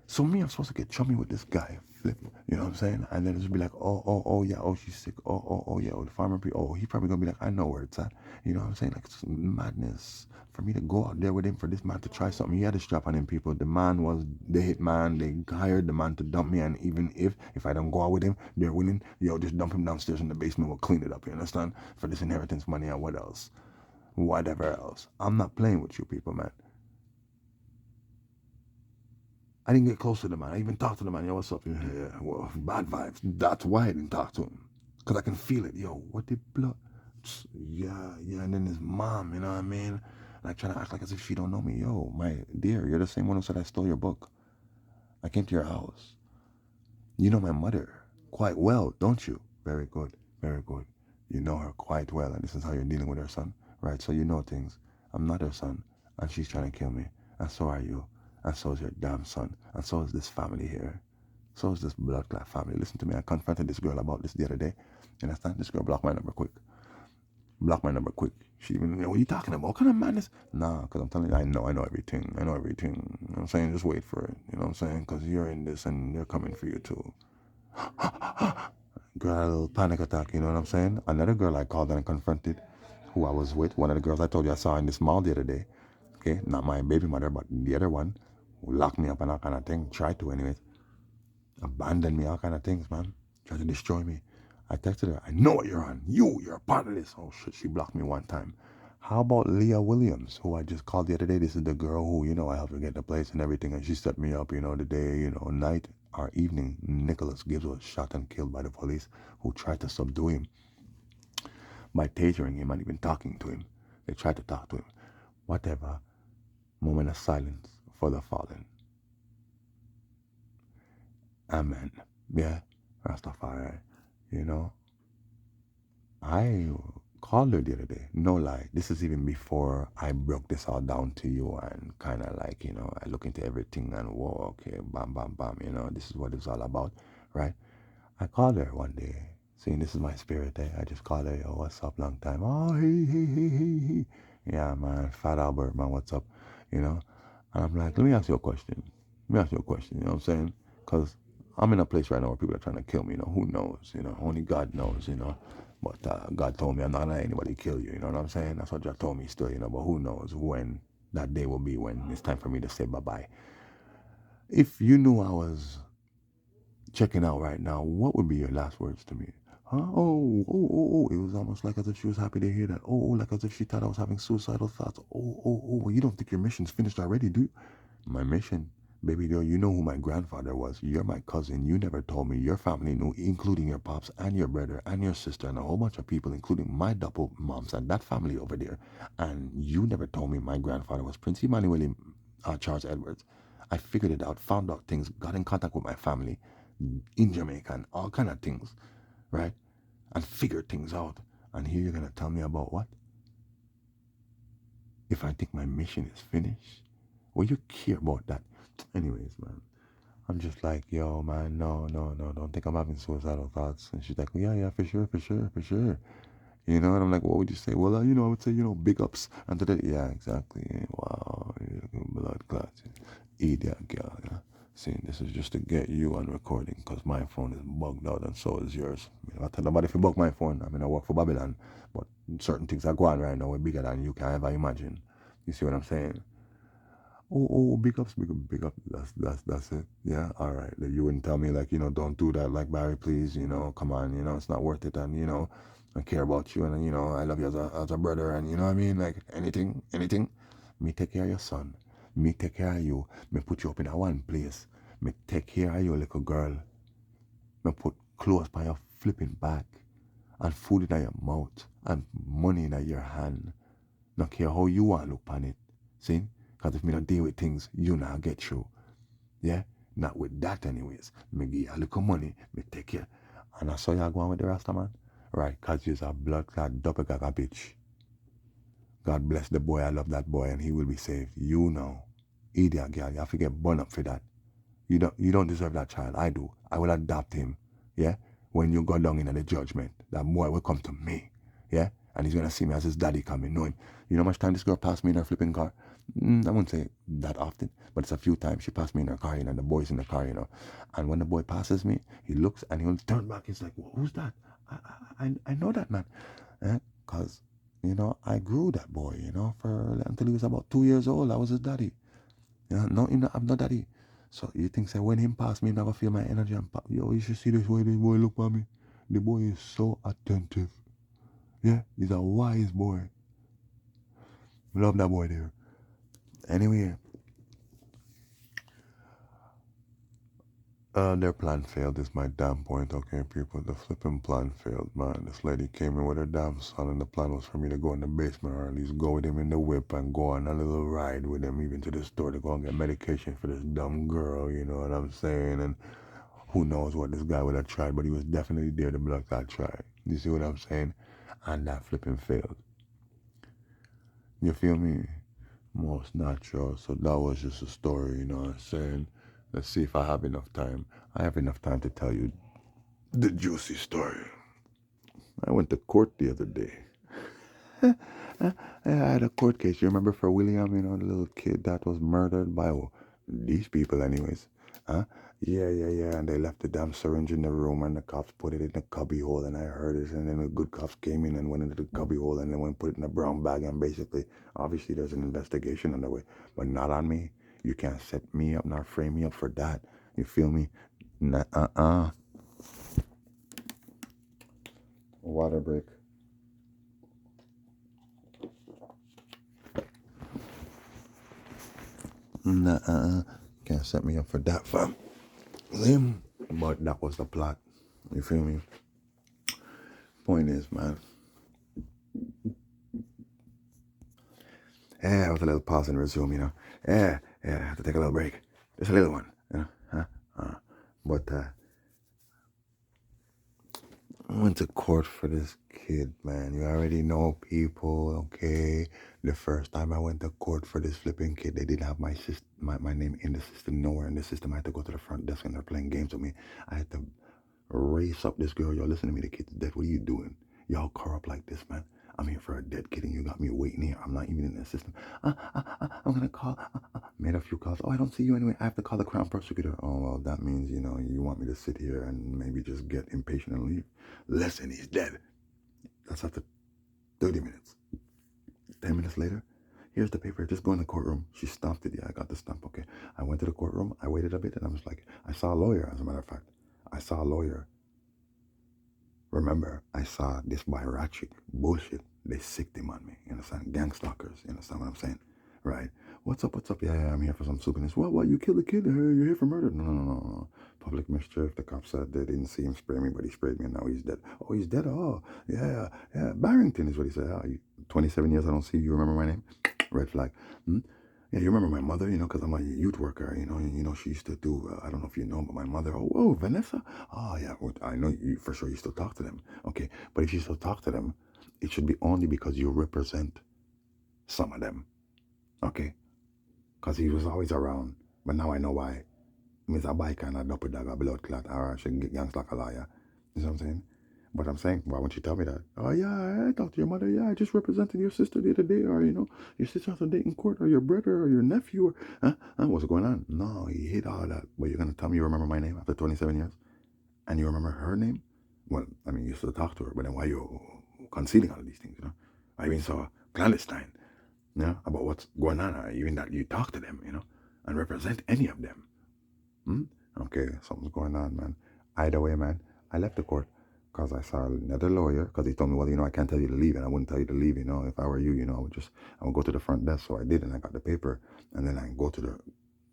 So me, I'm supposed to get chummy with this guy, flip, you know what I'm saying? And then it's be like, oh, yeah, oh, she's sick, oh, yeah, oh, the farmer, he probably gonna be like, I know where it's at, you know what I'm saying? Like, it's madness for me to go out there with him, for this man to try something. He had a strap on him, people. The man was the hit man. They hired the man to dump me, and even if I don't go out with him, they're willing, yo, just dump him downstairs in the basement, we'll clean it up, you understand? For this inheritance money and what else? whatever else. I'm not playing with you people, man. I didn't get close to the man. I even talked to the man. Yo, what's up? Yeah, well, bad vibes. That's why I didn't talk to him. Because I can feel it. Yo, what the blood? Yeah. And then his mom, you know what I mean? Like trying to act like as if she don't know me. Yo, my dear, you're the same one who said I stole your book. I came to your house. You know my mother quite well, don't you? Very good. Very good. You know her quite well, and this is how you're dealing with her son, right? So you know things. I'm not her son, and she's trying to kill me, and so are you, and so is your damn son, and so is this family here. So is this blood clot family. Listen to me, I confronted this girl about this the other day, and I thought this girl blocked my number quick. Block my number quick. She even, what are you talking about? What kind of madness? Nah, because I'm telling you, I know everything. I know everything. You know what I'm saying? Just wait for it. You know what I'm saying? Because you're in this and they're coming for you too. Girl had a little panic attack, you know what I'm saying? Another girl I called and confronted, who I was with, one of the girls I told you I saw in this mall the other day, okay? Not my baby mother, but the other one, who locked me up and all kind of thing, tried to anyways. Abandoned me, all kind of things, man. Tried to destroy me. I texted her, I know what you're on. You're a part of this. Oh shit, she blocked me one time. How about Leah Williams, who I just called the other day? This is the girl who, you know, I helped her get the place and everything, and she set me up, you know, the day, you know, night or evening, Nicholas Gibbs was shot and killed by the police who tried to subdue him by tasering him and even talking to him. They tried to talk to him. Whatever. Moment of silence for the fallen. Amen. Yeah, Rastafari. You know, I called her the other day. No lie. This is even before I broke this all down to you and kind of like, you know, I look into everything and whoa, okay, bam, bam, bam. You know, this is what it's all about, right? I called her one day. Seeing this is my spirit, eh? I just called her, yo, what's up, long time? Oh, hey. Yeah, man, Fat Albert, man, what's up? You know? And I'm like, let me ask you a question. You know what I'm saying? Because I'm in a place right now where people are trying to kill me, you know? Who knows? You know, only God knows, you know? But God told me I'm not going to let anybody kill you, you know what I'm saying? That's what God told me still, you know? But who knows when that day will be when it's time for me to say bye-bye. If you knew I was checking out right now, what would be your last words to me? Huh? Oh. It was almost like as if she was happy to hear that. Like as if she thought I was having suicidal thoughts. Well, you don't think your mission's finished already, do you? My mission? Baby girl, you know who my grandfather was. You're my cousin. You never told me. Your family knew, including your pops and your brother and your sister and a whole bunch of people, including my double moms and that family over there. And you never told me my grandfather was Prince Emmanuel Charles Edwards. I figured it out, found out things, got in contact with my family in Jamaica and all kind of things, right? And figured things out. And here you're gonna tell me about what? If I think my mission is finished? Well, you care about that. Anyways, man, I'm just like, yo, man, no, don't think I'm having suicidal thoughts. And she's like, yeah, for sure. You know, and I'm like, what would you say? Well, you know, I would say, you know, big ups. And today, yeah, exactly. Wow, blood clots. Idiot girl, yeah. See, this is just to get you on recording because my phone is bugged out and so is yours. I tell nobody if you bug my phone. I mean, I work for Babylon, but certain things are going right now are bigger than you can ever imagine. You see what I'm saying? Big ups, big up. That's it. Yeah, all right. You wouldn't tell me like, you know, don't do that. Like Barry, please, you know, come on, you know, it's not worth it. And you know, I care about you, and you know, I love you as a brother, and you know what I mean. Like anything. Me take care of your son. Me take care of you. Me put you up in a one place. Me take care of you, little girl. Me put clothes by your flipping back, and food in your mouth, and money in your hand. Not care how you want to look on it. See? Because if me not deal with things, you not get through. Yeah? Not with that anyways. Me give you a little money, me take care. And I saw you going with the Rasta man. Right, because you're a blood clot doppelganger bitch. God bless the boy, I love that boy, and he will be saved. You know. Idiot girl, you have to get burned up for that. You don't deserve that child. I do. I will adopt him. Yeah? When you go down in the judgment, that boy will come to me. Yeah? And he's gonna see me as his daddy coming, know him. You know how much time this girl passed me in her flipping car? I won't say that often, but it's a few times she passed me in her car, you know, and the boy's in the car, you know. And when the boy passes me, he looks and he'll turn back. He's like, well, who's that? I know that man. Because, you know, I grew that boy, you know, for until he was about 2 years old. I was his daddy. You know, I'm not daddy. So you think say when him pass me, I'm not gonna feel my energy and pop. Yo, you should see this way this boy look at me. The boy is so attentive. Yeah, he's a wise boy. Love that boy there. Anyway, their plan failed is my damn point, okay, people? The flipping plan failed, man. This lady came in with her damn son, and the plan was for me to go in the basement or at least go with him in the whip and go on a little ride with him even to the store to go and get medication for this dumb girl, you know what I'm saying? And who knows what this guy would have tried, but he was definitely there, the blood clot tried. You see what I'm saying? And that flipping failed. You feel me? Most natural. So that was just a story, you know what I'm saying? Let's see if I have enough time. I have enough time to tell you the juicy story. I went to court the other day. I had a court case. You remember for William, you know, the little kid that was murdered by these people, anyways. Huh? Yeah. And they left the damn syringe in the room, and the cops put it in the cubby hole, and I heard it. And then the good cops came in and went into the cubby hole, and then went and put it in a brown bag. And basically, obviously, there's an investigation underway, but not on me. You can't set me up, nor frame me up for that. You feel me? Nah. Water break. Nah. Can't set me up for that, fam. Him. But that was the plot. You feel me? Point is, man. Yeah, with a little pause and resume, you know. Yeah, I have to take a little break. Just a little one, you know. But I went to court for this kid, man. You already know people, okay? The first time I went to court for this flipping kid, they didn't have my name in the system, nowhere in the system. I had to go to the front desk and they're playing games with me. I had to race up this girl. Yo, listen to me, the kid's dead. What are you doing? Y'all corrupt like this, man. I'm here for a dead kid and you got me waiting here. I'm not even in the system. I'm gonna call. Made a few calls. Oh, I don't see you anyway. I have to call the crown prosecutor. Oh, well, that means, you know, you want me to sit here and maybe just get impatient and leave. Listen, he's dead. That's after 30 minutes. 10 minutes later, here's the paper. Just go in the courtroom. She stamped it. Yeah, I got the stamp. Okay. I went to the courtroom. I waited a bit and I was like, I saw a lawyer, as a matter of fact. I saw a lawyer. Remember, I saw this Birachic bullshit. They sicked him on me. You understand? Gangstalkers. You understand what I'm saying? Right. What's up? Yeah, I'm here for some soup. What? You killed the kid? You're here for murder? No. Public mischief. The cops said they didn't see him spray me, but he sprayed me and now he's dead. Oh, he's dead? Oh, yeah. Barrington is what he said. 27 years I don't see you. Remember my name? Red flag. Yeah, you remember my mother, you know, because I'm a youth worker, you know, she used to do, I don't know if you know, but my mother, oh, Vanessa? Oh, yeah, well, I know you, for sure you still talk to them. Okay, but if you still talk to them, it should be only because you represent some of them. Okay, because he was always around, but now I know why. Means a bike and a double dog, a blood clot, or I should get gangs like a liar. You know what I'm saying? But I'm saying, why won't you tell me that? Oh, yeah, I talked to your mother. Yeah, I just represented your sister the other day, or, you know, your sister has a date in court, or your brother, or your nephew, or, what's going on? No, he hid all of that. But you're going to tell me you remember my name after 27 years? And you remember her name? Well, I mean, you still talk to her, but then why are you concealing all of these things, you know? I mean, so clandestine, you know, about what's going on, or even that you talk to them, you know, and represent any of them. Okay, something's going on, man. Either way, man, I left the court because I saw another lawyer because he told me, well, you know, I can't tell you to leave, and I wouldn't tell you to leave, you know. If I were you, you know, I would go to the front desk. So I did, and I got the paper, and then I go to the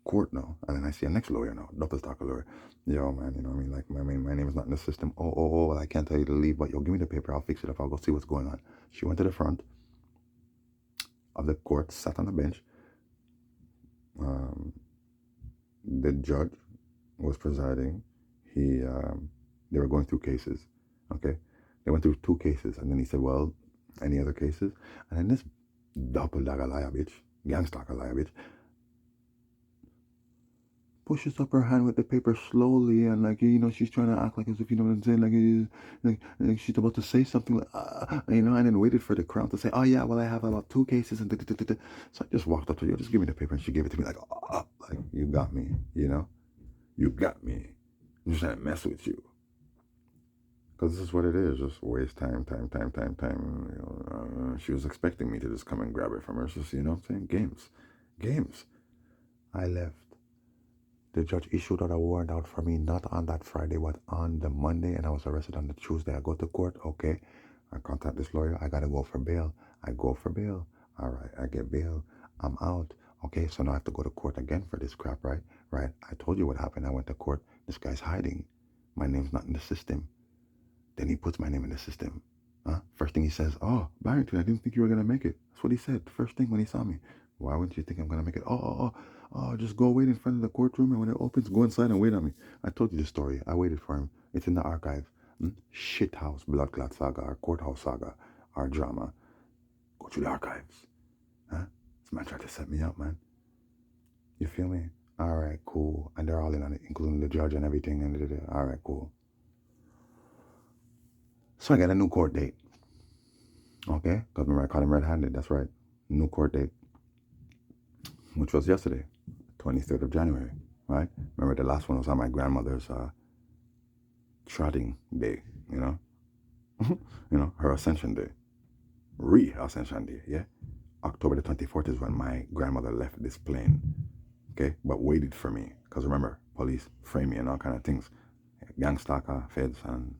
court now, and then I see a next lawyer now, double stalker lawyer. Yo, man, you know what I mean? Like, my name is not in the system. Oh, well, I can't tell you to leave, but yo, give me the paper. I'll fix it up. I'll go see what's going on. She went to the front of the court, sat on the bench. The judge was presiding. They were going through cases. Okay, they went through 2 cases, and then he said, "Well, any other cases?" And then this doppelganger liar bitch, gangstalker liar bitch, pushes up her hand with the paper slowly, and like, you know, she's trying to act like as if, you know what I'm saying, like she's about to say something, like, you know, and then waited for the crown to say, "Oh yeah, well I have about 2 cases," and so I just walked up to her, just give me the paper, and she gave it to me like, like, you got me, you know, you got me. I'm just trying to mess with you. Because this is what it is, just waste time. You know, she was expecting me to just come and grab it from her. Just, you know what I'm saying? Games. I left. The judge issued out a warrant out for me, not on that Friday, but on the Monday, and I was arrested on the Tuesday. I go to court, okay. I contact this lawyer. I got to go for bail. I go for bail. All right, I get bail. I'm out. Okay, so now I have to go to court again for this crap, right? Right. I told you what happened. I went to court. This guy's hiding. My name's not in the system. Then he puts my name in the system. First thing he says, "Oh, Barrington, I didn't think you were gonna make it." That's what he said. First thing when he saw me. Why wouldn't you think I'm gonna make it? Just go wait in front of the courtroom, and when it opens, go inside and wait on me. I told you the story. I waited for him. It's in the archive. Shithouse, blood clot saga, our courthouse saga, our drama. Go through the archives. This man tried to set me up, man. You feel me? All right, cool. And they're all in on it, including the judge and everything. And all right, cool. So I got a new court date. Okay? Because remember, I caught him red-handed. That's right. New court date. Which was yesterday, 23rd of January. Right? Remember, the last one was on my grandmother's trotting day, you know? Her ascension day. Re-ascension day, yeah? October the 24th is when my grandmother left this plane. Okay? But waited for me. Because remember, police frame me and all kind of things. Gangstalker, feds, and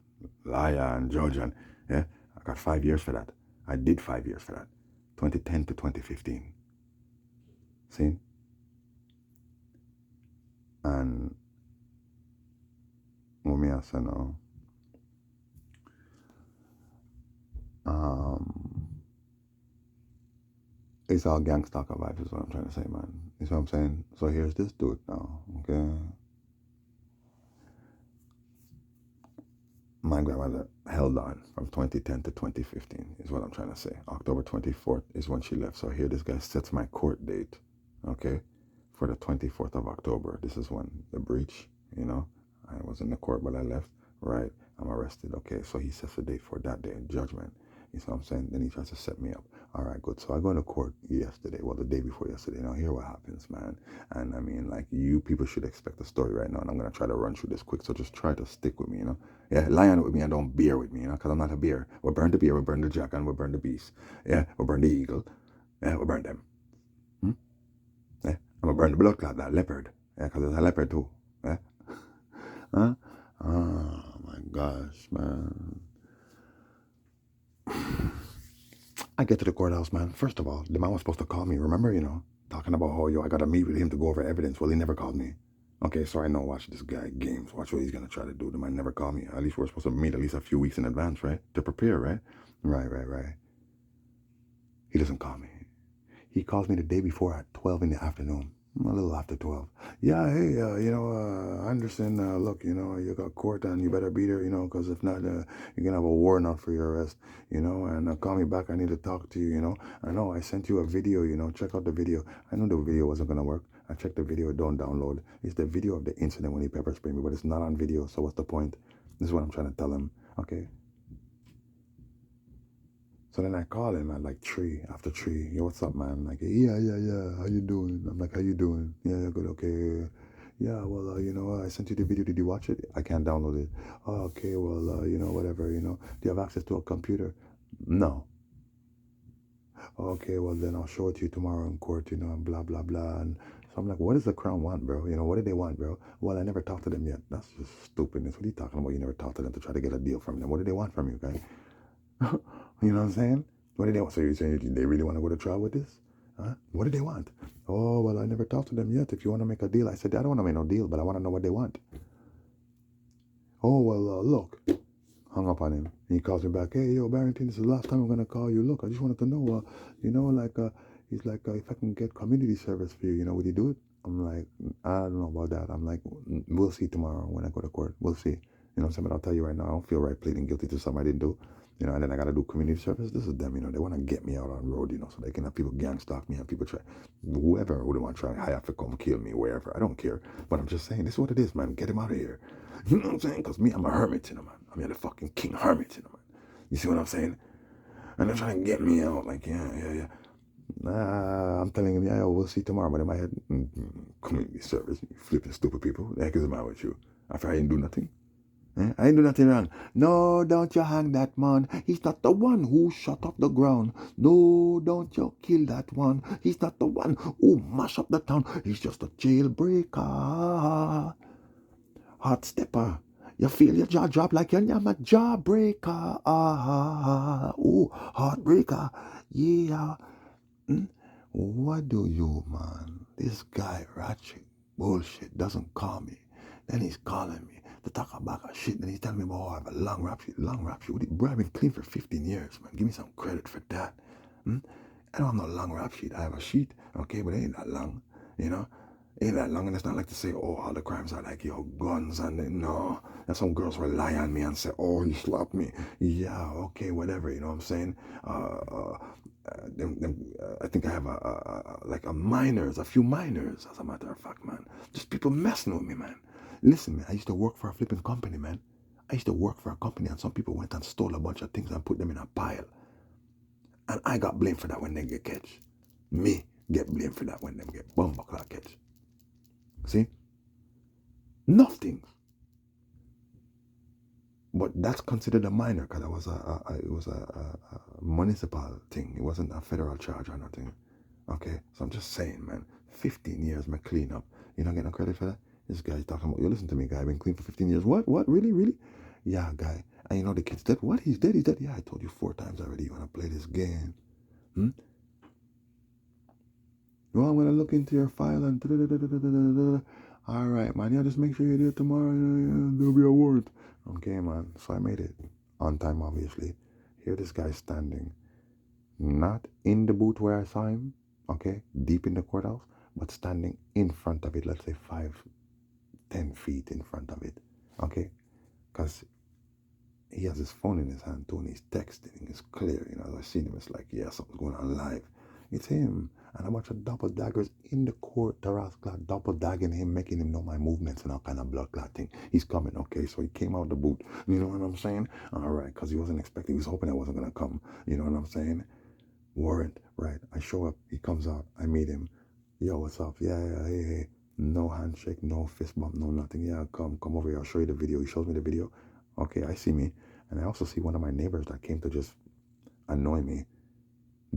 liar, and judge, and yeah, I got 5 years for that. I did 5 years for that. 2010 to 2015. See? And what me I say now? It's all Gangstalker vibes is what I'm trying to say, man. You see what I'm saying? So here's this dude now, okay? My grandmother held on from 2010 to 2015 is what I'm trying to say. October 24th is when she left. So here this guy sets my court date, okay, for the 24th of October. This is when the breach, I was in the court, but I left. Right, I'm arrested. Okay, so he sets a date for that day, judgment. You see what I'm saying? Then he tries to set me up. All right, good. So I go into court yesterday, well, the day before yesterday. Now, here what happens, man. And I mean, like, you people should expect a story right now, and I'm going to try to run through this quick. So just try to stick with me, Yeah, lie on it with me and don't beer with me, because I'm not a beer. We burn the beer, we burn the jack, and we burn the beast. Yeah, we burn the eagle. Yeah, we burn them. Yeah, and we burn the blood clot, that leopard. Yeah, because there's a leopard too. Yeah. Huh? Oh, my gosh, man. I get to the courthouse, man. First of all, the man was supposed to call me. Remember, talking about how, I got to meet with him to go over evidence. Well, he never called me. Okay, so I know, watch this guy games. Watch what he's going to try to do. The man never called me. At least we're supposed to meet at least a few weeks in advance, right? To prepare, right? Right. He doesn't call me. He calls me the day before at 12 in the afternoon. A little after 12. Yeah, hey, Anderson, look, you got court and you better be there, because if not, you're going to have a warrant out for your arrest, and call me back. I need to talk to you, I know I sent you a video, check out the video. I know the video wasn't going to work. I checked the video, don't download. It's the video of the incident when he pepper sprayed me, but it's not on video, so what's the point? This is what I'm trying to tell him. Okay. So then I call him at like 3, after 3. Yo, what's up, man? I'm like, yeah. How you doing? I'm like, how you doing? Yeah, good, okay. Yeah, well, I sent you the video. Did you watch it? I can't download it. Oh, okay, well, whatever, do you have access to a computer? No. Okay, well, then I'll show it to you tomorrow in court, and blah, blah, blah. And so I'm like, what does the Crown want, bro? What do they want, bro? Well, I never talked to them yet. That's just stupidness. What are you talking about? You never talked to them to try to get a deal from them. What do they want from you, guys? You know what I'm saying? What do they want? So you're saying they really want to go to trial with this? Huh? What do they want? Oh, well, I never talked to them yet. If you want to make a deal, I said, I don't want to make no deal, but I want to know what they want. Oh, well, look. Hung up on him. He calls me back. Hey, yo, Barrington, this is the last time I'm going to call you. Look, I just wanted to know, he's like, if I can get community service for you, would you do it? I'm like, I don't know about that. I'm like, we'll see tomorrow when I go to court. We'll see. You know what I'm saying? But I'll tell you right now, I don't feel right pleading guilty to something I didn't do. And then I got to do community service. This is them, they want to get me out on the road, so they can have people gang stalk me and people try, whoever would want to try, I have to come kill me, wherever. I don't care. But I'm just saying, this is what it is, man. Get him out of here. You know what I'm saying? Because me, I'm a hermit, man. I'm the fucking king hermit, man. You see what I'm saying? And they're trying to get me out, like, yeah. Nah, I'm telling him, yeah, we'll see tomorrow. But in my head, community service, flipping stupid people. The heck is the matter with you? After I didn't do nothing? I ain't do nothing wrong. No, don't you hang that man. He's not the one who shot up the ground. No, don't you kill that one. He's not the one who mash up the town. He's just a jailbreaker. Hot stepper. You feel your jaw drop like you're a jawbreaker. Ooh, heartbreaker. Yeah. Hmm? What do you, man? This guy, Ratchet, bullshit, doesn't call me. Then he's calling me to talk about a shit. Then he's telling me, oh, I have a long rap sheet. Long rap sheet. Bro, I've been clean for 15 years, man. Give me some credit for that. Hmm? I don't have no long rap sheet. I have a sheet, okay, but it ain't that long, you know? It ain't that long, and it's not like to say, oh, all the crimes are like, yo, guns, and then, no. And some girls rely on me and say, oh, he slapped me. Yeah, okay, whatever, you know what I'm saying? I think I have like a minors, a few minors, as a matter of fact, man. Just people messing with me, man. Listen, man, I used to work for a flipping company, man. I used to work for a company, and some people went and stole a bunch of things and put them in a pile. And I got blamed for that when they get catch. Me get blamed for that when them get bumbuckler catch. See? Nothing. But that's considered a minor because it was a municipal thing. It wasn't a federal charge or nothing. Okay, so I'm just saying, man. 15 years, man, clean up. You not getting no credit for that? This guy's talking about, you listen to me, guy. I've been clean for 15 years. What? What? Really? Really? Yeah, guy. And you know the kid's dead. What? He's dead. He's dead. Yeah, I told you 4 times already. You want to play this game? Hmm? Well, I'm gonna look into your file and all right, man. Yeah, just make sure you do it tomorrow. There'll be a warrant. Okay, man. So I made it on time, obviously. Here, this guy standing, not in the booth where I saw him. Okay, deep in the courthouse, but standing in front of it. Let's say 5, 10 feet in front of it. Okay, because he has his phone in his hand too, and he's texting. It's clear, you know. As I seen him, it's like, yeah, something's going on live. It's him, and a bunch of double daggers in the court, Taras clot, double dagging him, making him know my movements and all kind of blood clot thing. He's coming, okay? So he came out the boot. You know what I'm saying? All right, because he wasn't expecting. He was hoping I wasn't gonna come. You know what I'm saying? Warrant, right? I show up. He comes out. I meet him. Yo, what's up? Yeah, yeah, hey, hey. No handshake, no fist bump, no nothing. Yeah, come over here. I'll show you the video. He shows me the video. Okay, I see me. And I also see one of my neighbors that came to just annoy me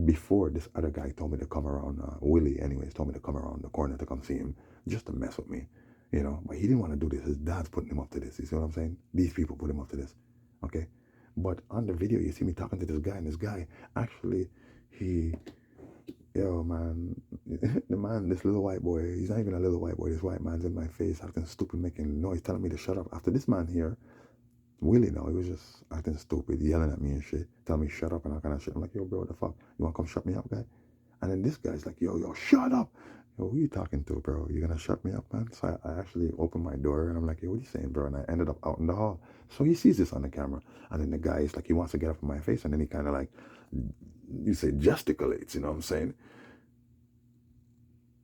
before this other guy told me to come around. Willie, anyways, told me to come around the corner to come see him just to mess with me, you know. But he didn't want to do this. His dad's putting him up to this. You see what I'm saying? These people put him up to this, okay? But on the video, you see me talking to this guy, and this guy actually, yo, man, the man, this little white boy, he's not even a little white boy. This white man's in my face, acting stupid, making noise, telling me to shut up. After this man here, Willie, no, he was just acting stupid, yelling at me and shit, telling me shut up and all kind of shit. I'm like, yo, bro, what the fuck? You want to come shut me up, guy? And then this guy's like, yo, shut up. Yo, who you talking to, bro? You gonna shut me up, man? So I actually opened my door and I'm like, yo, what are you saying, bro? And I ended up out in the hall. So he sees this on the camera. And then the guy is like, he wants to get up in my face. And then he kind of like, you say gesticulates, you know what I'm saying?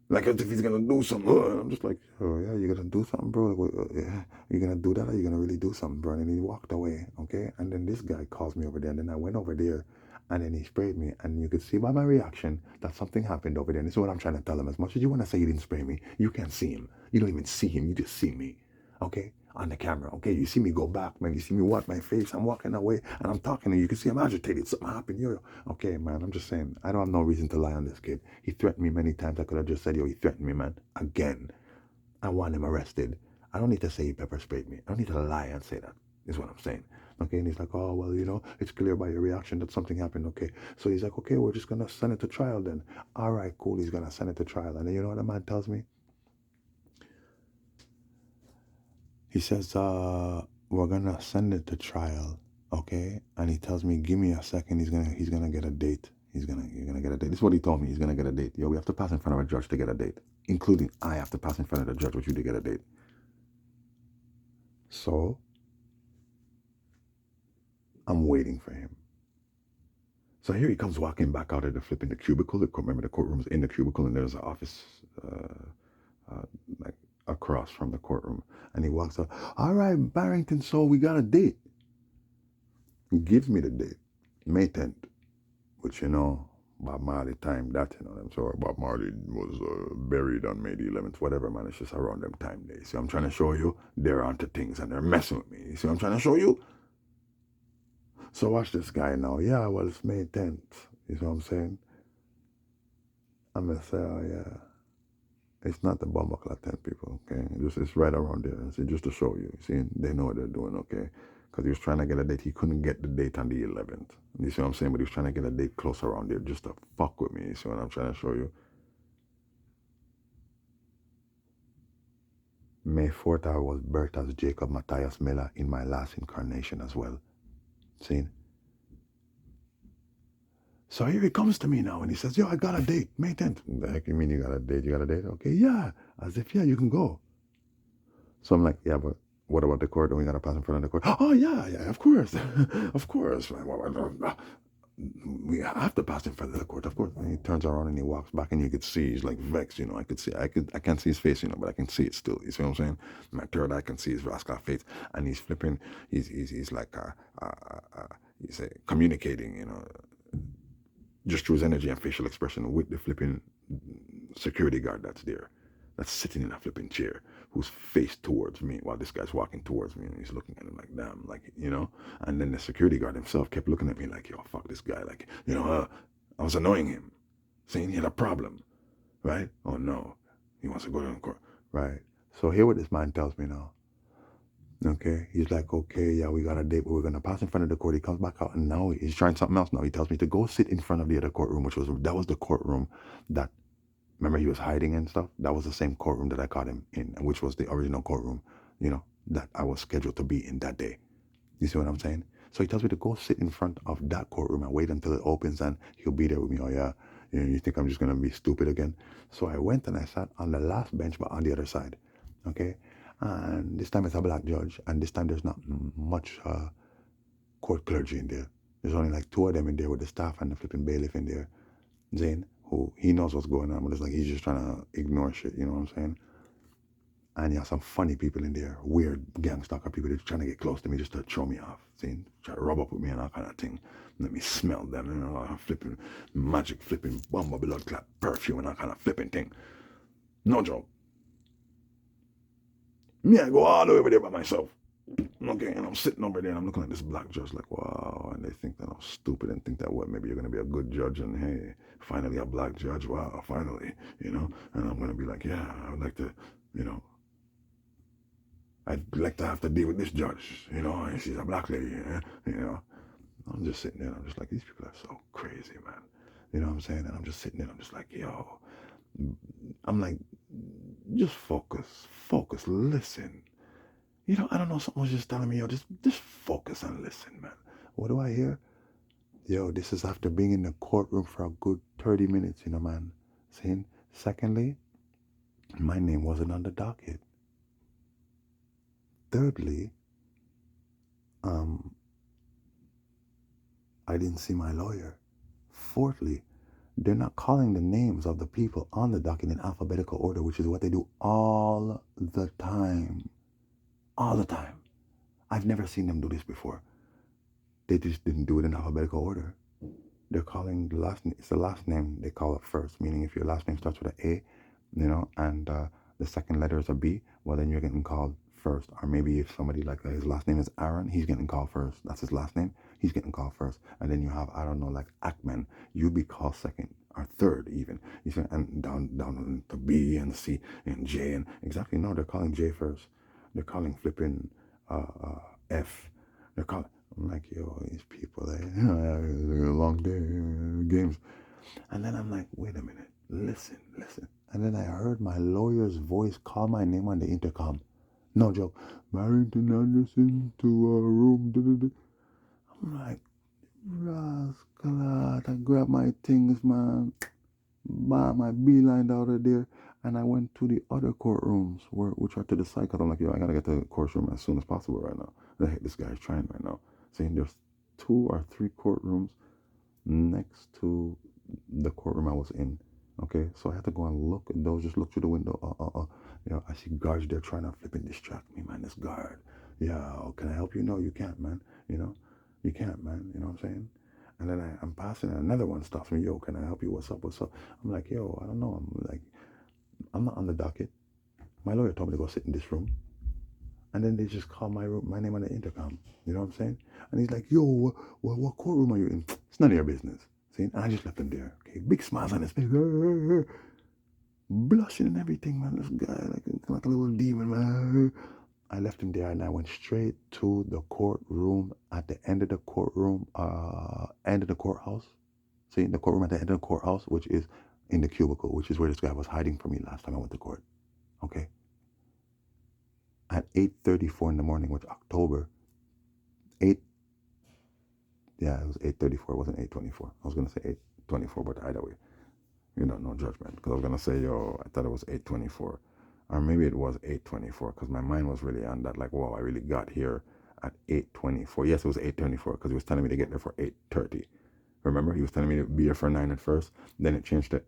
Like as if he's gonna do something. I'm just like, oh yeah, you're gonna do something, bro. Like, yeah, you're gonna do that, or you're gonna really do something, bro. And he walked away, okay. And then this guy calls me over there, and then I went over there, and then he sprayed me, and you could see by my reaction that something happened over there. And this is what I'm trying to tell him. As much as you want to say he didn't spray me, you can't see him. You don't even see him. You just see me, okay, on the camera. Okay, you see me go back, man. You see me wipe my face. I'm walking away, and I'm talking, and you can see I'm agitated. Something happened. Yo, okay, man. I'm just saying. I don't have no reason to lie on this kid. He threatened me many times. I could have just said, yo, he threatened me, man. Again, I want him arrested. I don't need to say he pepper sprayed me. I don't need to lie and say that. Is what I'm saying. Okay, and he's like, oh, well, you know, it's clear by your reaction that something happened. Okay, so he's like, okay, we're just gonna send it to trial then. All right, cool. He's gonna send it to trial, and then you know what the man tells me? He says, we're gonna send it to trial, okay? And he tells me, give me a second. He's gonna get a date. You're gonna get a date. This is what he told me. He's gonna get a date. Yo, we have to pass in front of a judge to get a date, including I have to pass in front of the judge with you to get a date. So I'm waiting for him. So here he comes walking back out of the flipping the cubicle. Remember the courtroom's in the cubicle, and there's an office like across from the courtroom. And he walks up. All right, Barrington. So we got a date. He gives me the date, May 10th. Which you know, Bob Marley timed that. You know, I'm sorry, Bob Marley was buried on May the 11th. Whatever, man. It's just around them time days. See, I'm trying to show you they're onto things and they're messing with me. You see what I'm trying to show you? So watch this guy now. Yeah, well, it's May 10th. You see what I'm saying? I'm going to say, oh, yeah. It's not the Bumbleclad 10 people, okay? It's right around there. See, just to show you. See, they know what they're doing, okay? because he was trying to get a date. He couldn't get the date on the 11th. You see what I'm saying? But he was trying to get a date close around there just to fuck with me. You see what I'm trying to show you? May 4th, I was birthed as Jacob Matthias Miller in my last incarnation as well. See? So here he comes to me now and he says, yo, I got a date, May 10th. The heck you mean you got a date? You got a date? Okay, yeah. As if, yeah, you can go. So I'm like, yeah, but what about the court? Don't we got to pass in front of the court? Oh, yeah, of course. Of course. We have to pass in front of the court, of course. And he turns around and he walks back and you could see he's like vexed, you know. I can't see his face, you know, but I can see it still. You see what I'm saying? My third eye can see his rascal face. And he's flipping, he's like, he's communicating, you know, just through his energy and facial expression with the flipping security guard that's sitting in a flipping chair, who's faced towards me while this guy's walking towards me, and he's looking at him like, damn, like, you know. And then the security guard himself kept looking at me like, yo, fuck this guy, like, you know, I was annoying him, saying he had a problem, right? Oh no, he wants to go to the court, right? So hear what this man tells me now. Okay, he's like, okay, yeah, we got a date, but we're gonna pass in front of the court. He comes back out, and now he's trying something else. Now he tells me to go sit in front of the other courtroom, that was the courtroom that, remember, he was hiding and stuff. That was the same courtroom that I caught him in, which was the original courtroom, you know, that I was scheduled to be in that day. You see what I'm saying? So he tells me to go sit in front of that courtroom and wait until it opens, and he'll be there with me. Oh yeah, you think I'm just gonna be stupid again? So I went and I sat on the last bench, but on the other side. Okay. And this time it's a black judge, and this time there's not much court clergy in there. There's only like 2 of them in there with the staff and the flipping bailiff in there. Zane, who he knows what's going on, but it's like he's just trying to ignore shit, you know what I'm saying? And you have some funny people in there, weird gangstalker people that's trying to get close to me just to throw me off. See, try to rub up with me and all kind of thing. Let me smell them, you know, flipping magic, flipping bomber blood clot perfume and all kind of flipping thing. No joke. Me, I go all the way over there by myself. Okay, and I'm sitting over there and I'm looking at this black judge like, wow, and they think that I'm stupid and think that, what, maybe you're going to be a good judge, and hey, finally a black judge, wow, finally, you know, and I'm going to be like, yeah, I would like to, you know, I'd like to have to deal with this judge, you know, and she's a black lady, you know. I'm just sitting there and I'm just like, these people are so crazy, man. You know what I'm saying? And I'm just sitting there and I'm just like, yo, I'm like, just focus, listen. You know, I don't know, something was just telling me, yo, just focus and listen, man. What do I hear? Yo, this is after being in the courtroom for a good 30 minutes, you know, man. Saying, secondly, my name wasn't on the docket. Thirdly, I didn't see my lawyer. Fourthly, they're not calling the names of the people on the docket in alphabetical order, which is what they do all the time. All the time. I've never seen them do this before. They just didn't do it in alphabetical order. They're calling the last name, it's the last name they call it first, meaning if your last name starts with an A, you know, and the second letter is a B, well, then you're getting called first. Or maybe if somebody like his last name is Aaron, he's getting called first. That's his last name. He's getting called first. And then you have, I don't know, like Ackman, you'd be called second or third even. You see, and down to B and C and J, and exactly, no, they're calling J first. They're calling flipping F. They're calling, I'm like, yo, these people, long day games. And then I'm like, wait a minute, listen. And then I heard my lawyer's voice call my name on the intercom. No joke. Barrington Anderson to a room. I'm like, rascal, I grabbed my things, man. Bam, I beelined out of there. And I went to the other courtrooms, which are to the side, because I'm like, yo, I gotta get to the courtroom as soon as possible right now. The heck this guy's trying right now. Saying there's 2 or 3 courtrooms next to the courtroom I was in. Okay, so I had to go and look at those, just look through the window. You know, I see guards there trying to flip and distract me, man. This guard. Yeah, can I help you? No, you can't, man. You know, you can't, man. You know what I'm saying? And then I'm passing and another one stops me. Yo, can I help you? What's up? I'm like, yo, I don't know. I'm not on the docket. My lawyer told me to go sit in this room. And then they just call my name on the intercom. You know what I'm saying? And he's like, yo, what courtroom are you in? It's none of your business. See? And I just left him there. Okay, big smiles on his face. Blushing and everything, man. This guy, like a little demon, man. I left him there and I went straight to the courtroom at the end of the courtroom, end of the courthouse. See, the courtroom at the end of the courthouse, which is in the cubicle, which is where this guy was hiding from me last time I went to court. Okay. At 8:34 in the morning, which October 8. Yeah, it was 8:34. It wasn't 8:24. I was gonna say 8:24, but either way, no judgment. Because I was gonna say, yo, I thought it was 8:24, or maybe it was 8:24. Because my mind was really on that, like, wow, I really got here at 8:24. Yes, it was 8:24 because he was telling me to get there for 8:30. Remember, he was telling me to be here for 9 at first. Then it changed to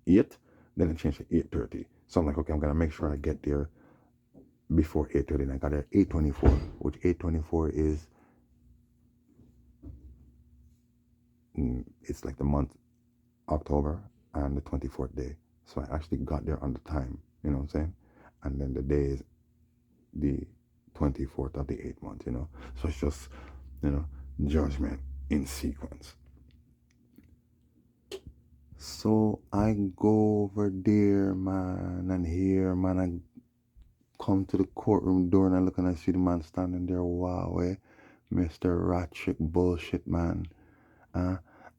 8. Then it changed to 8:30. So I'm like, okay, I'm gonna make sure I get there before 8:30. And I got there at 8:24, which 8:24 is it's like the month October and the 24th day. So I actually got there on the time, you know what I'm saying? And then the day is the 24th of the 8th month, So it's just, judgment in sequence. So I go over there, man, and here, man, I come to the courtroom door and I look and I see the man standing there. Wow, Mr. Ratchick bullshit, man.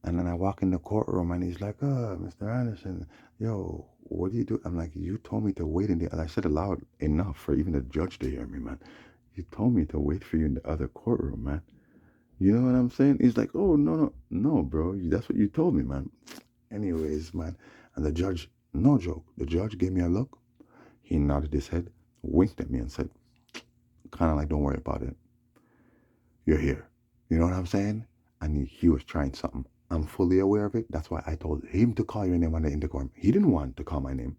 And then I walk in the courtroom and he's like, Mr. Anderson, yo, what do you do? I'm like, you told me to wait in the, and I said it loud enough for even the judge to hear me, man. You told me to wait for you in the other courtroom, man. You know what I'm saying? He's like, oh, no, bro. That's what you told me, man. Anyways, man. And the judge, no joke, the judge gave me a look. He nodded his head, winked at me and said, kind of like, don't worry about it. You're here. You know what I'm saying? And he was trying something. I'm fully aware of it. That's why I told him to call your name on the intercom. He didn't want to call my name.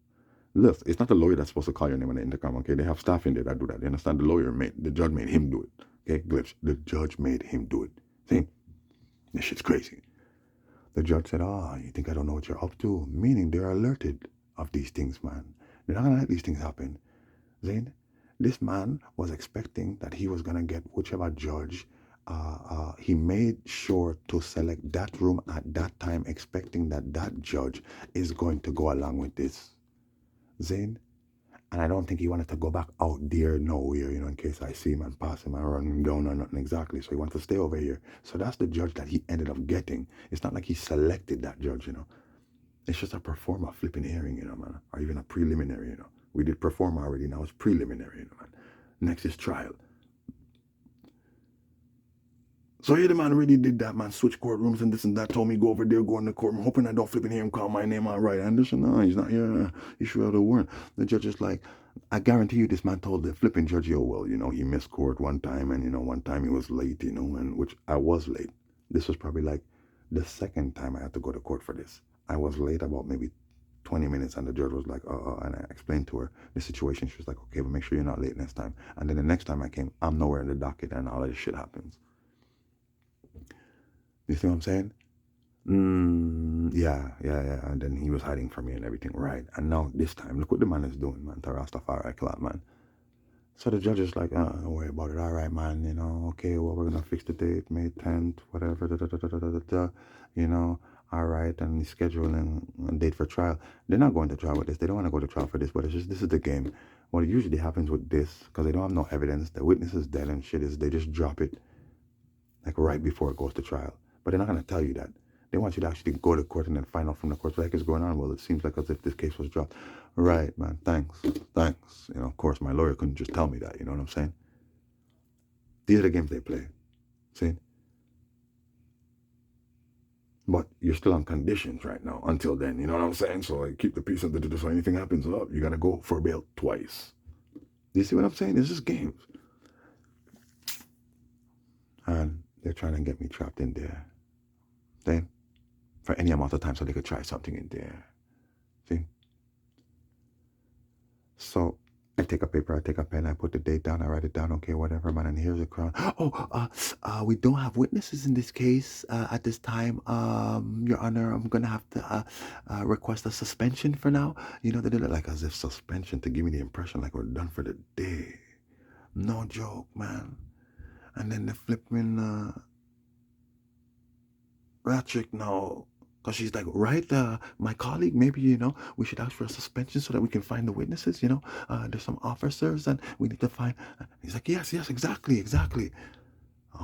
Look, it's not the lawyer that's supposed to call your name on the intercom, okay? They have staff in there that do that. You understand? The judge made him do it. Okay, Glitch. The judge made him do it. See? This shit's crazy. The judge said, you think I don't know what you're up to? Meaning they're alerted of these things, man. They're not going to let these things happen. Zayn, this man was expecting that he was going to get whichever judge. He made sure to select that room at that time, expecting that that judge is going to go along with this. Zayn, and I don't think he wanted to go back out there nowhere, in case I see him and pass him and run him down or nothing exactly. So he wants to stay over here. So that's the judge that he ended up getting. It's not like he selected that judge, It's just a performer flipping hearing, man. Or even a preliminary, We did perform already, now it's preliminary, man. Next is trial. So yeah, the man really did that, man. Switch courtrooms and this and that. Told me go over there, go in the courtroom, hoping I don't flip in here and call my name out right. Anderson, no, he's not here. He should have the warrant. The judge is like, I guarantee you this man told the flipping judge, well, he missed court one time and, one time he was late, and which I was late. This was probably like the second time I had to go to court for this. I was late about maybe 20 minutes and the judge was like, and I explained to her the situation. She was like, okay, but make sure you're not late next time. And then the next time I came, I'm nowhere in the docket and all of this shit happens. You see what I'm saying? Yeah. And then he was hiding from me and everything. Right. And now this time, look what the man is doing, man. Rastafari clout, man. So the judge is like, don't worry about it. All right, man. Okay, well, we're going to fix the date, May 10th, whatever. All right. And he's scheduling a date for trial. They're not going to trial with this. They don't want to go to trial for this, but it's just, this is the game. What usually happens with this, because they don't have no evidence, the witness is dead and shit, is they just drop it like right before it goes to trial. But they're not going to tell you that. They want you to actually go to court and then find out from the court what the heck is going on. Well, it seems like as if this case was dropped. Right, man. Thanks. Of course, my lawyer couldn't just tell me that. You know what I'm saying? These are the games they play. See? But you're still on conditions right now until then. You know what I'm saying? So like, keep the peace and so anything happens up, you got to go for bail twice. Do you see what I'm saying? It's just games. And they're trying to get me trapped in there. See? For any amount of time so they could try something in there. See? So I take a paper, I take a pen, I put the date down, I write it down, okay, whatever, man, and here's the crown. We don't have witnesses in this case at this time. Your Honor, I'm going to have to request a suspension for now. They did it like as if suspension to give me the impression like we're done for the day. No joke, man. And then the flipping rat chick now, Because she's like, right, my colleague, maybe, we should ask for a suspension so that we can find the witnesses, there's some officers and we need to find. He's like, yes, exactly.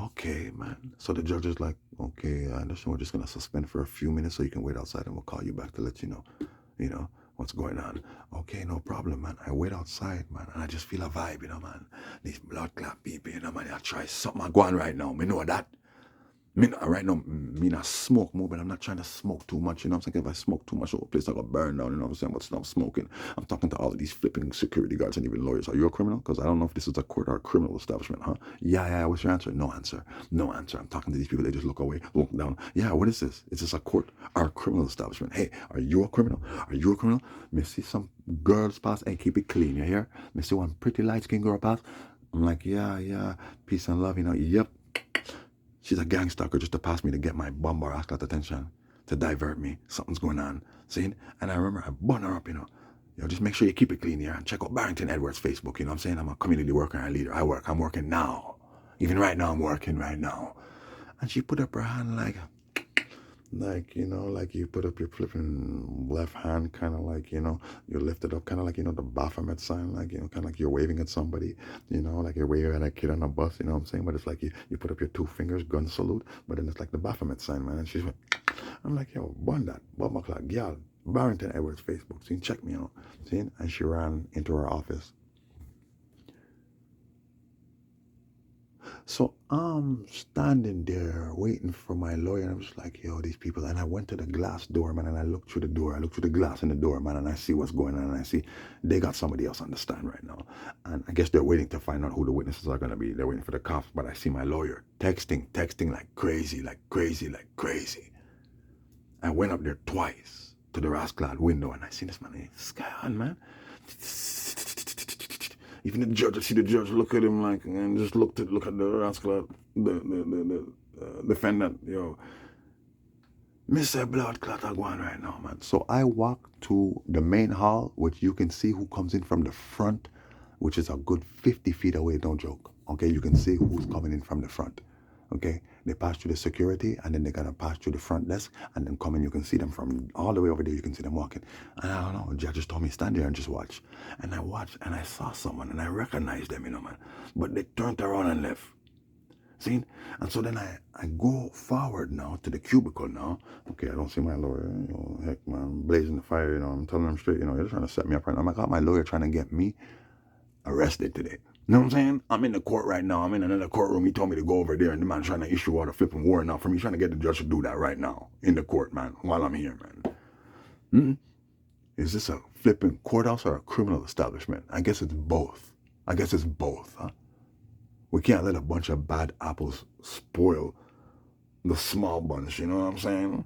Okay, man. So the judge is like, okay, I understand. We're just going to suspend for a few minutes so you can wait outside and we'll call you back to let you know, what's going on. Okay, no problem, man. I wait outside, man, and I just feel a vibe, man. These blood clot people, man. I try something. I go on right now. Me know that. Right now, me not smoke more, but I'm not trying to smoke too much, I'm saying? If I smoke too much, the whole place I got burn down, what I'm saying? But stop smoking. I'm talking to all of these flipping security guards and even lawyers. Are you a criminal? Because I don't know if this is a court or a criminal establishment, huh? Yeah, what's your answer? No answer. I'm talking to these people, they just look away, look down. Yeah, what is this? Is this a court or a criminal establishment? Hey, are you a criminal? Me see some girls pass, hey, keep it clean, you hear? Me see one pretty light-skinned girl pass. I'm like, yeah, peace and love, yep. She's a gang stalker just to pass me to get my bum or ask that attention, to divert me. Something's going on. See? And I remember I bun her up, just make sure you keep it clean here and check out Barrington Edwards' Facebook, what I'm saying? I'm a community worker and a leader. I'm working now. Even right now, I'm working right now. And she put up her hand like you put up your flipping left hand, kind of like, you lift it up, kind of like, the Baphomet sign, like, kind of like you're waving at somebody, like you're waving at a kid on a bus, what I'm saying? But it's like you put up your two fingers, gun salute, but then it's like the Baphomet sign, man. And she's like, I'm like, yo, bun that, 1 o'clock, yeah, Barrington Edwards Facebook, see, check me out, see? And she ran into her office. So I'm standing there waiting for my lawyer, and I'm just like, yo, these people. And I went to the glass door, man, and I looked through the door. I looked through the glass in the door, man, and I see what's going on. And I see they got somebody else on the stand right now. And I guess they're waiting to find out who the witnesses are going to be. They're waiting for the cops. But I see my lawyer texting like crazy. I went up there twice to the rascal window, and I see this man, sky on, man. Even the judge, I see the judge look at him like, and just look at the rascal, the defendant, yo. Mr. Blood Clot, I'm going right now, man. So I walk to the main hall, which you can see who comes in from the front, which is a good 50 feet away, don't joke. Okay, you can see who's coming in from the front. Okay, they pass through the security, and then they're gonna pass through the front desk, and then come in. You can see them from all the way over there. You can see them walking. And I don't know. The judge just told me stand there and just watch. And I watched, and I saw someone, and I recognized them, man. But they turned around and left. See? And so then I go forward now to the cubicle now. Okay, I don't see my lawyer. Heck, man, I'm blazing the fire. I'm telling them straight. They're trying to set me up right now. I got my lawyer trying to get me arrested today. You know what I'm saying? I'm in the court right now. I'm in another courtroom. He told me to go over there, and the man trying to issue out a flipping warrant out for me. He's trying to get the judge to do that right now in the court, man, while I'm here, man. Is this a flipping courthouse or a criminal establishment? I guess it's both. Huh? We can't let a bunch of bad apples spoil the small bunch, you know what I'm saying?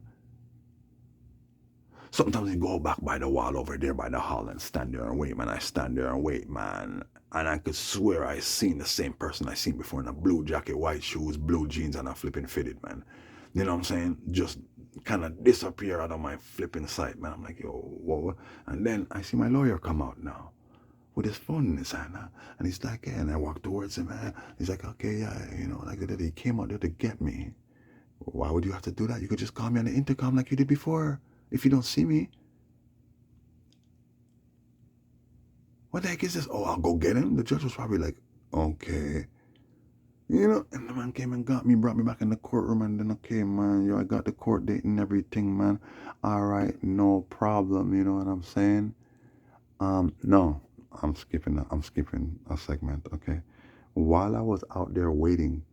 Sometimes you go back by the wall over there by the hall and stand there and wait, man. I stand there and wait, man. And I could swear I seen the same person I seen before in a blue jacket, white shoes, blue jeans, and a flipping fitted, man. You know what I'm saying? Just kind of disappear out of my flipping sight, man. I'm like, yo, what? And then I see my lawyer come out now with his phone in his hand, and he's like, yeah, and I walk towards him, man. He's like, okay, yeah, like that. He came out there to get me. Why would you have to do that? You could just call me on the intercom like you did before. If you don't see me. What the heck is this? Oh, I'll go get him? The judge was probably like, okay. And the man came and got me, brought me back in the courtroom, and then, okay, man, I got the court date and everything, man. All right, no problem, you know what I'm saying? No, I'm skipping a segment, okay? While I was out there waiting,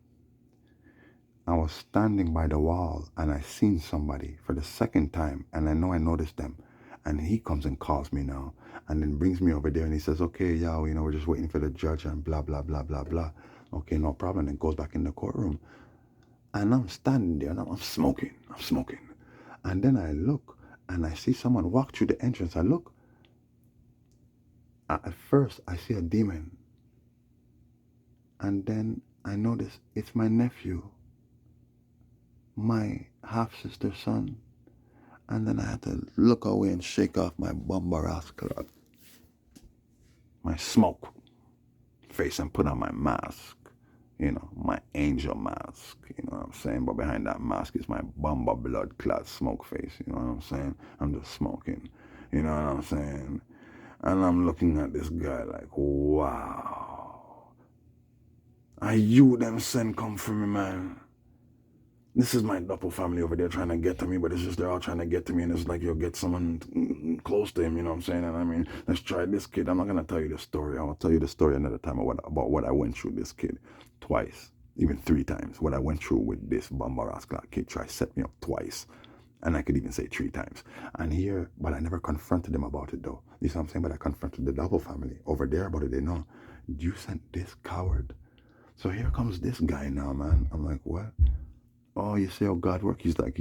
I was standing by the wall, and I seen somebody for the second time, and I know I noticed them. And he comes and calls me now, and then brings me over there, and he says, okay, yo, we're just waiting for the judge, and blah, blah, blah, blah, blah. Okay, no problem. And goes back in the courtroom. And I'm standing there, and I'm smoking. And then I look, and I see someone walk through the entrance. I look. At first, I see a demon. And then I notice it's my nephew, my half-sister's son. And then I had to look away and shake off my bumbarascal, my smoke face, and put on my mask. you know, my angel mask, you know what I'm saying? But behind that mask is my bumper blood clot smoke face, you know what I'm saying? I'm just smoking, you know what I'm saying? And I'm looking at this guy like, wow. Are you them send come for me, man? This is my double family over there trying to get to me, but it's just they're all trying to get to me, and it's like you'll get someone close to him, you know what I'm saying? And I mean, let's try this kid. I'm not gonna tell you the story. I'll tell you the story another time about what I went through this kid twice, even 3 times. What I went through with this Bambaraskla kid tried to set me up twice. And I could even say 3 times. And here, but I never confronted them about it though. You see what I'm saying? But I confronted the double family over there about it. They know, you sent this coward. So here comes this guy now, man. I'm like, what? Oh, you say, oh, God work? He's like,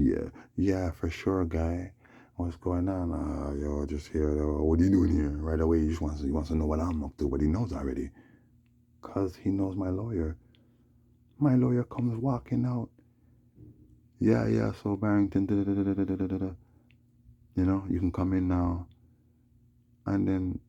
yeah, for sure, guy. What's going on? Yo, just here. What are you doing here? Right away, he wants to know what I'm up to, but he knows already. Because he knows my lawyer. My lawyer comes walking out. Yeah, so Barrington, you know, you can come in now. And then,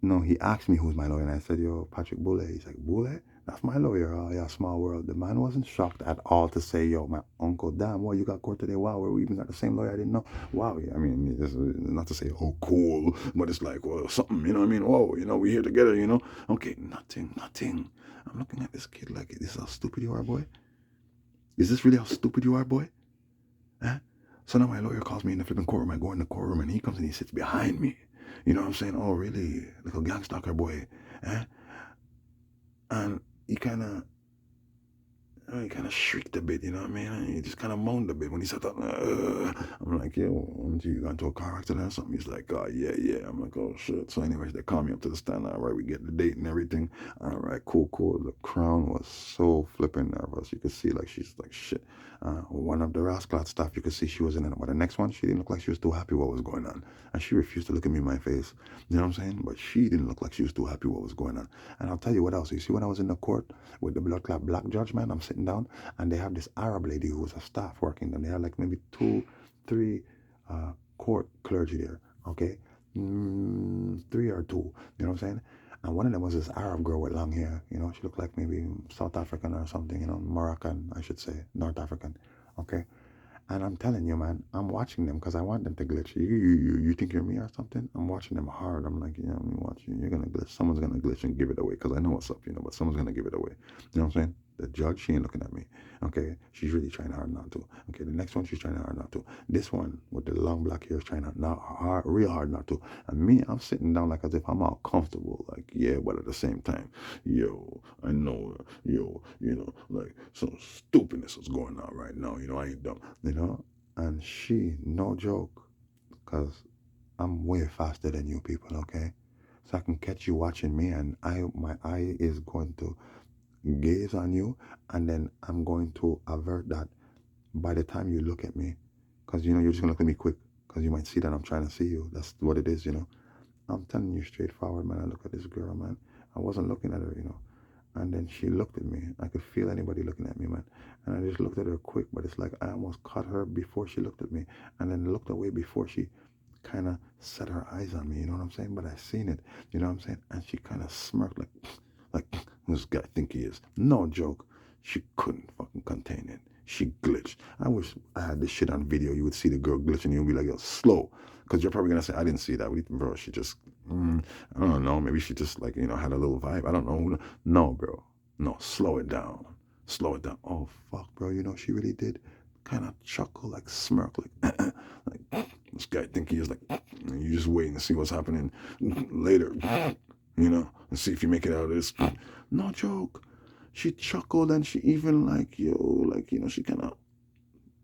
no, he asked me who's my lawyer, and I said, yo, Patrick Boulay. He's like, Boulay? That's my lawyer. Oh, yeah, small world. The man wasn't shocked at all to say, yo, my uncle, damn, well, you got court today. Wow, we even got the same lawyer. I didn't know. Wow, I mean, this is not to say, oh, cool, but it's like, well, something, you know what I mean? Whoa, you know, we here together, you know? Okay, nothing. I'm looking at this kid like, this is how stupid you are, boy? Is this really how stupid you are, boy? Huh? So now my lawyer calls me in the flipping courtroom. I go in the courtroom, and he comes and he sits behind me. You know what I'm saying? Oh, really? Little gangstalker boy. Eh? And he kind of shrieked a bit, you know what I mean? And he just kind of moaned a bit when he said that. I'm like, yo, you got into a car accident or something? He's like, oh, yeah. I'm like, oh, shit. So anyways, they call me up to the stand. All right, we get the date and everything. All right, cool. The crown was so flipping nervous. You could see, like, she's like, shit. One of the rascal staff, you could see she was in it. But the next one, she didn't look like she was too happy what was going on. And she refused to look at me in my face. You know what I'm saying? But she didn't look like she was too happy what was going on. And I'll tell you what else. You see, when I was in the court with the blood clot black judge, man, I'm sitting down, and they have this Arab lady who was a staff working them. They had like maybe 3 court clergy there, okay? 3 or 2, you know what I'm saying? And one of them was this Arab girl with long hair, you know, she looked like maybe South African or something, you know, Moroccan, I should say, North African, okay? And I'm telling you, man, I'm watching them because I want them to glitch. You think you're me or something? I'm watching them hard. I'm like, yeah, I'm watching. You're gonna glitch. Someone's gonna glitch and give it away because I know what's up, you know. But someone's gonna give it away. You know what I'm saying? The judge, she ain't looking at me. Okay, she's really trying hard not to. Okay, the next one, she's trying hard not to. This one with the long black hair is trying real hard not to. And me, I'm sitting down like as if I'm all comfortable. Like, yeah, but at the same time, yo, I know, yo, you know, like some stupidness is going on right now. You know, I ain't dumb, you know. And she, no joke, because I'm way faster than you people, okay? So I can catch you watching me, and my eye is going to gaze on you, and then I'm going to avert that by the time you look at me, because you know you're just gonna look at me quick, because you might see that I'm trying to see you. That's what it is, you know. I'm telling you straightforward, man. I look at this girl, man. I wasn't looking at her, you know. And then she looked at me. I could feel anybody looking at me, man. And I just looked at her quick, but it's like I almost caught her before she looked at me, and then looked away before she kind of set her eyes on me. You know what I'm saying? But I seen it. You know what I'm saying? And she kind of smirked like this guy think he is. No joke. She couldn't fucking contain it. She glitched. I wish I had this shit on video. You would see the girl glitching. You'd be like, yo, slow. Because you're probably going to say, I didn't see that. Bro, she just, I don't know. Maybe she just, like, you know, had a little vibe. I don't know. No, bro. No, slow it down. Slow it down. Oh, fuck, bro. You know, she really did kind of chuckle, like smirk, like, like, this guy think he is like, and you just waiting to see what's happening later, you know, and see if you make it out of this. No joke. She chuckled, and she even like, yo, like, you know, she kind of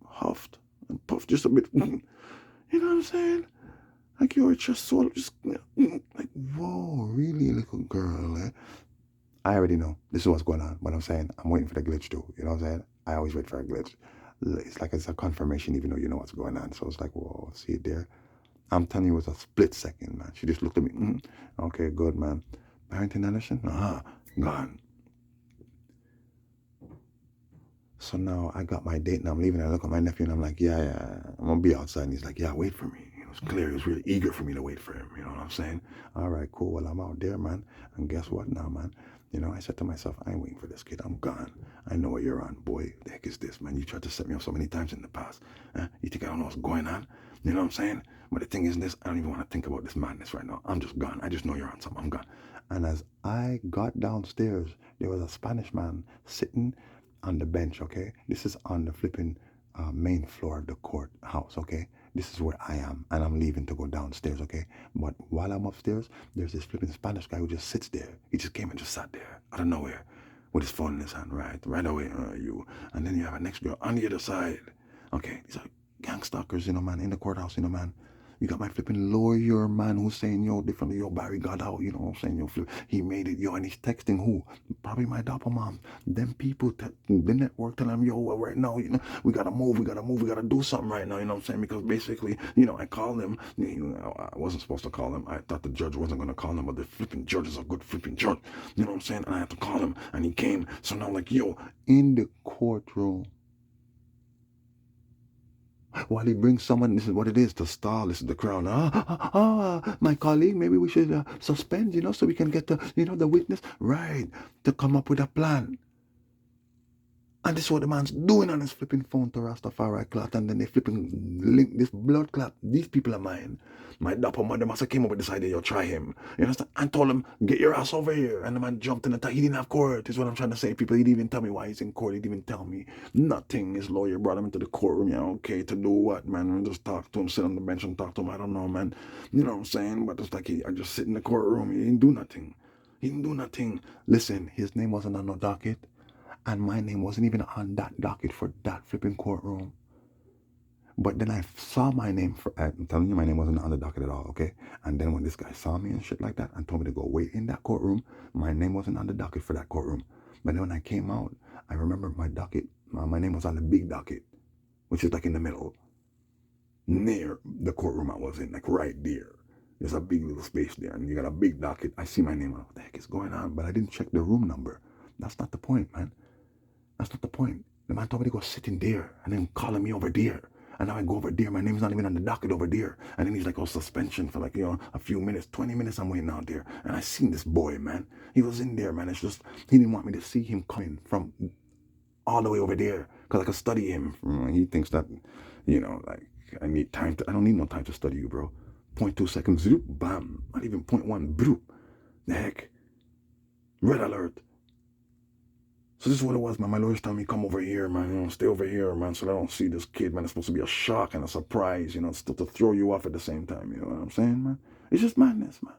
huffed and puffed just a bit. You know what I'm saying? Like, you're just sort of just, like, whoa, really, little girl, eh? I already know this is what's going on, but I'm saying I'm waiting for the glitch too. You know what I'm saying? I always wait for a glitch. It's like it's a confirmation, even though you know what's going on. So it's like, whoa, see it there? I'm telling you, it was a split second, man. She just looked at me. Okay, good, man. Barrington Anderson? Gone. So now I got my date, and I'm leaving. I look at my nephew, and I'm like, yeah, I'm gonna be outside. And he's like, yeah, wait for me. It was clear. He was really eager for me to wait for him. You know what I'm saying? All right, cool. Well, I'm out there, man. And guess what now, man? You know, I said to myself, I ain't waiting for this kid. I'm gone. I know what you're on, boy. The heck is this, man? You tried to set me up so many times in the past. You think I don't know what's going on? You know what I'm saying? But the thing is this, I don't even want to think about this madness right now. I'm just gone. I just know you're on something. I'm gone. And as I got downstairs, there was a Spanish man sitting on the bench, okay? This is on the flipping main floor of the courthouse, okay? This is where I am, and I'm leaving to go downstairs, okay? But while I'm upstairs, there's this flipping Spanish guy who just sits there. He just came and just sat there out of nowhere with his phone in his hand, right away, you. And then you have a next girl on the other side, okay? These are gangstalkers, you know, man, in the courthouse, you know, man. You got my flipping lawyer, man, who's saying, yo, differently, yo, Barry got out, you know what I'm saying? Yo, he made it, yo, and he's texting who? Probably my doppelmom. Them people, the network telling him, yo, well, right now, you know, we gotta move, we gotta do something right now, you know what I'm saying? Because basically, you know, I called him, you know, I wasn't supposed to call him. I thought the judge wasn't gonna call him, but the flipping judge is a good flipping judge, you know what I'm saying? And I had to call him, and he came. So now, like, yo, in the courtroom, while he brings someone, this is what it is, to stall. This is the crown. My colleague, maybe we should suspend, you know, so we can get the, you know, the witness, right, to come up with a plan. And this is what the man's doing on his flipping phone to Rastafari clot, and then they flipping link this blood clot. These people are mine. My dapper mother must have came up with this idea, yo, try him. You understand? And told him, get your ass over here. And the man jumped in the he didn't have court, is what I'm trying to say. People, he didn't even tell me why he's in court. He didn't even tell me nothing. His lawyer brought him into the courtroom, yeah, okay, to do what, man? And just talk to him, sit on the bench and talk to him. I don't know, man. You know what I'm saying? But it's like I just sit in the courtroom. He didn't do nothing. He didn't do nothing. Listen, his name wasn't on no docket. And my name wasn't even on that docket for that flipping courtroom. But then I saw my name I'm telling you, my name wasn't on the docket at all, okay? And then when this guy saw me and shit like that and told me to go wait in that courtroom, my name wasn't on the docket for that courtroom. But then when I came out, I remember my docket, my name was on the big docket, which is like in the middle, near the courtroom I was in, like right there. There's a big little space there, and you got a big docket. I see my name. What the heck is going on? But I didn't check the room number. That's not the point, man. That's not the point. The man told me to go sit in there and then calling me over there. And now I go over there. My name's not even on the docket over there. And then he's like, oh, suspension for like, you know, a few minutes, 20 minutes. I'm waiting out there. And I seen this boy, man. He was in there, man. It's just, he didn't want me to see him coming from all the way over there because I could study him. He thinks that, you know, like I need time to, I don't need no time to study you, bro. 0.2 seconds, zoop, bam. Not even 0.1, broop. The heck. Red alert. So this is what it was, man. My lawyer's telling me, come over here, man. You know, stay over here, man, so I don't see this kid, man. It's supposed to be a shock and a surprise, you know, still to throw you off at the same time. You know what I'm saying, man? It's just madness, man.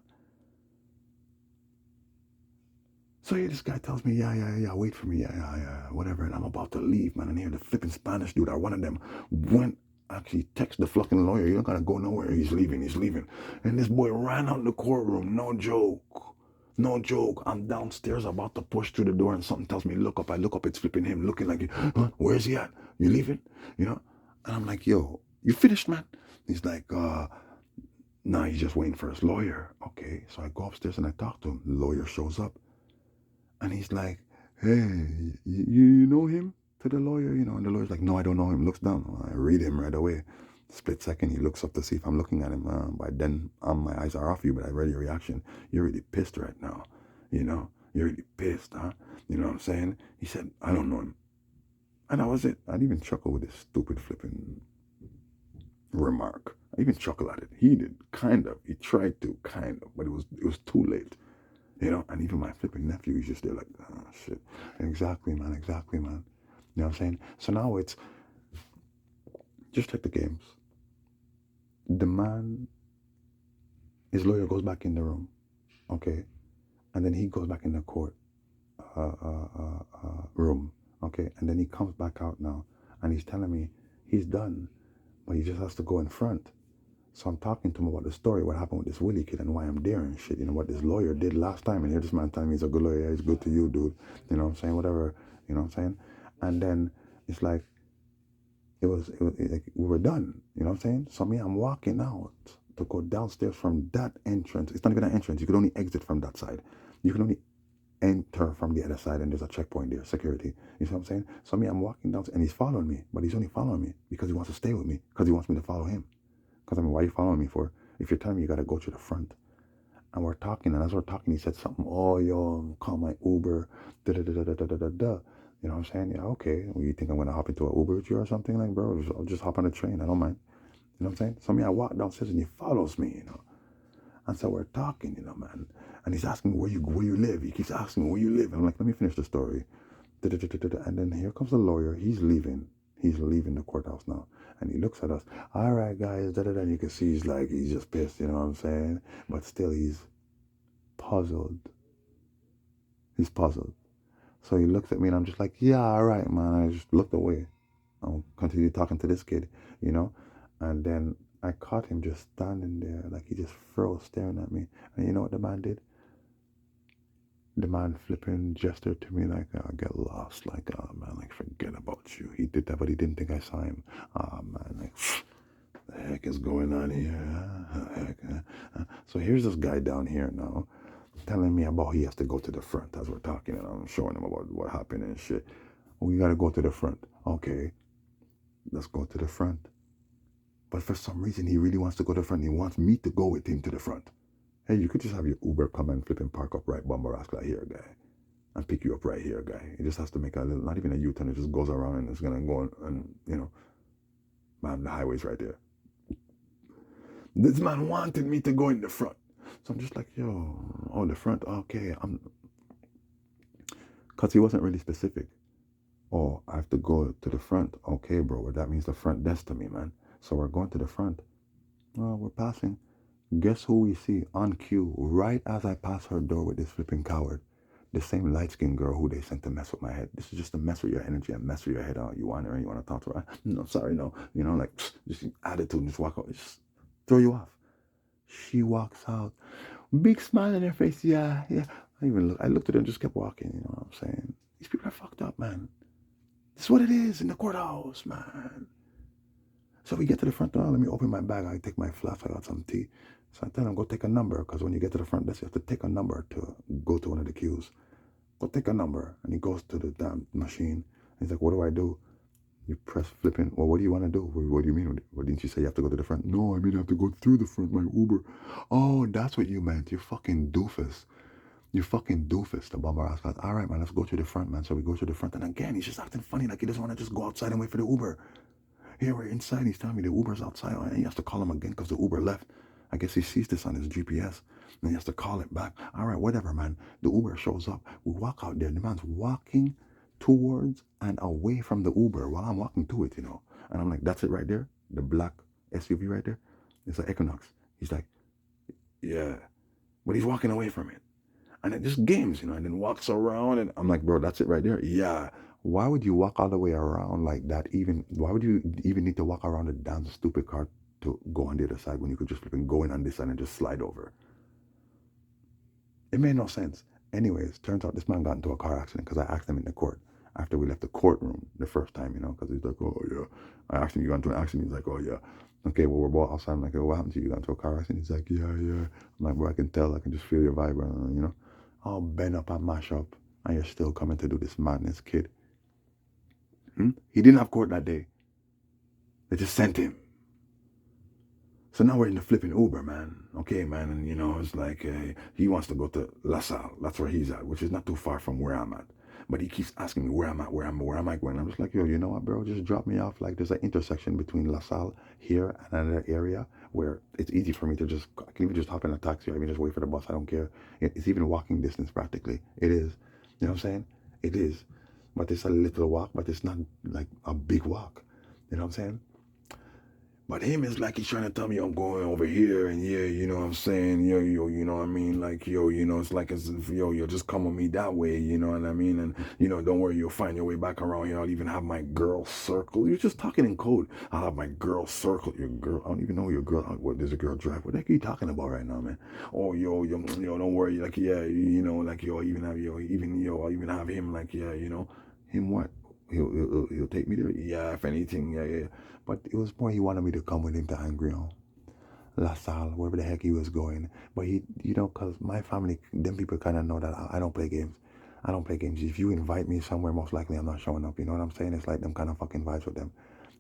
So here this guy tells me, yeah, wait for me, yeah, whatever. And I'm about to leave, man. And here the flipping Spanish dude, or one of them, went, actually text the fucking lawyer. You don't gotta go nowhere. He's leaving. And this boy ran out the courtroom. No joke. No joke. I'm downstairs about to push through the door and something tells me, look up. I look up, it's flipping him, looking like, huh? Where's he at? You leaving? You know? And I'm like, yo, you finished, man? He's like, nah, he's just waiting for his lawyer. Okay, so I go upstairs and I talk to him. The lawyer shows up. And he's like, hey, you know him? To the lawyer, you know. And the lawyer's like, no, I don't know him. Looks down. I read him right away. Split second, he looks up to see if I'm looking at him. By then, my eyes are off you, but I read your reaction. You're really pissed right now. You know, you're really pissed, huh? You know what I'm saying? He said, I don't know him. And that was it. I didn't even chuckle with this stupid flipping remark. I even chuckle at it. He did, kind of. He tried to, kind of, but it was too late. You know, and even my flipping nephew, he's just there like, oh, shit. Exactly, man. You know what I'm saying? So now it's just like the games. The man, his lawyer goes back in the room, okay, and then he goes back in the court room, okay, and then he comes back out now, and he's telling me he's done, but he just has to go in front. So I'm talking to him about the story, what happened with this Willie kid and why I'm there and shit, you know, what this lawyer did last time, and here this man telling me he's a good lawyer, yeah, he's good to you, dude, you know what I'm saying, whatever, you know what I'm saying, and then it's like, it was like we were done, you know what I'm saying? So me, I'm walking out to go downstairs from that entrance. It's not even an entrance. You could only exit from that side. You can only enter from the other side, and there's a checkpoint there, security. You know what I'm saying? So me, I'm walking down, and he's following me, but he's only following me because he wants to stay with me, because he wants me to follow him. Because I mean, why are you following me for? If you're telling me you got to go to the front, And we're talking, and as we're talking, he said something, oh, yo, call my Uber, da da da da da da da da. You know what I'm saying? Yeah, okay. Well, you think I'm gonna hop into an Uber with you or something? Like, bro, I'll just hop on the train. I don't mind. You know what I'm saying? So me, I walk downstairs and he follows me, you know. And so we're talking, you know, man. And he's asking me where you live. He keeps asking me where you live. And I'm like, let me finish the story. And then here comes the lawyer. He's leaving. He's leaving the courthouse now. And he looks at us. All right, guys. And you can see he's just pissed, you know what I'm saying? But still, he's puzzled. He's puzzled. So he looks at me and I'm just like, yeah, all right, man. I just looked away. I'll continue talking to this kid, you know? And then I caught him just standing there, like he just froze staring at me. And you know what the man did? The man flipping gestured to me like, get lost. Like, oh man, like, forget about you. He did that, but he didn't think I saw him. Oh man, like, the heck is going on here? Heck, So here's this guy down here now telling me about he has to go to the front as we're talking, and I'm showing him about what happened and shit. We gotta go to the front. Okay, let's go to the front. But for some reason, he really wants to go to the front. He wants me to go with him to the front. Hey, you could just have your Uber come and flip and park up right Bumbarascla here, guy. And pick you up right here, guy. It just has to make a little, not even a U-turn, it just goes around and it's gonna go and you know, man, the highway's right there. This man wanted me to go in the front. So I'm just like, yo, oh, the front, okay. Because he wasn't really specific. Oh, I have to go to the front. Okay, bro, well, that means the front desk to me, man. So we're going to the front. Oh, we're passing. Guess who we see on cue right as I pass her door with this flipping coward? The same light-skinned girl who they sent to mess with my head. This is just to mess with your energy and mess with your head out. You want her and you want to talk to her? No, sorry, no. You know, like, just attitude, just walk out. Just throw you off. She walks out. Big smile on her face. Yeah, yeah. I looked at her and just kept walking. You know what I'm saying? These people are fucked up, man. This is what it is in the courthouse, man. So we get to the front door. Let me open my bag. I take my flask. I got some tea. So I tell him, go take a number. Because when you get to the front desk, you have to take a number to go to one of the queues. Go take a number. And he goes to the damn machine. He's like, what do I do? You press flipping. Well, what do you want to do? What do you mean? What didn't you say you have to go to the front? No, I mean I have to go through the front, my Uber. Oh, that's what you meant. You fucking doofus. You fucking doofus. The bomber asked, all right, man, let's go to the front, man. So we go to the front. And again, he's just acting funny. Like he doesn't want to just go outside and wait for the Uber. Here we're inside. He's telling me the Uber's outside. And he has to call him again because the Uber left. I guess he sees this on his GPS. And he has to call it back. All right, whatever, man. The Uber shows up. We walk out there. The man's walking towards and away from the Uber while I'm walking to it, you know. And I'm like, that's it right there? The black SUV right there? It's an Equinox. He's like, yeah. But he's walking away from it. And it just games, you know, and then walks around. And I'm like, bro, that's it right there? Yeah. Why would you walk all the way around like that? Why would you even need to walk around the damn stupid car to go on the other side when you could just flipping go in on this side and just slide over? It made no sense. Anyways, turns out this man got into a car accident because I asked him in the court after we left the courtroom the first time, you know, because he's like, oh, yeah. I asked him, you got into an accident? He's like, oh, yeah. Okay, well, we're both outside. I'm like, oh, what happened to you? You got into a car accident? He's like, yeah, yeah. I'm like, bro, I can tell. I can just feel your vibe, you know. I'll bend up and mash up, and you're still coming to do this madness, kid. He didn't have court that day. They just sent him. So now we're in the flipping Uber, man. Okay, man, and you know, it's like he wants to go to La Salle. That's where he's at, which is not too far from where I'm at. But he keeps asking me where I'm at, where am I going? I'm just like, yo, you know what, bro? Just drop me off. Like, there's an intersection between La Salle here and another area where it's easy for me to just, I can even just hop in a taxi or even just wait for the bus. I don't care. It's even walking distance practically. It is. You know what I'm saying? It is. But it's a little walk, but it's not like a big walk. You know what I'm saying? But him is like he's trying to tell me I'm going over here and yeah, you know what I'm saying? Yo, you know what I mean? Like, yo, you know, it's like as if, yo, you'll just come with me that way, you know what I mean? And, you know, don't worry, you'll find your way back around here. I'll even have my girl circle. You're just talking in code. I'll have my girl circle. Your girl, I don't even know your girl. What does a girl drive? What the heck are you talking about right now, man? Oh, yo, don't worry. Like, yeah, you know, like, yo, I'll even have him, like, yeah, you know, him what? He'll take me there? Yeah, if anything, yeah. But it was more he wanted me to come with him to Angrion, La Salle, wherever the heck he was going. But he, you know, because my family, them people kind of know that I don't play games. I don't play games. If you invite me somewhere, most likely I'm not showing up. You know what I'm saying? It's like them kind of fucking vibes with them.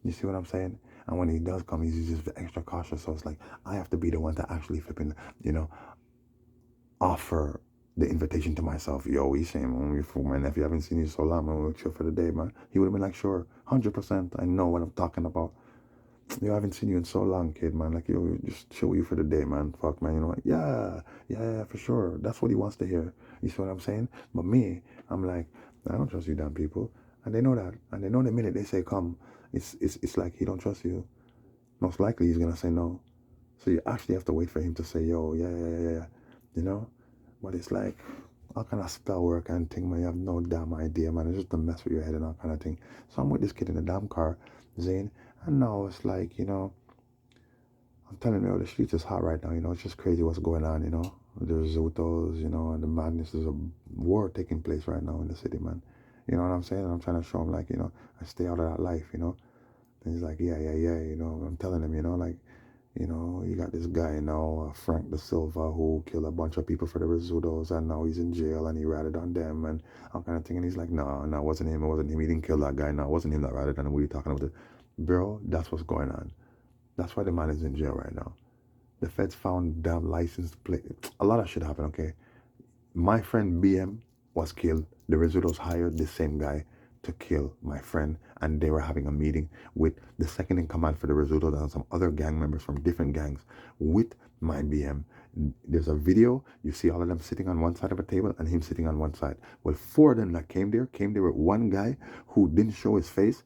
You see what I'm saying? And when he does come, he's just extra cautious. So it's like I have to be the one to actually flipping, you know. offer the invitation to myself. Yo, he's saying, "Oh, you fool, man. If you haven't seen you so long, man, we'll chill for the day, man." He would have been like, "Sure, 100%. I know what I'm talking about. Yo, I haven't seen you in so long, kid, man. Like, yo, just chill with you for the day, man. Fuck, man. You know what? Yeah, for sure. That's what he wants to hear. You see what I'm saying? But me, I'm like, I don't trust you damn people. And they know that. And they know the minute they say come, it's like he don't trust you. Most likely he's gonna say no. So you actually have to wait for him to say, yo, yeah. You know? But it's like all kind of spell work and thing, man. You have no damn idea, man. It's just to mess with your head and all kind of thing. So I'm with this kid in the damn car, Zane. And now it's like, I'm telling you, the streets is hot right now, it's just crazy what's going on, There's Zotos, and the madness. There's a war taking place right now in the city, man. You know what I'm saying? And I'm trying to show him, like, I stay out of that life, And he's like, yeah, I'm telling him, like, you got this guy now, Frank Da Silva, who killed a bunch of people for the Rizzutos, and now he's in jail, and he ratted on them, and all kind of thing. And he's like, no, it wasn't him. It wasn't him. He didn't kill that guy. No, it wasn't him that ratted on him. What are you talking about? Bro, that's what's going on. That's why the man is in jail right now. The feds found damn license plate. A lot of shit happened, okay? My friend BM was killed. The Rizzutos hired the same guy to kill my friend, and they were having a meeting with the second in command for the Rizzutos and some other gang members from different gangs with my BM. There's a video. You see all of them sitting on one side of a table and him sitting on one side. Well, four of them that came there with one guy who didn't show his face,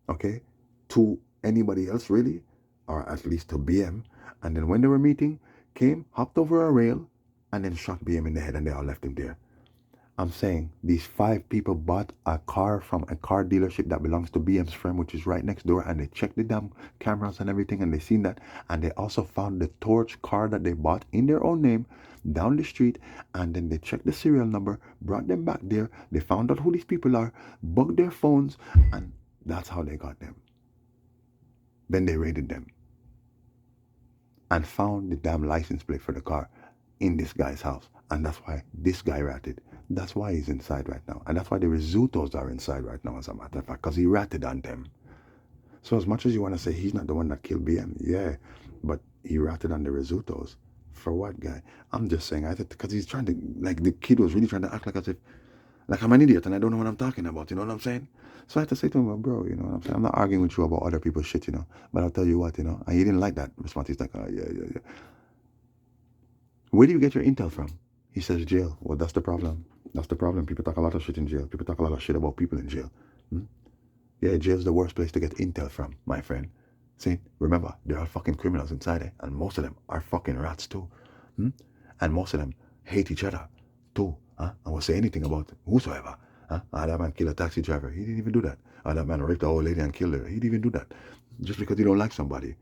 okay, to anybody else really, or at least to BM. And then when they were meeting, came, hopped over a rail, and then shot BM in the head, and they all left him there. I'm saying these 5 people bought a car from a car dealership that belongs to BM's friend, which is right next door, and they checked the damn cameras and everything, and they seen that, and they also found the torch car that they bought in their own name down the street, and then they checked the serial number, brought them back there, they found out who these people are, bugged their phones, and that's how they got them. Then they raided them and found the damn license plate for the car in this guy's house. And that's why this guy ratted. That's why he's inside right now. And that's why the Rizzutos are inside right now, as a matter of fact, because he ratted on them. So as much as you want to say he's not the one that killed BM, yeah, but he ratted on the Rizzutos. For what, guy? I'm just saying, I think because he's trying to, like, the kid was really trying to act like as if, like, I'm an idiot and I don't know what I'm talking about, you know what I'm saying? So I had to say to him, well, bro, you know what I'm saying? I'm not arguing with you about other people's shit, but I'll tell you what, and he didn't like that response. He's like, oh, yeah. Where do you get your intel from? He says jail. Well, that's the problem. That's the problem. People talk a lot of shit in jail. People talk a lot of shit about people in jail. Yeah, jail's the worst place to get intel from, my friend. See, remember, there are fucking criminals inside there, and most of them are fucking rats too. And most of them hate each other too. I will say anything about whosoever. That man killed a taxi driver. He didn't even do that. That man raped an old lady and killed her. He didn't even do that. Just because you don't like somebody.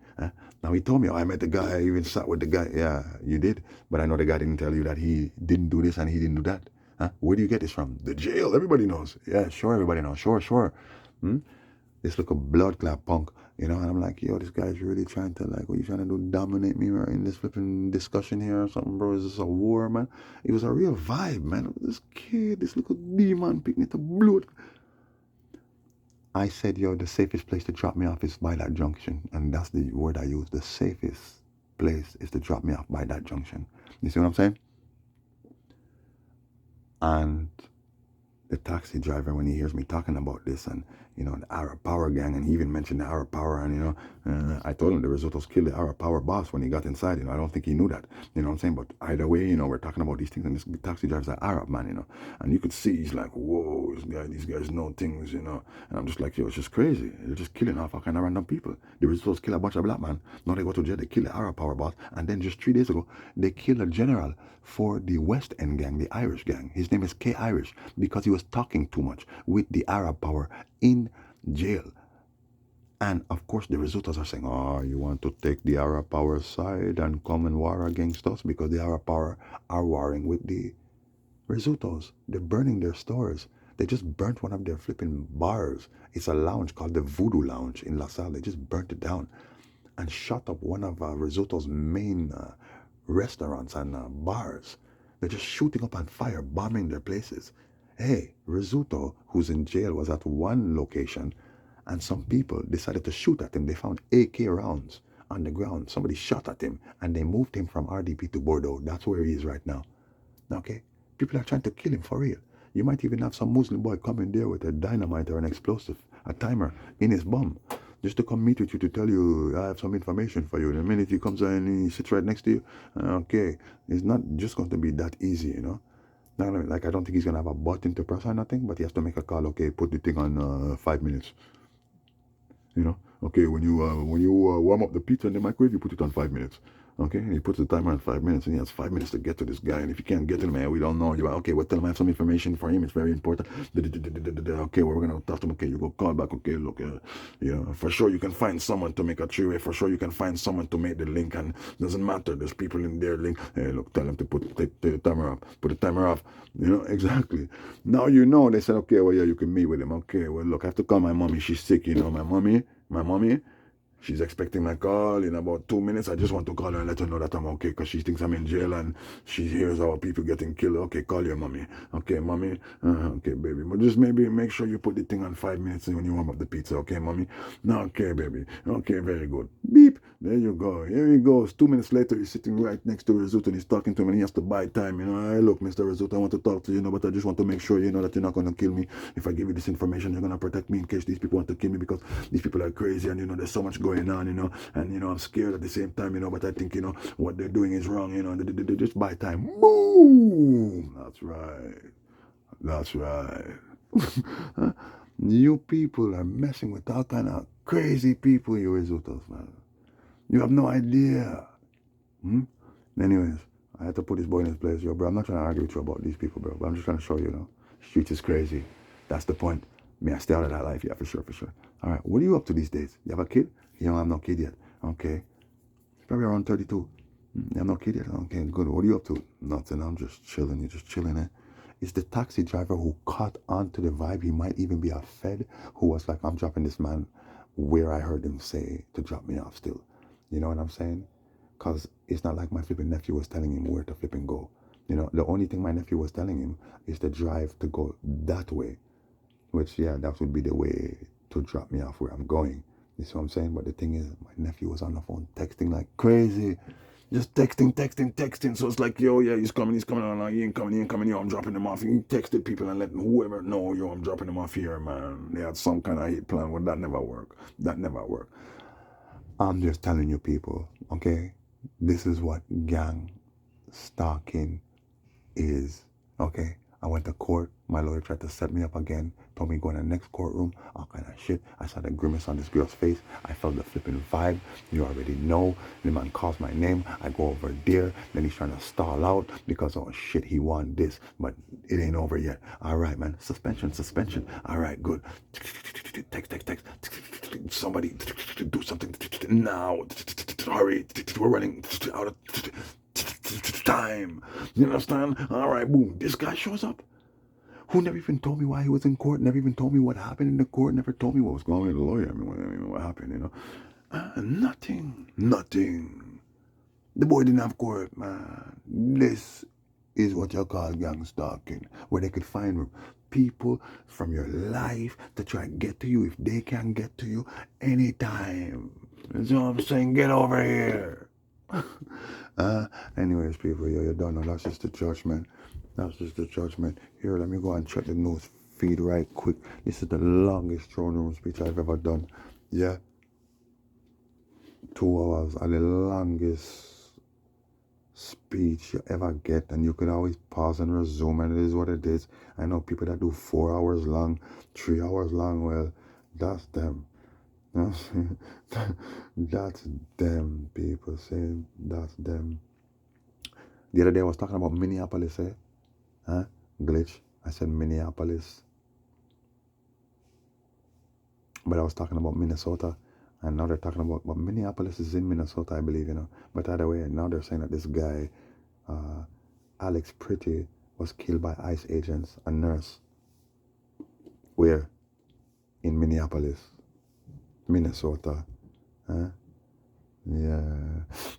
Now he told me, I met the guy, I even sat with the guy. Yeah, you did. But I know the guy didn't tell you that he didn't do this and he didn't do that. Where do you get this from? The jail. Everybody knows. Yeah, sure, everybody knows. Sure. This little blood clot punk, and I'm like, yo, this guy's really trying to, like, what you trying to do, dominate me in this flipping discussion here or something, bro? Is this a war, man? It was a real vibe, man. This kid, this little demon picking it to blood. I said, yo, the safest place to drop me off is by that junction. And that's the word I use. The safest place is to drop me off by that junction. You see what I'm saying? And the taxi driver, when he hears me talking about this and, the Arab Power gang, and he even mentioned the Arab Power, and, I told him the Risottos killed the Arab Power boss when he got inside, I don't think he knew that, you know what I'm saying? But either way, we're talking about these things, and this taxi driver's an Arab man, and you could see he's like, whoa, these guys know things, and I'm just like, yo, it's just crazy. They're just killing off all kind of random people. The Risottos kill a bunch of black men. Now they go to jail, they kill the Arab Power boss, and then just 3 days ago, they killed a general for the West End gang, the Irish gang. His name is K. Irish, because he was talking too much with the Arab Power in jail. And of course the Risottos are saying, oh, you want to take the Arab Power side and come and war against us, because the Arab Power are warring with the Risottos. They're burning their stores. They just burnt one of their flipping bars. It's a lounge called the Voodoo Lounge in La Salle. They just burnt it down and shut up one of Risotto's main restaurants and bars. They're just shooting up on fire, bombing their places. Hey, Risotto, who's in jail, was at one location, and some people decided to shoot at him. They found AK rounds on the ground. Somebody shot at him, and they moved him from RDP to Bordeaux. That's where he is right now. Okay? People are trying to kill him for real. You might even have some Muslim boy come in there with a dynamite or an explosive, a timer in his bum, just to come meet with you to tell you, I have some information for you. The minute he comes in and he sits right next to you, okay, it's not just going to be that easy, you know. Not like I don't think he's gonna have a button to press or nothing, but he has to make a call. Okay, put the thing on 5 minutes. You know, okay, when you warm up the pizza in the microwave, you put it on 5 minutes. Okay, and he puts the timer on 5 minutes, and he has 5 minutes to get to this guy. And if you can't get to him, man, we don't know. You're like, okay, well, tell him I have some information for him. It's very important. Okay, well, we're gonna talk to him. Okay, you go call back. Okay, look, for sure you can find someone to make a three-way. For sure you can find someone to make the link, and doesn't matter. There's people in their link. Hey, look, tell them to take the timer off. Put the timer off. You know exactly. Now you know. They said, okay, well, yeah, you can meet with him. Okay, well, look, I have to call my mommy. She's sick. You know, my mommy, she's expecting my call in about 2 minutes. I just want to call her and let her know that I'm okay because she thinks I'm in jail and she hears our people getting killed. Okay, call your mommy. Okay, mommy. Okay, baby. But just maybe make sure you put the thing on 5 minutes when you warm up the pizza. Okay, mommy? No, okay, baby. Okay, very good. Beep. There you go. Here he goes. 2 minutes later, he's sitting right next to Rezut and he's talking to him and he has to buy time. You know, hey, look, Mr. Rezut, I want to talk to you, but I just want to make sure, that you're not going to kill me. If I give you this information, you're going to protect me in case these people want to kill me because these people are crazy and, there's so much going on, and, I'm scared at the same time, but I think, what they're doing is wrong, they just buy time. Boom! That's right. That's right. You people are messing with all kind of crazy people, you Resultos, man. You have no idea. Anyways, I had to put this boy in his place, yo, bro. I'm not trying to argue with you about these people, bro, but I'm just trying to show you, streets is crazy. That's the point. May I stay out of that life? Yeah, for sure, for sure. All right, what are you up to these days? You have a kid? You don't have no kid yet. Okay. It's probably around 32. You have no kid yet? Okay, good. What are you up to? Nothing. I'm just chilling. You're just chilling, eh? It's the taxi driver who caught on to the vibe. He might even be a Fed who was like, I'm dropping this man where I heard him say to drop me off still. You know what I'm saying? Because it's not like my flipping nephew was telling him where to flip and go. The only thing my nephew was telling him is the drive to go that way. Which, yeah, that would be the way to drop me off where I'm going. You see what I'm saying? But the thing is, my nephew was on the phone texting like crazy. Just texting. So it's like, yo, yeah, he's coming. I'm like, he ain't coming, yo, I'm dropping him off. He texted people and letting whoever know, yo, I'm dropping him off here, man. They had some kind of hit plan. Well, that never worked. I'm just telling you people, okay? This is what gang stalking is, okay? I went to court. My lawyer tried to set me up again. Told me to go in the next courtroom. All kind of shit. I saw the grimace on this girl's face. I felt the flipping vibe. You already know. The man calls my name. I go over there. Then he's trying to stall out because, oh shit, he won this. But it ain't over yet. All right, man. Suspension. All right, good. Text. Somebody do something now. Hurry. We're running out of time. You understand? All right, boom. This guy shows up who never even told me why he was in court, never even told me what happened in the court, never told me what was going on with the lawyer. I mean, what happened, Nothing. The boy didn't have court, man. This is what you call gang stalking, where they could find people from your life to try and get to you if they can get to you anytime. You know what I'm saying? Get over here. Anyways, people, you're done. No, that's just the judgment. Here, let me go and check the news feed right quick. This is the longest throne room speech I've ever done. Yeah. 2 hours are the longest speech you ever get, and you could always pause and resume, and it is what it is. I know people that do 4 hours long, 3 hours long. Well, that's them. That's them, people saying that's them. The other day I was talking about Minneapolis, Glitch. I said Minneapolis. But I was talking about Minnesota. And now they're talking about, but Minneapolis is in Minnesota, I believe, But either way, now they're saying that this guy, Alex Pretty, was killed by ICE agents, a nurse. Where? In Minneapolis, Minnesota. Yeah.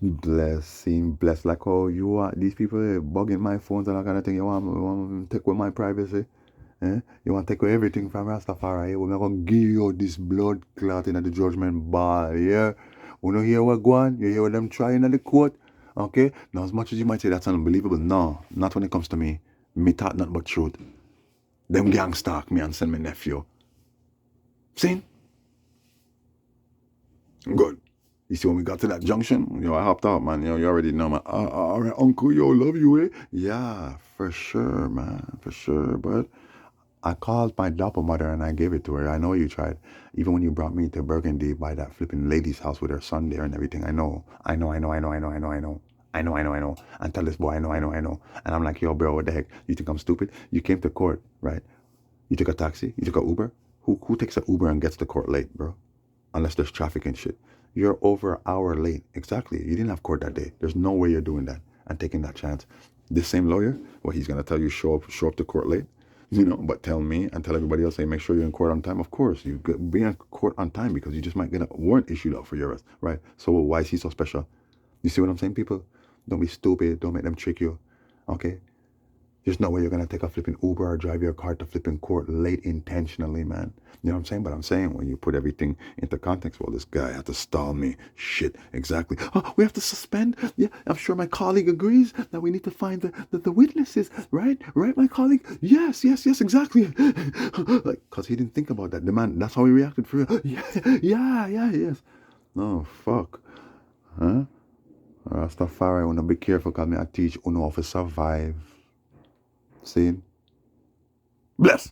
Blessed. Like, oh, you are, these people are bugging my phones and that kind of thing. You want to take away my privacy? You want to take away everything from Rastafari? We're going to give you this blood clot in the judgment bar, yeah? You know hear what go on? You hear what them trying at the court? Okay? Now, as much as you might say that's unbelievable, no, not when it comes to me. Me talk nothing but truth. Them gang stalk me and send my nephew. See? Good. You see, when we got to that junction, I hopped out, man. You already know, man. All right, uncle, love you, eh? Yeah, for sure, man, for sure. But I called my doppelmother and I gave it to her. I know you tried. Even when you brought me to Burgundy by that flipping lady's house with her son there and everything. I know. And tell this boy, I know. And I'm like, yo, bro, what the heck? You think I'm stupid? You came to court, right? You took a taxi? You took an Uber? Who takes an Uber and gets to court late, bro? Unless there's traffic and shit. You're over an hour late. Exactly. You didn't have court that day. There's no way you're doing that and taking that chance. This same lawyer, what he's gonna tell you, show up to court late, but tell me and tell everybody else, say, make sure you're in court on time. Of course, you be in court on time because you just might get a warrant issued out for your arrest, right? So why is he so special? You see what I'm saying, people? Don't be stupid. Don't make them trick you. Okay? There's no way you're gonna take a flipping Uber or drive your car to flipping court late intentionally, man. You know what I'm saying? But I'm saying when you put everything into context, well, this guy had to stall me. Shit, exactly. Oh, we have to suspend? Yeah, I'm sure my colleague agrees that we need to find the witnesses, right? Right, my colleague? Yes, exactly. Like, cause he didn't think about that. The man, that's how he reacted for real. Yes. No, fuck. Huh? Rastafari, wanna be careful, cause me I teach uno how to survive. See? Bless.